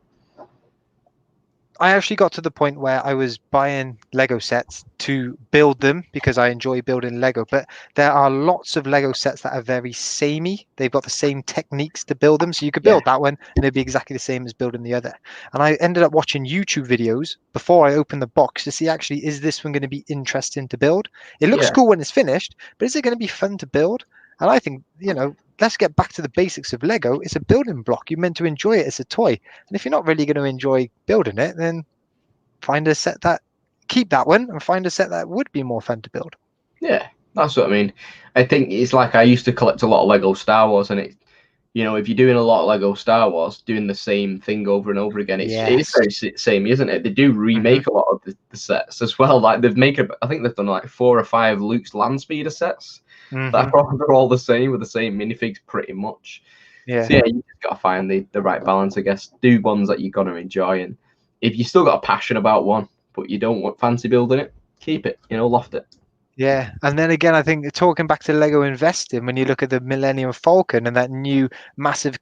Speaker 1: I actually got to the point where I was buying Lego sets to build them because I enjoy building Lego. But there are lots of Lego sets that are very samey. They've got the same techniques to build them. So you could
Speaker 2: Yeah,
Speaker 1: build that one and it'd be exactly the same as building the other. And I ended up watching YouTube videos before I opened the box to see actually, is this one going to be interesting to build? It looks
Speaker 2: yeah,
Speaker 1: cool when it's finished, but is it going to be fun to build? And I think, let's get back to the basics of Lego. It's a building block. You're meant to enjoy it as a toy. And if you're not really going to enjoy building it, then find a set that keep that one and find a set that would be more fun to build.
Speaker 2: yeah. That's what I mean. I think it's like I used to collect a lot of Lego Star Wars, and if you're doing a lot of Lego Star Wars, doing the same thing over and over again, it's
Speaker 1: Yes.
Speaker 2: very samey, isn't it? They do
Speaker 1: Hmm.
Speaker 2: remake a lot of the sets as well. Like I think they've done like 4 or 5 Luke's Landspeeder sets that
Speaker 1: Hmm.
Speaker 2: are all the same with the same minifigs pretty much.
Speaker 1: Yeah.
Speaker 2: So yeah, you just gotta find the right balance, I guess. Do ones that you're gonna enjoy, and if you still got a passion about one, but you don't want fancy building it, keep it. Loft it.
Speaker 1: Yeah. And then again, I think talking back to Lego investing, when you look at the Millennium Falcon and that new massive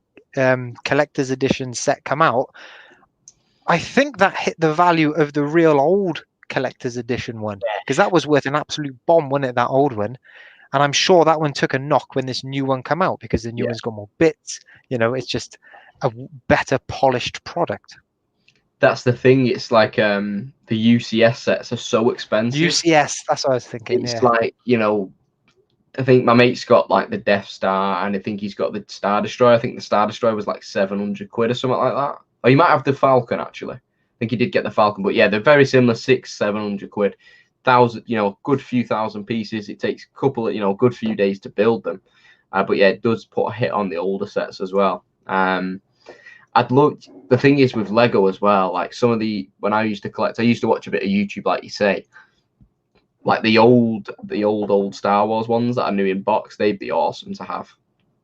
Speaker 1: collector's edition set come out, I think that hit the value of the real old collector's edition one because that was worth an absolute bomb, wasn't it? That old one. And I'm sure that one took a knock when this new one come out because the new
Speaker 2: Yeah,
Speaker 1: one's got more bits. It's just a better polished product.
Speaker 2: that's the thing. It's like the UCS sets are so expensive.
Speaker 1: UCS, that's what I was thinking.
Speaker 2: It's
Speaker 1: Yeah.
Speaker 2: like I think my mate's got like the Death Star, and I think he's got the Star Destroyer. I think the Star Destroyer was like 700 quid or something like that. Or you might have the Falcon actually. I think he did get the Falcon, but yeah, they're very similar. 600-700 quid, thousand, good few thousand pieces. It takes a couple of good few days to build them, but yeah, it does put a hit on the older sets as well. I'd look. The thing is with Lego as well. Like some of the when I used to collect, I used to watch a bit of YouTube, like you say. Like the old Star Wars ones that I knew in box, they'd be awesome to have.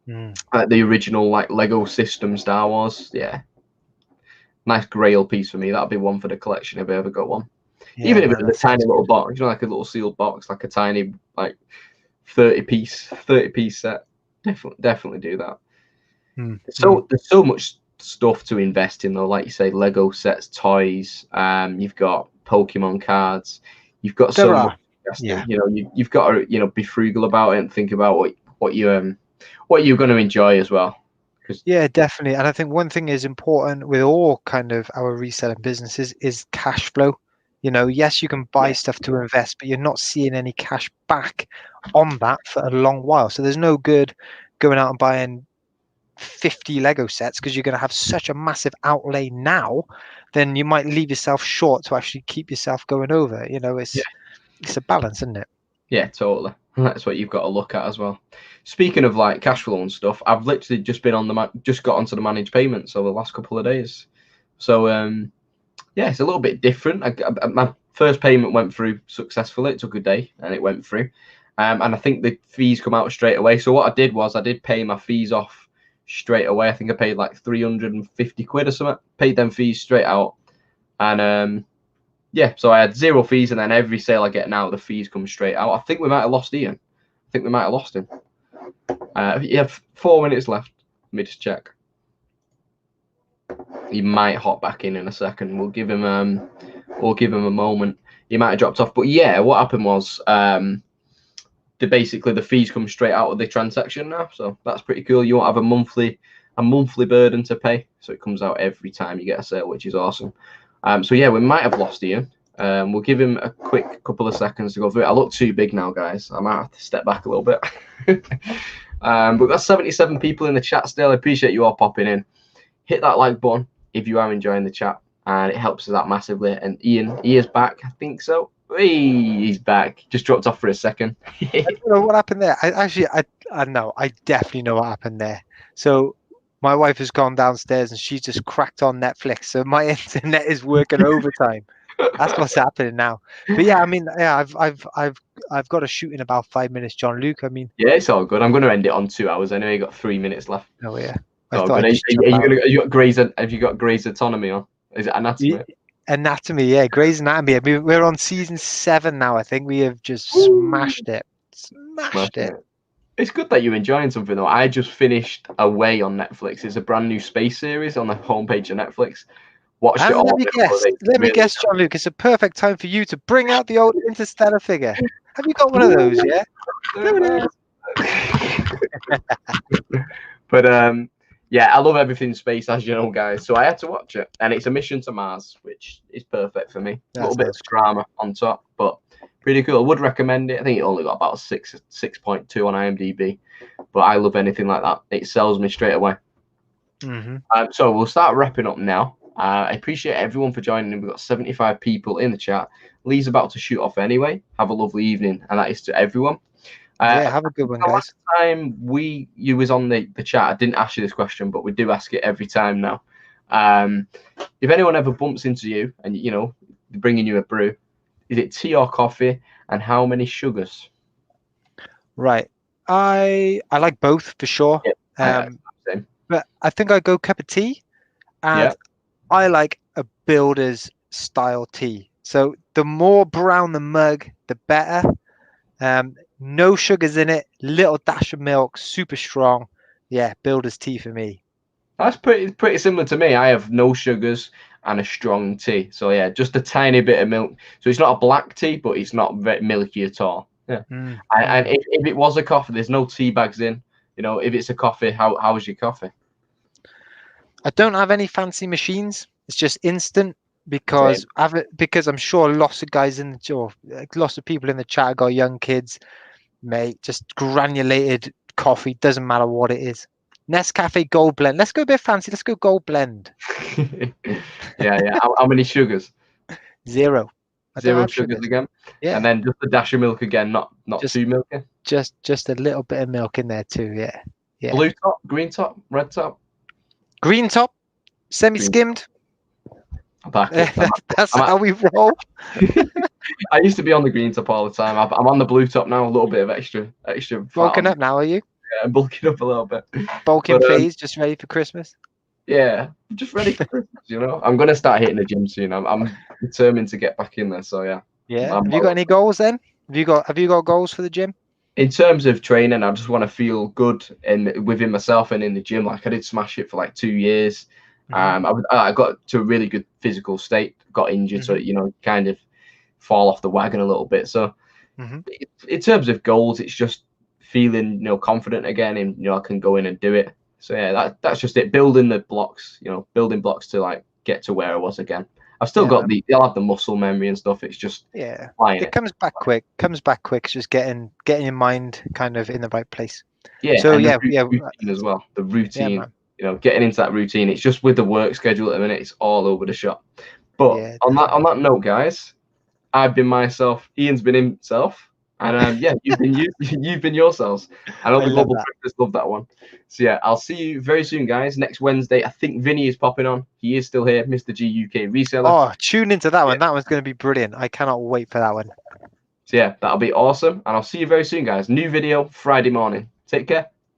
Speaker 2: The original like Lego system Star Wars, yeah, nice Grail piece for me. That'd be one for the collection if I ever got one.
Speaker 1: Yeah,
Speaker 2: Even if
Speaker 1: man,
Speaker 2: it was a tiny little box, like a little sealed box, like a tiny like 30 piece set. Definitely do that. So there's so much stuff to invest in though, like you say, Lego sets, toys. You've got Pokemon cards. You've got so much investing. You know, you've got to be frugal about it and think about what you're going to enjoy as well.
Speaker 1: Yeah, definitely. And I think one thing is important with all kind of our reselling businesses is cash flow. You know, yes, you can buy stuff to invest, but you're not seeing any cash back on that for a long while. So there's no good going out and buying 50 Lego sets because you're going to have such a massive outlay now, then you might leave yourself short to actually keep yourself going over. You know, it's a balance, isn't it?
Speaker 2: Yeah, totally. That's what you've got to look at as well. Speaking of like cash flow and stuff, I've literally just been just got onto the managed payments over the last couple of days. So yeah, it's a little bit different. My first payment went through successfully. It took a day and it went through. And I think the fees come out straight away. So what I did was I did pay my fees off straight away. I think I paid like 350 quid or something. Paid them fees straight out. And yeah, so I had 0 fees, and then every sale I get now, the fees come straight out. I think we might have lost Ian. I think we might have lost him. You have 4 minutes left. Let me just check. He might hop back in a second. We'll give him a moment. He might have dropped off. But yeah, what happened was basically the fees come straight out of the transaction now. So that's pretty cool. You won't have a monthly burden to pay. So it comes out every time you get a sale, which is awesome. So yeah, we might have lost Ian. We'll give him a quick couple of seconds to go through it. I look too big now, guys. I might have to step back a little bit. But we've got 77 people in the chat still. I appreciate you all popping in. Hit that like button if you are enjoying the chat, and it helps us out massively. And Ian, he is back. I think so. Hey, he's back. Just dropped off for a second.
Speaker 1: I don't know what happened there. I know. I definitely know what happened there. So my wife has gone downstairs and she's just cracked on Netflix. So my internet is working overtime. That's what's happening now. But yeah, I mean, yeah, I've got to shoot in about 5 minutes, John Luke. I mean,
Speaker 2: yeah, it's all good. I'm going to end it on 2 hours. I know you got 3 minutes left.
Speaker 1: Oh yeah.
Speaker 2: Have you got Grey's Anatomy on? Is it Anatomy?
Speaker 1: Anatomy, yeah, Grey's Anatomy. I mean, we're on season 7 now. I think we have just smashed it. Smashed it.
Speaker 2: It's good that you're enjoying something though. I just finished Away on Netflix. It's a brand new space series on the homepage of Netflix. Watched it all.
Speaker 1: Let me guess, John Luke. It's a perfect time for you to bring out the old interstellar figure. Have you got one of those? Yeah. But
Speaker 2: yeah, I love everything space, as you know, guys. So I had to watch it, and it's a mission to Mars, which is perfect for me. A little bit of drama on top, but pretty cool. I would recommend it. I think it only got about 6.2 on IMDb, but I love anything like that. It sells me straight away. So we'll start wrapping up now. I appreciate everyone for joining. We've got 75 people in the chat. Lee's about to shoot off anyway. Have a lovely evening, and that is to everyone.
Speaker 1: Yeah, have a good one, guys.
Speaker 2: Last time you was on the chat, I didn't ask you this question, but we do ask it every time now. If anyone ever bumps into you and bringing you a brew, is it tea or coffee, and how many sugars?
Speaker 1: Right, I like both for sure.
Speaker 2: Yep. Same.
Speaker 1: But I think I go cup of tea, and I like a builder's style tea. So the more brown the mug, the better. No sugars in it, little dash of milk, super strong. Yeah, builder's tea for me.
Speaker 2: That's pretty similar to me. I have no sugars and a strong tea. So yeah, just a tiny bit of milk. So it's not a black tea, but it's not very milky at all. Yeah. And if it was a coffee, there's no tea bags in. If it's a coffee, how's your coffee?
Speaker 1: I don't have any fancy machines. It's just instant because I'm sure lots of guys lots of people in the chat got young kids. Mate, just granulated coffee, doesn't matter what it is. Nescafe Gold Blend. Let's go a bit fancy. Let's go Gold Blend.
Speaker 2: yeah. How many sugars?
Speaker 1: 0.
Speaker 2: 0 sugars again. Yeah. And then just a dash of milk again, not too milky.
Speaker 1: Just a little bit of milk in there too. Yeah.
Speaker 2: Blue top, green top, red top.
Speaker 1: Green top. Semi-skimmed.
Speaker 2: Back it.
Speaker 1: That's
Speaker 2: I'm
Speaker 1: how we roll.
Speaker 2: I used to be on the green top all the time. I'm on the blue top now. A little bit of extra fat
Speaker 1: Bulking
Speaker 2: on.
Speaker 1: up now, are you?
Speaker 2: Yeah, I'm bulking up a little bit.
Speaker 1: Bulking
Speaker 2: But,
Speaker 1: phase, just ready for Christmas.
Speaker 2: Yeah, I'm just ready for Christmas. You know, I'm gonna start hitting the gym soon. I'm determined to get back in there. So yeah.
Speaker 1: Yeah. Have you got any goals then? Have you got goals for the gym?
Speaker 2: In terms of training, I just want to feel good and within myself and in the gym. Like I did smash it for like 2 years. I got to a really good physical state. Got injured, so kind of fall off the wagon a little bit. So in terms of goals, it's just feeling confident again, and I can go in and do it. So yeah, that's just it. Building the blocks, building blocks to like get to where I was again. I've still got I'll have the muscle memory and stuff. It's just
Speaker 1: it comes back quick. It's just getting your mind kind of in the right place.
Speaker 2: Yeah.
Speaker 1: So
Speaker 2: and
Speaker 1: yeah,
Speaker 2: routine as well. The routine,
Speaker 1: man.
Speaker 2: Getting into that routine. It's just with the work schedule at the minute, it's all over the shop. But on that note, guys, I've been myself. Ian's been himself. And you've been you've been yourselves. I know the global breakfast love that one. So yeah, I'll see you very soon, guys. Next Wednesday, I think Vinny is popping on. He is still here, Mr. G UK reseller.
Speaker 1: Oh, tune into that one. That one's going to be brilliant. I cannot wait for that one.
Speaker 2: So yeah, that'll be awesome. And I'll see you very soon, guys. New video Friday morning. Take care.